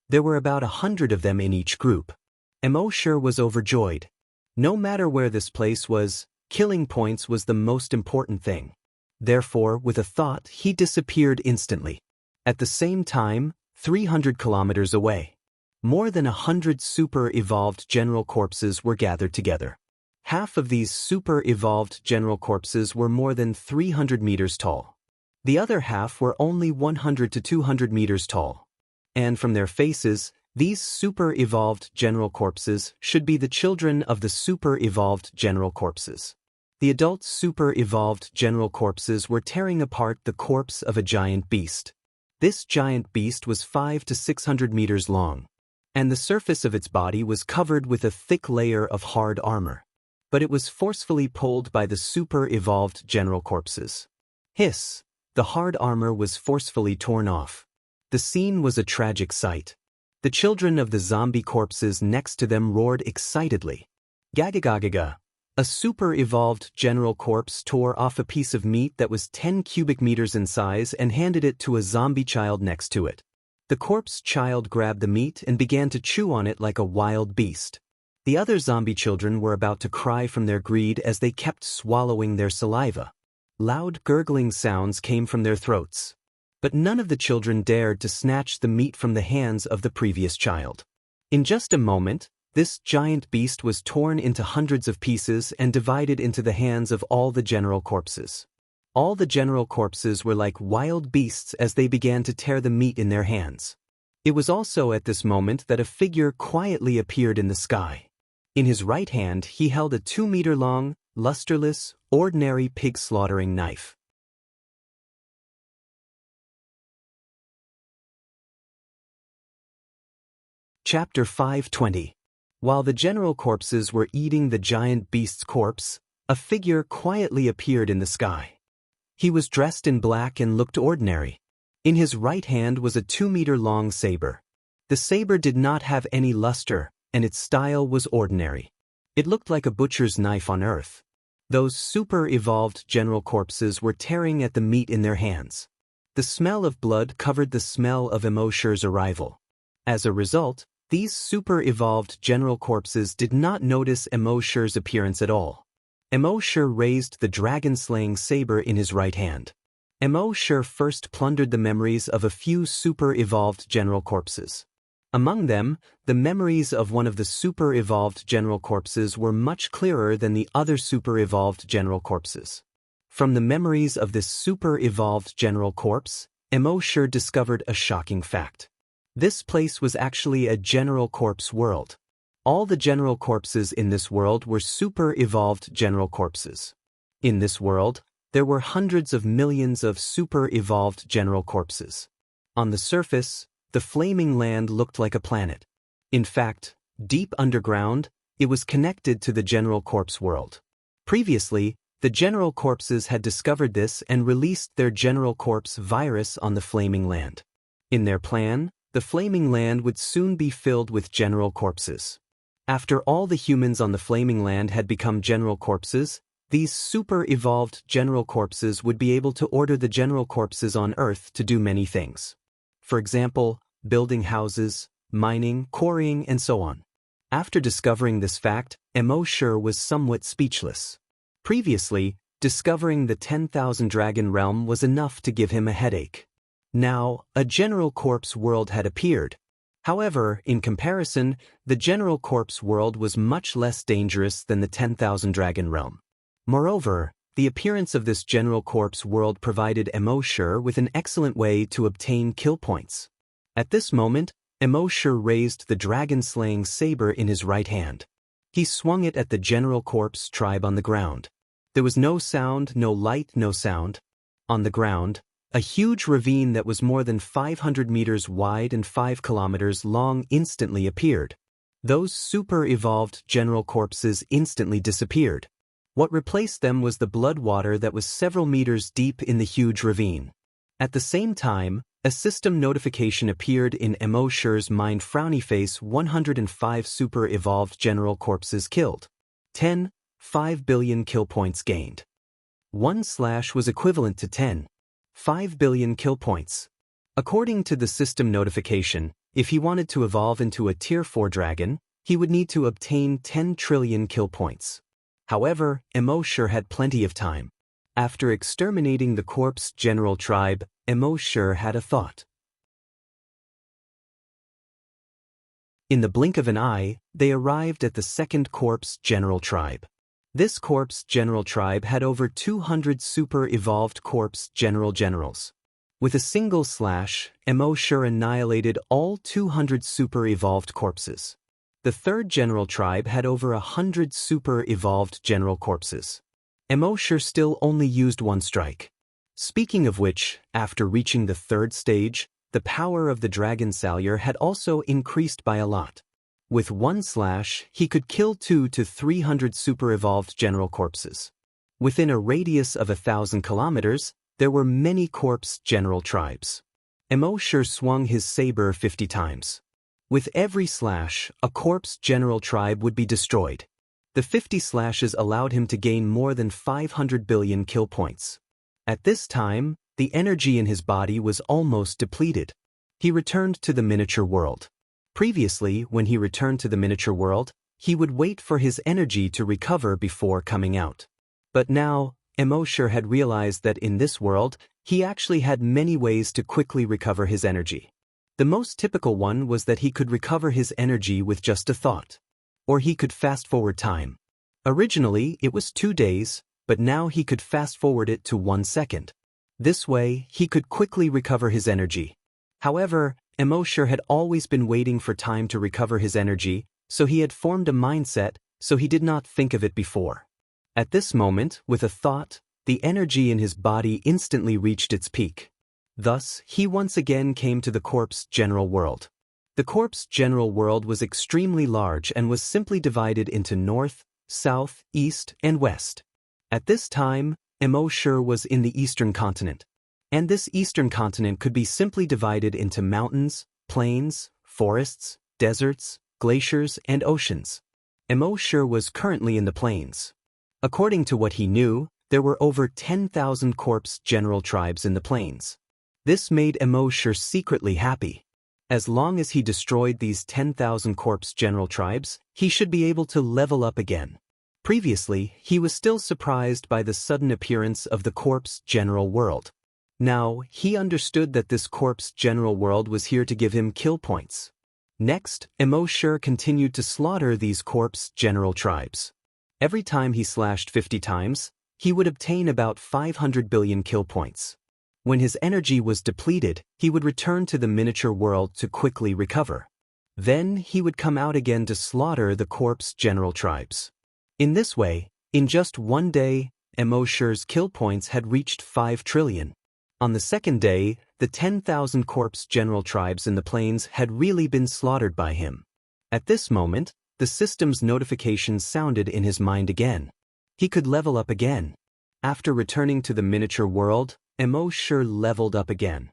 There were about 100 of them in each group. Immortal was overjoyed. No matter where this place was, killing points was the most important thing. Therefore, with a thought, he disappeared instantly. At the same time, 300 kilometers away, more than 100 super-evolved general corpses were gathered together. Half of these super-evolved general corpses were more than 300 meters tall. The other half were only 100 to 200 meters tall. And from their faces, these super-evolved general corpses should be the children of the super-evolved general corpses. The adult super-evolved general corpses were tearing apart the corpse of a giant beast. This giant beast was 500 to 600 meters long, and the surface of its body was covered with a thick layer of hard armor. But it was forcefully pulled by the super-evolved general corpses. Hiss! The hard armor was forcefully torn off. The scene was a tragic sight. The children of the zombie corpses next to them roared excitedly. Gagagagaga! A super-evolved general corpse tore off a piece of meat that was 10 cubic meters in size and handed it to a zombie child next to it. The corpse child grabbed the meat and began to chew on it like a wild beast. The other zombie children were about to cry from their greed as they kept swallowing their saliva. Loud gurgling sounds came from their throats. But none of the children dared to snatch the meat from the hands of the previous child. In just a moment, this giant beast was torn into hundreds of pieces and divided into the hands of all the general corpses. All the general corpses were like wild beasts as they began to tear the meat in their hands. It was also at this moment that a figure quietly appeared in the sky. In his right hand he held a 2-meter-long, lusterless, ordinary pig-slaughtering knife. Chapter 520. While the general corpses were eating the giant beast's corpse, a figure quietly appeared in the sky. He was dressed in black and looked ordinary. In his right hand was a 2-meter-long saber. The saber did not have any luster, and its style was ordinary. It looked like a butcher's knife on earth. Those super-evolved general corpses were tearing at the meat in their hands. The smell of blood covered the smell of Immortal's arrival. As a result, these super-evolved general corpses did not notice Immortal's appearance at all. Immortal raised the dragon-slaying saber in his right hand. Immortal first plundered the memories of a few super-evolved general corpses. Among them, the memories of one of the super-evolved general corpses were much clearer than the other super-evolved general corpses. From the memories of this super-evolved general corpse, Immortal discovered a shocking fact. This place was actually a general corpse world. All the general corpses in this world were super-evolved general corpses. In this world, there were hundreds of millions of super-evolved general corpses. On the surface, the flaming land looked like a planet. In fact, deep underground, it was connected to the general corpse world. Previously, the general corpses had discovered this and released their general corpse virus on the flaming land. In their plan, the flaming land would soon be filled with general corpses. After all the humans on the flaming land had become general corpses, these super-evolved general corpses would be able to order the general corpses on Earth to do many things. For example, building houses, mining, quarrying, and so on. After discovering this fact, Immortal was somewhat speechless. Previously, discovering the 10,000 Dragon Realm was enough to give him a headache. Now, a general corpse world had appeared. However, in comparison, the general corpse world was much less dangerous than the 10,000 Dragon Realm. Moreover, the appearance of this general corpse world provided Immortal with an excellent way to obtain kill points. At this moment, Immortal raised the dragon-slaying saber in his right hand. He swung it at the general corpse tribe on the ground. There was no sound, no light, no sound. On the ground, a huge ravine that was more than 500 meters wide and 5 kilometers long instantly appeared. Those super-evolved general corpses instantly disappeared. What replaced them was the blood water that was several meters deep in the huge ravine. At the same time, a system notification appeared in Emoshur's mind. Frowny face. 105 super-evolved general corpses killed. 5 billion kill points gained. 1/ was equivalent to 5 billion kill points. According to the system notification, if he wanted to evolve into a Tier 4 dragon, he would need to obtain 10 trillion kill points. However, Emoshur had plenty of time. After exterminating the corpse general tribe, Emoshur had a thought. In the blink of an eye, they arrived at the second corpse general tribe. This corpse general tribe had over 200 super-evolved corpse generals. With a single slash, Emoshur annihilated all 200 super-evolved corpses. The third general tribe had over 100 super-evolved general corpses. Emoshur still only used one strike. Speaking of which, after reaching the third stage, the power of the Dragon Salyer had also increased by a lot. With one slash, he could kill 200 to 300 super-evolved general corpses. Within a radius of 1,000 kilometers, there were many corpse general tribes. Emoshur swung his saber 50 times. With every slash, a corpse general tribe would be destroyed. The 50 slashes allowed him to gain more than 500 billion kill points. At this time, the energy in his body was almost depleted. He returned to the miniature world. Previously, when he returned to the miniature world, he would wait for his energy to recover before coming out. But now, Emoshur had realized that in this world, he actually had many ways to quickly recover his energy. The most typical one was that he could recover his energy with just a thought. Or he could fast-forward time. Originally, it was 2 days, but now he could fast-forward it to 1 second. This way, he could quickly recover his energy. However, Emoshur had always been waiting for time to recover his energy, so he had formed a mindset, so he did not think of it before. At this moment, with a thought, the energy in his body instantly reached its peak. Thus, he once again came to the corpse general world. The corpse general world was extremely large and was simply divided into north, south, east, and west. At this time, Emoshur was in the eastern continent. And this eastern continent could be simply divided into mountains, plains, forests, deserts, glaciers, and oceans. Emoshur was currently in the plains. According to what he knew, there were over 10,000 corpse general tribes in the plains. This made Emoshur secretly happy. As long as he destroyed these 10,000 corpse general tribes, he should be able to level up again. Previously, he was still surprised by the sudden appearance of the corpse general world. Now, he understood that this corpse general world was here to give him kill points. Next, Emoshur continued to slaughter these corpse general tribes. Every time he slashed 50 times, he would obtain about 500 billion kill points. When his energy was depleted, he would return to the miniature world to quickly recover. Then he would come out again to slaughter the corpse general tribes. In this way, in just 1 day, Emoshur's kill points had reached 5 trillion. On the second day, the 10,000 corpse general tribes in the plains had really been slaughtered by him. At this moment, the system's notification sounded in his mind again. He could level up again. After returning to the miniature world, Emoshur leveled up again.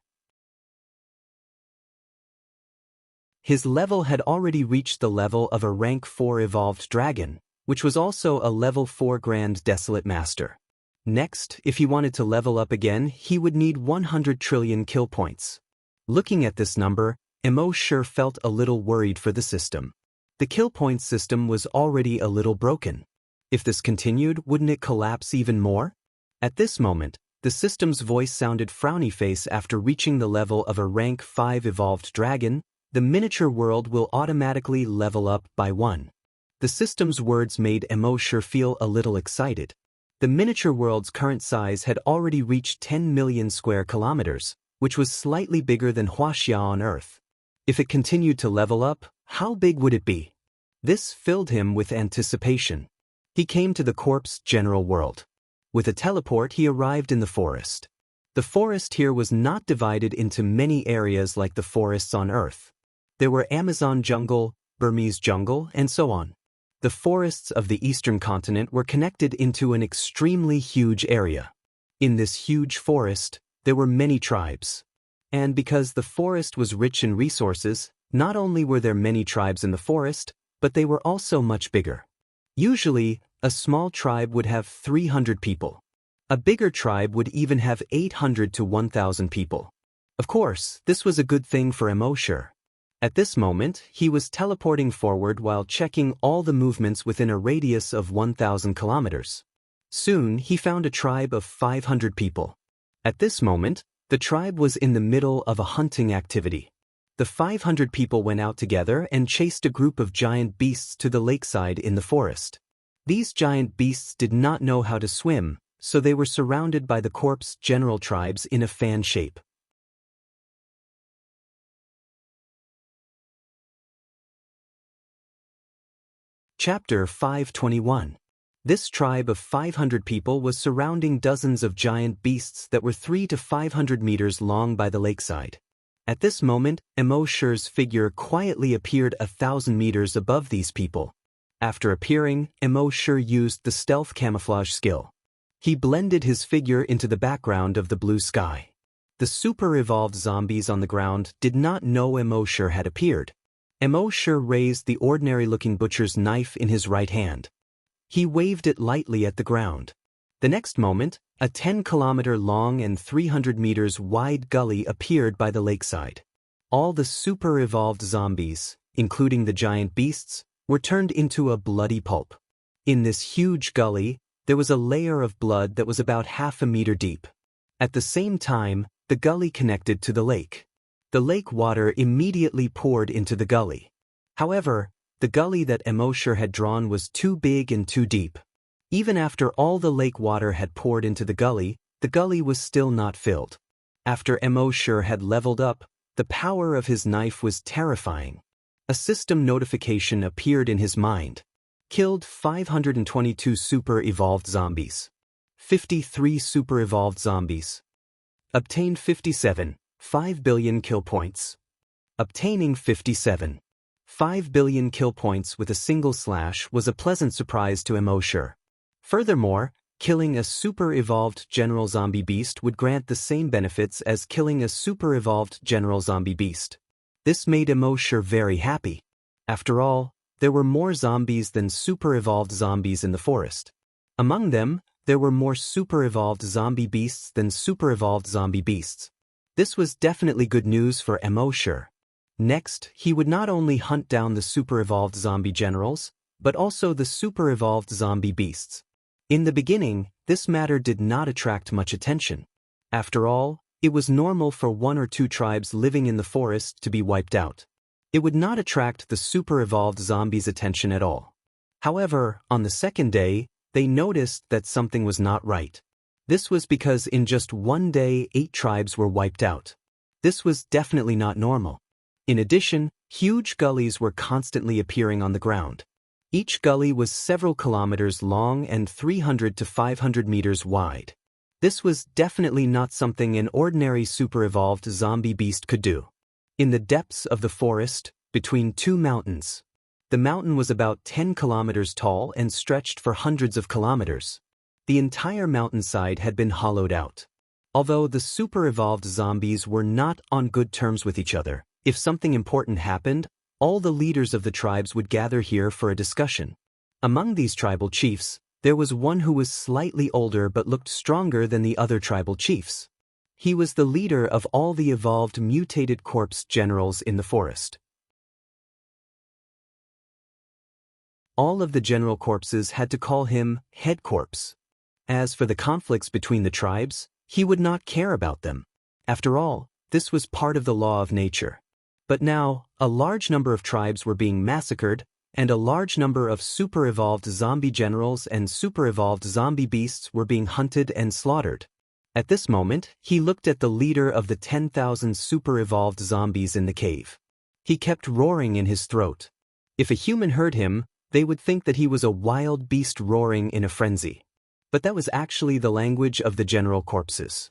His level had already reached the level of a rank 4 evolved dragon, which was also a level 4 Grand Desolate Master. Next, if he wanted to level up again, he would need 100 trillion kill points. Looking at this number, Emoshur felt a little worried for the system. The kill points system was already a little broken. If this continued, wouldn't it collapse even more? At this moment, the system's voice sounded frowny face. After reaching the level of a rank 5 evolved dragon, the miniature world will automatically level up by 1. The system's words made Emoshur feel a little excited. The miniature world's current size had already reached 10 million square kilometers, which was slightly bigger than Wuxia on Earth. If it continued to level up, how big would it be? This filled him with anticipation. He came to the corpse general world. With a teleport, he arrived in the forest. The forest here was not divided into many areas like the forests on Earth. There were Amazon jungle, Burmese jungle, and so on. The forests of the eastern continent were connected into an extremely huge area. In this huge forest, there were many tribes. And because the forest was rich in resources, not only were there many tribes in the forest, but they were also much bigger. Usually, a small tribe would have 300 people. A bigger tribe would even have 800 to 1,000 people. Of course, this was a good thing for Immortal. At this moment, he was teleporting forward while checking all the movements within a radius of 1,000 kilometers. Soon, he found a tribe of 500 people. At this moment, the tribe was in the middle of a hunting activity. The 500 people went out together and chased a group of giant beasts to the lakeside in the forest. These giant beasts did not know how to swim, so they were surrounded by the corpse general tribes in a fan shape. Chapter 521. This tribe of 500 people was surrounding dozens of giant beasts that were 300 to 500 meters long by the lakeside. At this moment, Immortal's figure quietly appeared 1,000 meters above these people. After appearing, Immortal used the stealth camouflage skill. He blended his figure into the background of the blue sky. The super-evolved zombies on the ground did not know Immortal had appeared. Immortal raised the ordinary-looking butcher's knife in his right hand. He waved it lightly at the ground. The next moment, a 10-kilometer-long and 300 meters wide gully appeared by the lakeside. All the super-evolved zombies, including the giant beasts, were turned into a bloody pulp. In this huge gully, there was a layer of blood that was about half a meter deep. At the same time, the gully connected to the lake. The lake water immediately poured into the gully. However, the gully that Immortal had drawn was too big and too deep. Even after all the lake water had poured into the gully was still not filled. After Immortal had leveled up, the power of his knife was terrifying. A system notification appeared in his mind. Killed 522 super-evolved zombies. 53 super-evolved zombies. Obtained 57. 5 billion kill points. Obtaining 57. 5 billion kill points with a single slash was a pleasant surprise to Immortal. Furthermore, killing a super-evolved general zombie beast would grant the same benefits as killing a super-evolved general zombie beast. This made Immortal very happy. After all, there were more zombies than super-evolved zombies in the forest. Among them, there were more super-evolved zombie beasts than super-evolved zombie beasts. This was definitely good news for Immortal. Next, he would not only hunt down the super-evolved zombie generals, but also the super-evolved zombie beasts. In the beginning, this matter did not attract much attention. After all, it was normal for 1 or 2 tribes living in the forest to be wiped out. It would not attract the super-evolved zombies' attention at all. However, on the second day, they noticed that something was not right. This was because in just one day 8 tribes were wiped out. This was definitely not normal. In addition, huge gullies were constantly appearing on the ground. Each gully was several kilometers long and 300 to 500 meters wide. This was definitely not something an ordinary super-evolved zombie beast could do. In the depths of the forest, between 2 mountains. The mountain was about 10 kilometers tall and stretched for hundreds of kilometers. The entire mountainside had been hollowed out. Although the super-evolved zombies were not on good terms with each other, if something important happened, all the leaders of the tribes would gather here for a discussion. Among these tribal chiefs, there was one who was slightly older but looked stronger than the other tribal chiefs. He was the leader of all the evolved mutated corpse generals in the forest. All of the general corpses had to call him head corpse. As for the conflicts between the tribes, he would not care about them. After all, this was part of the law of nature. But now, a large number of tribes were being massacred, and a large number of super-evolved zombie generals and super-evolved zombie beasts were being hunted and slaughtered. At this moment, he looked at the leader of the 10,000 super-evolved zombies in the cave. He kept roaring in his throat. If a human heard him, they would think that he was a wild beast roaring in a frenzy. But that was actually the language of the general corpses.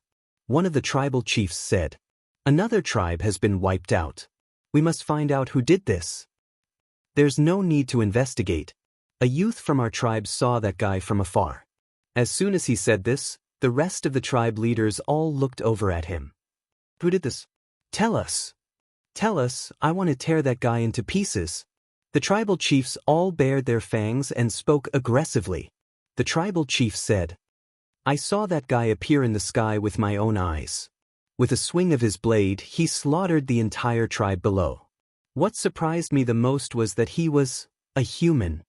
One of the tribal chiefs said, "Another tribe has been wiped out. We must find out who did this. There's no need to investigate. A youth from our tribe saw that guy from afar. As soon as he said this, the rest of the tribe leaders all looked over at him. Who did this? Tell us. Tell us, I want to tear that guy into pieces. The tribal chiefs all bared their fangs and spoke aggressively. The tribal chief said, I saw that guy appear in the sky with my own eyes. With a swing of his blade, he slaughtered the entire tribe below. What surprised me the most was that he was a human.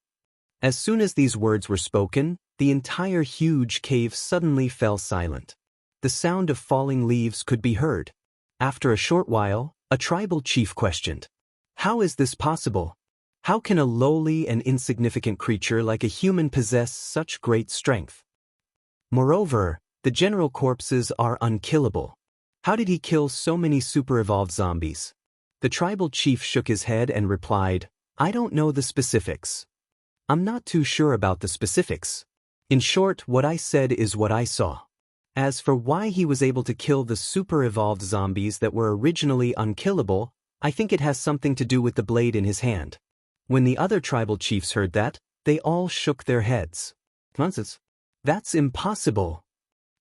As soon as these words were spoken, the entire huge cave suddenly fell silent. The sound of falling leaves could be heard. After a short while, a tribal chief questioned, how is this possible? How can a lowly and insignificant creature like a human possess such great strength? Moreover, the general corpses are unkillable. How did he kill so many super-evolved zombies? The tribal chief shook his head and replied, I don't know the specifics. I'm not too sure about the specifics. In short, what I said is what I saw. As for why he was able to kill the super-evolved zombies that were originally unkillable, I think it has something to do with the blade in his hand. When the other tribal chiefs heard that, they all shook their heads. Nonsense. That's impossible.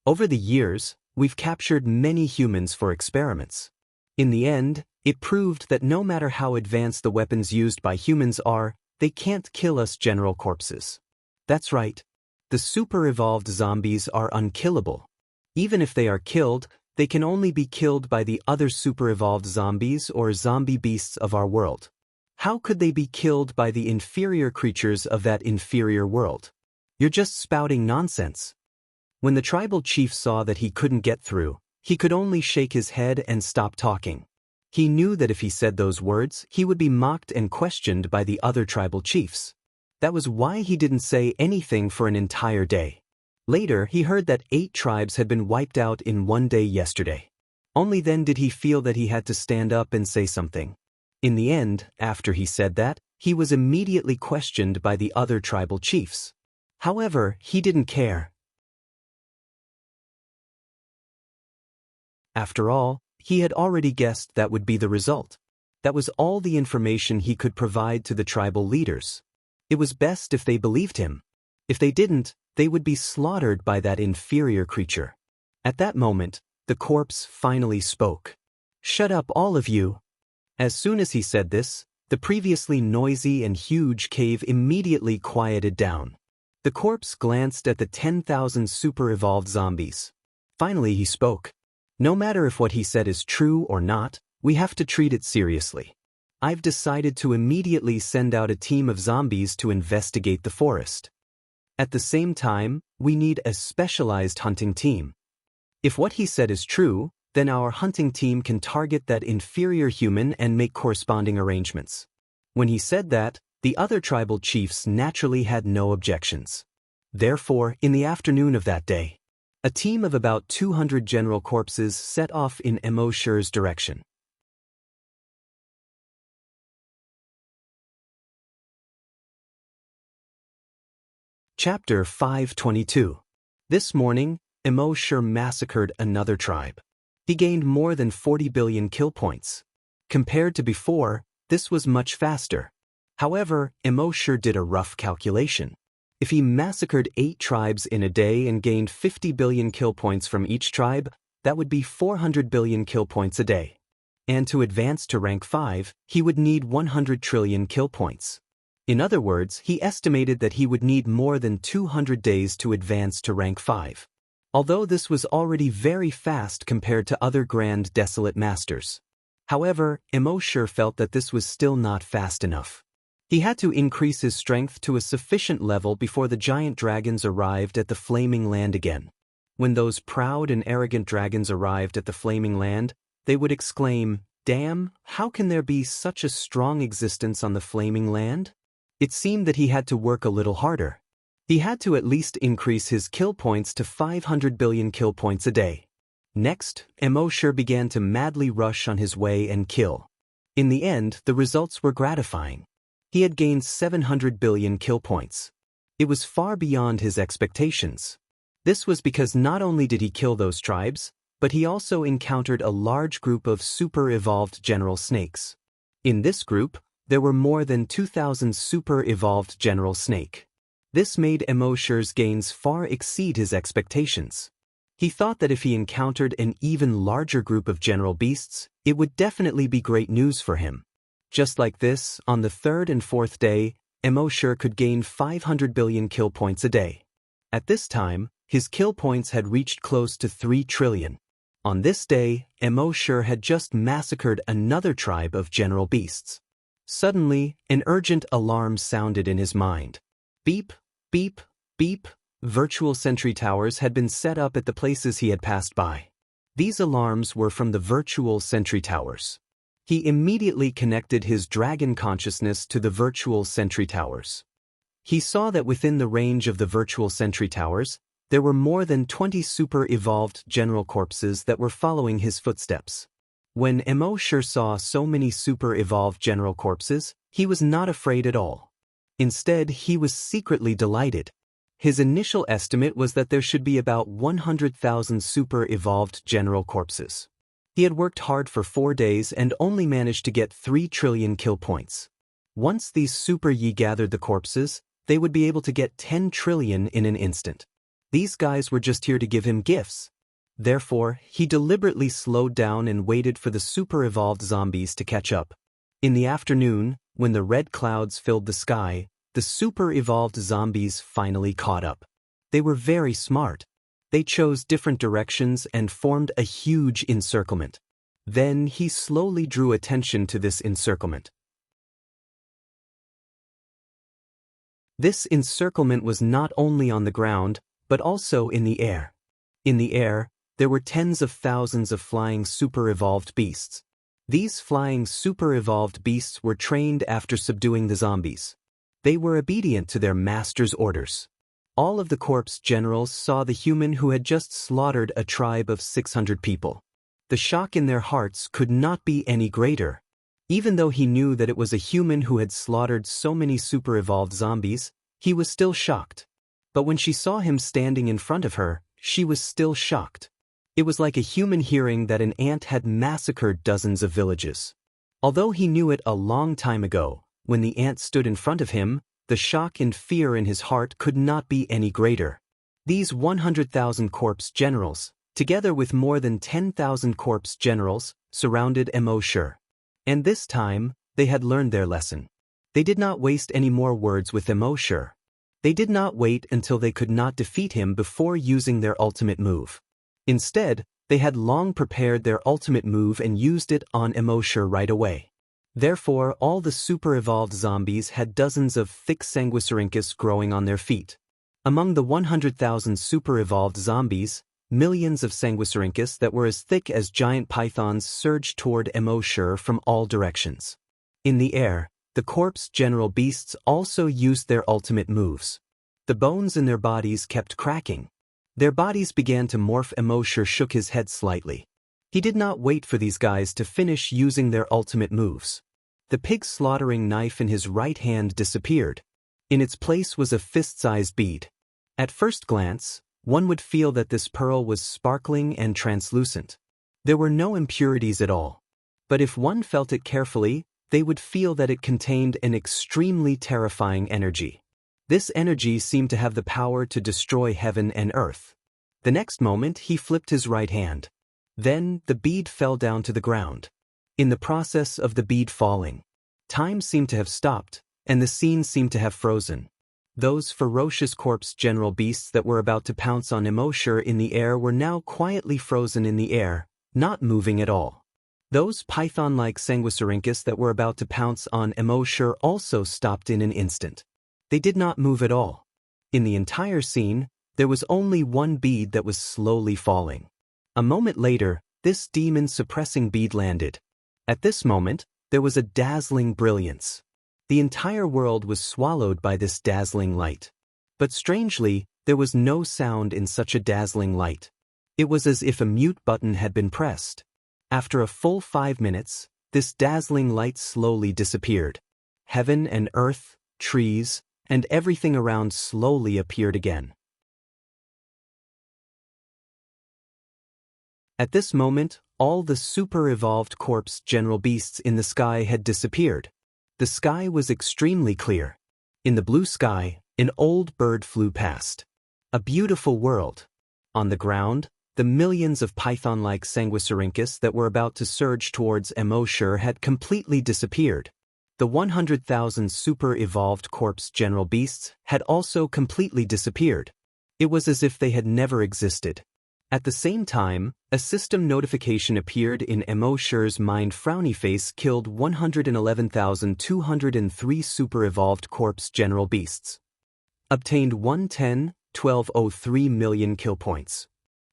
Over the years, we've captured many humans for experiments. In the end, it proved that no matter how advanced the weapons used by humans are, they can't kill us general corpses. That's right. The super-evolved zombies are unkillable. Even if they are killed, they can only be killed by the other super-evolved zombies or zombie beasts of our world. How could they be killed by the inferior creatures of that inferior world? You're just spouting nonsense. When the tribal chief saw that he couldn't get through, he could only shake his head and stop talking. He knew that if he said those words, he would be mocked and questioned by the other tribal chiefs. That was why he didn't say anything for an entire day. Later, he heard that 8 tribes had been wiped out in one day yesterday. Only then did he feel that he had to stand up and say something. In the end, after he said that, he was immediately questioned by the other tribal chiefs. However, he didn't care. After all, he had already guessed that would be the result. That was all the information he could provide to the tribal leaders. It was best if they believed him. If they didn't, they would be slaughtered by that inferior creature. At that moment, the corpse finally spoke. Shut up, all of you. As soon as he said this, the previously noisy and huge cave immediately quieted down. The corpse glanced at the 10,000 super-evolved zombies. Finally he spoke. No matter if what he said is true or not, we have to treat it seriously. I've decided to immediately send out a team of zombies to investigate the forest. At the same time, we need a specialized hunting team. If what he said is true, then our hunting team can target that inferior human and make corresponding arrangements. When he said that, the other tribal chiefs naturally had no objections. Therefore, in the afternoon of that day, a team of about 200 general corpses set off in Emosher's direction. Chapter 522. This morning, Immortal massacred another tribe. He gained more than 40 billion kill points. Compared to before, this was much faster. However, Immortal did a rough calculation. If he massacred 8 tribes in a day and gained 50 billion kill points from each tribe, that would be 400 billion kill points a day. And to advance to rank 5, he would need 100 trillion kill points. In other words, he estimated that he would need more than 200 days to advance to rank 5. Although this was already very fast compared to other Grand Desolate Masters. However, Immortal felt that this was still not fast enough. He had to increase his strength to a sufficient level before the giant dragons arrived at the Flaming Land again. When those proud and arrogant dragons arrived at the Flaming Land, they would exclaim, "Damn, how can there be such a strong existence on the Flaming Land?" It seemed that he had to work a little harder. He had to at least increase his kill points to 500 billion kill points a day. Next, Immortal began to madly rush on his way and kill. In the end, the results were gratifying. He had gained 700 billion kill points. It was far beyond his expectations. This was because not only did he kill those tribes, but he also encountered a large group of super-evolved general snakes. In this group, there were more than 2,000 super-evolved General Snake. This made Immortal's gains far exceed his expectations. He thought that if he encountered an even larger group of general beasts, it would definitely be great news for him. Just like this, on the third and fourth day, Immortal could gain 500 billion kill points a day. At this time, his kill points had reached close to 3 trillion. On this day, Immortal had just massacred another tribe of general beasts. Suddenly, an urgent alarm sounded in his mind. Beep, beep, beep. Virtual sentry towers had been set up at the places he had passed by. These alarms were from the virtual sentry towers. He immediately connected his dragon consciousness to the virtual sentry towers. He saw that within the range of the virtual sentry towers, there were more than 20 super-evolved general corpses that were following his footsteps. When Immortal saw so many super-evolved general corpses, he was not afraid at all. Instead, he was secretly delighted. His initial estimate was that there should be about 100,000 super-evolved general corpses. He had worked hard for 4 days and only managed to get 3 trillion kill points. Once these super-Yi gathered the corpses, they would be able to get 10 trillion in an instant. These guys were just here to give him gifts. Therefore, he deliberately slowed down and waited for the super-evolved zombies to catch up. In the afternoon, when the red clouds filled the sky, the super-evolved zombies finally caught up. They were very smart. They chose different directions and formed a huge encirclement. Then he slowly drew attention to this encirclement. This encirclement was not only on the ground, but also in the air. In the air, there were tens of thousands of flying super-evolved beasts. These flying super-evolved beasts were trained after subduing the zombies. They were obedient to their master's orders. All of the corpse generals saw the human who had just slaughtered a tribe of 600 people. The shock in their hearts could not be any greater. Even though he knew that it was a human who had slaughtered so many super-evolved zombies, he was still shocked. But when she saw him standing in front of her, she was still shocked. It was like a human hearing that an ant had massacred dozens of villages. Although he knew it a long time ago, when the ant stood in front of him, the shock and fear in his heart could not be any greater. These 100,000 corpse generals, together with more than 10,000 corpse generals, surrounded Immortal. And this time, they had learned their lesson. They did not waste any more words with Immortal. They did not wait until they could not defeat him before using their ultimate move. Instead, they had long prepared their ultimate move and used it on Immortal right away. Therefore, all the super-evolved zombies had dozens of thick sanguisurincus growing on their feet. Among the 100,000 super-evolved zombies, millions of sanguisurincus that were as thick as giant pythons surged toward Immortal from all directions. In the air, the corpse general beasts also used their ultimate moves. The bones in their bodies kept cracking. Their bodies began to morph. Immortal shook his head slightly. He did not wait for these guys to finish using their ultimate moves. The pig slaughtering knife in his right hand disappeared. In its place was a fist-sized bead. At first glance, one would feel that this pearl was sparkling and translucent. There were no impurities at all. But if one felt it carefully, they would feel that it contained an extremely terrifying energy. This energy seemed to have the power to destroy heaven and earth. The next moment, he flipped his right hand. Then, the bead fell down to the ground. In the process of the bead falling, time seemed to have stopped, and the scene seemed to have frozen. Those ferocious corpse general beasts that were about to pounce on Immortal in the air were now quietly frozen in the air, not moving at all. Those python-like sanguisurincus that were about to pounce on Immortal also stopped in an instant. They did not move at all. In the entire scene, there was only one bead that was slowly falling. A moment later, this demon-suppressing bead landed. At this moment, there was a dazzling brilliance. The entire world was swallowed by this dazzling light. But strangely, there was no sound in such a dazzling light. It was as if a mute button had been pressed. After a full 5 minutes, this dazzling light slowly disappeared. Heaven and earth, trees, and everything around slowly appeared again. At this moment, all the super-evolved corpse general beasts in the sky had disappeared. The sky was extremely clear. In the blue sky, an old bird flew past. A beautiful world. On the ground, the millions of python-like Sanguisurincus that were about to surge towards Immortal had completely disappeared. The 100,000 super-evolved corpse general beasts had also completely disappeared. It was as if they had never existed. At the same time, a system notification appeared in Immortal's mind. Frowny face killed 111,203 super-evolved corpse general beasts. Obtained 110,1203 million kill points.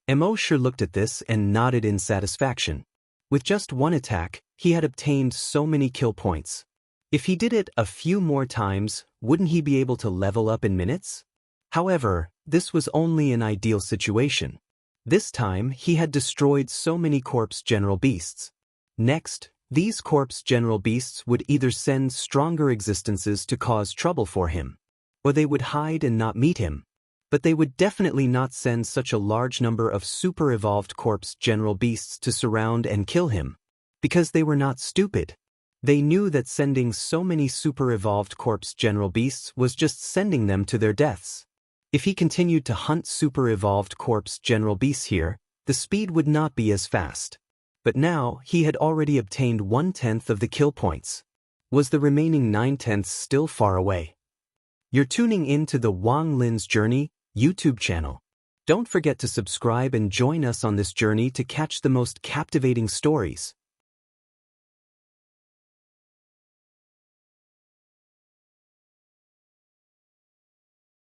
Immortal looked at this and nodded in satisfaction. With just one attack, he had obtained so many kill points. If he did it a few more times, wouldn't he be able to level up in minutes? However, this was only an ideal situation. This time, he had destroyed so many corpse general beasts. Next, these corpse general beasts would either send stronger existences to cause trouble for him, or they would hide and not meet him. But they would definitely not send such a large number of super-evolved corpse general beasts to surround and kill him, because they were not stupid. They knew that sending so many super-evolved corpse general beasts was just sending them to their deaths. If he continued to hunt super-evolved corpse general beasts here, the speed would not be as fast. But now, he had already obtained 1/10 of the kill points. Was the remaining 9/10 still far away? You're tuning in to the Wang Lin's Journey YouTube channel. Don't forget to subscribe and join us on this journey to catch the most captivating stories.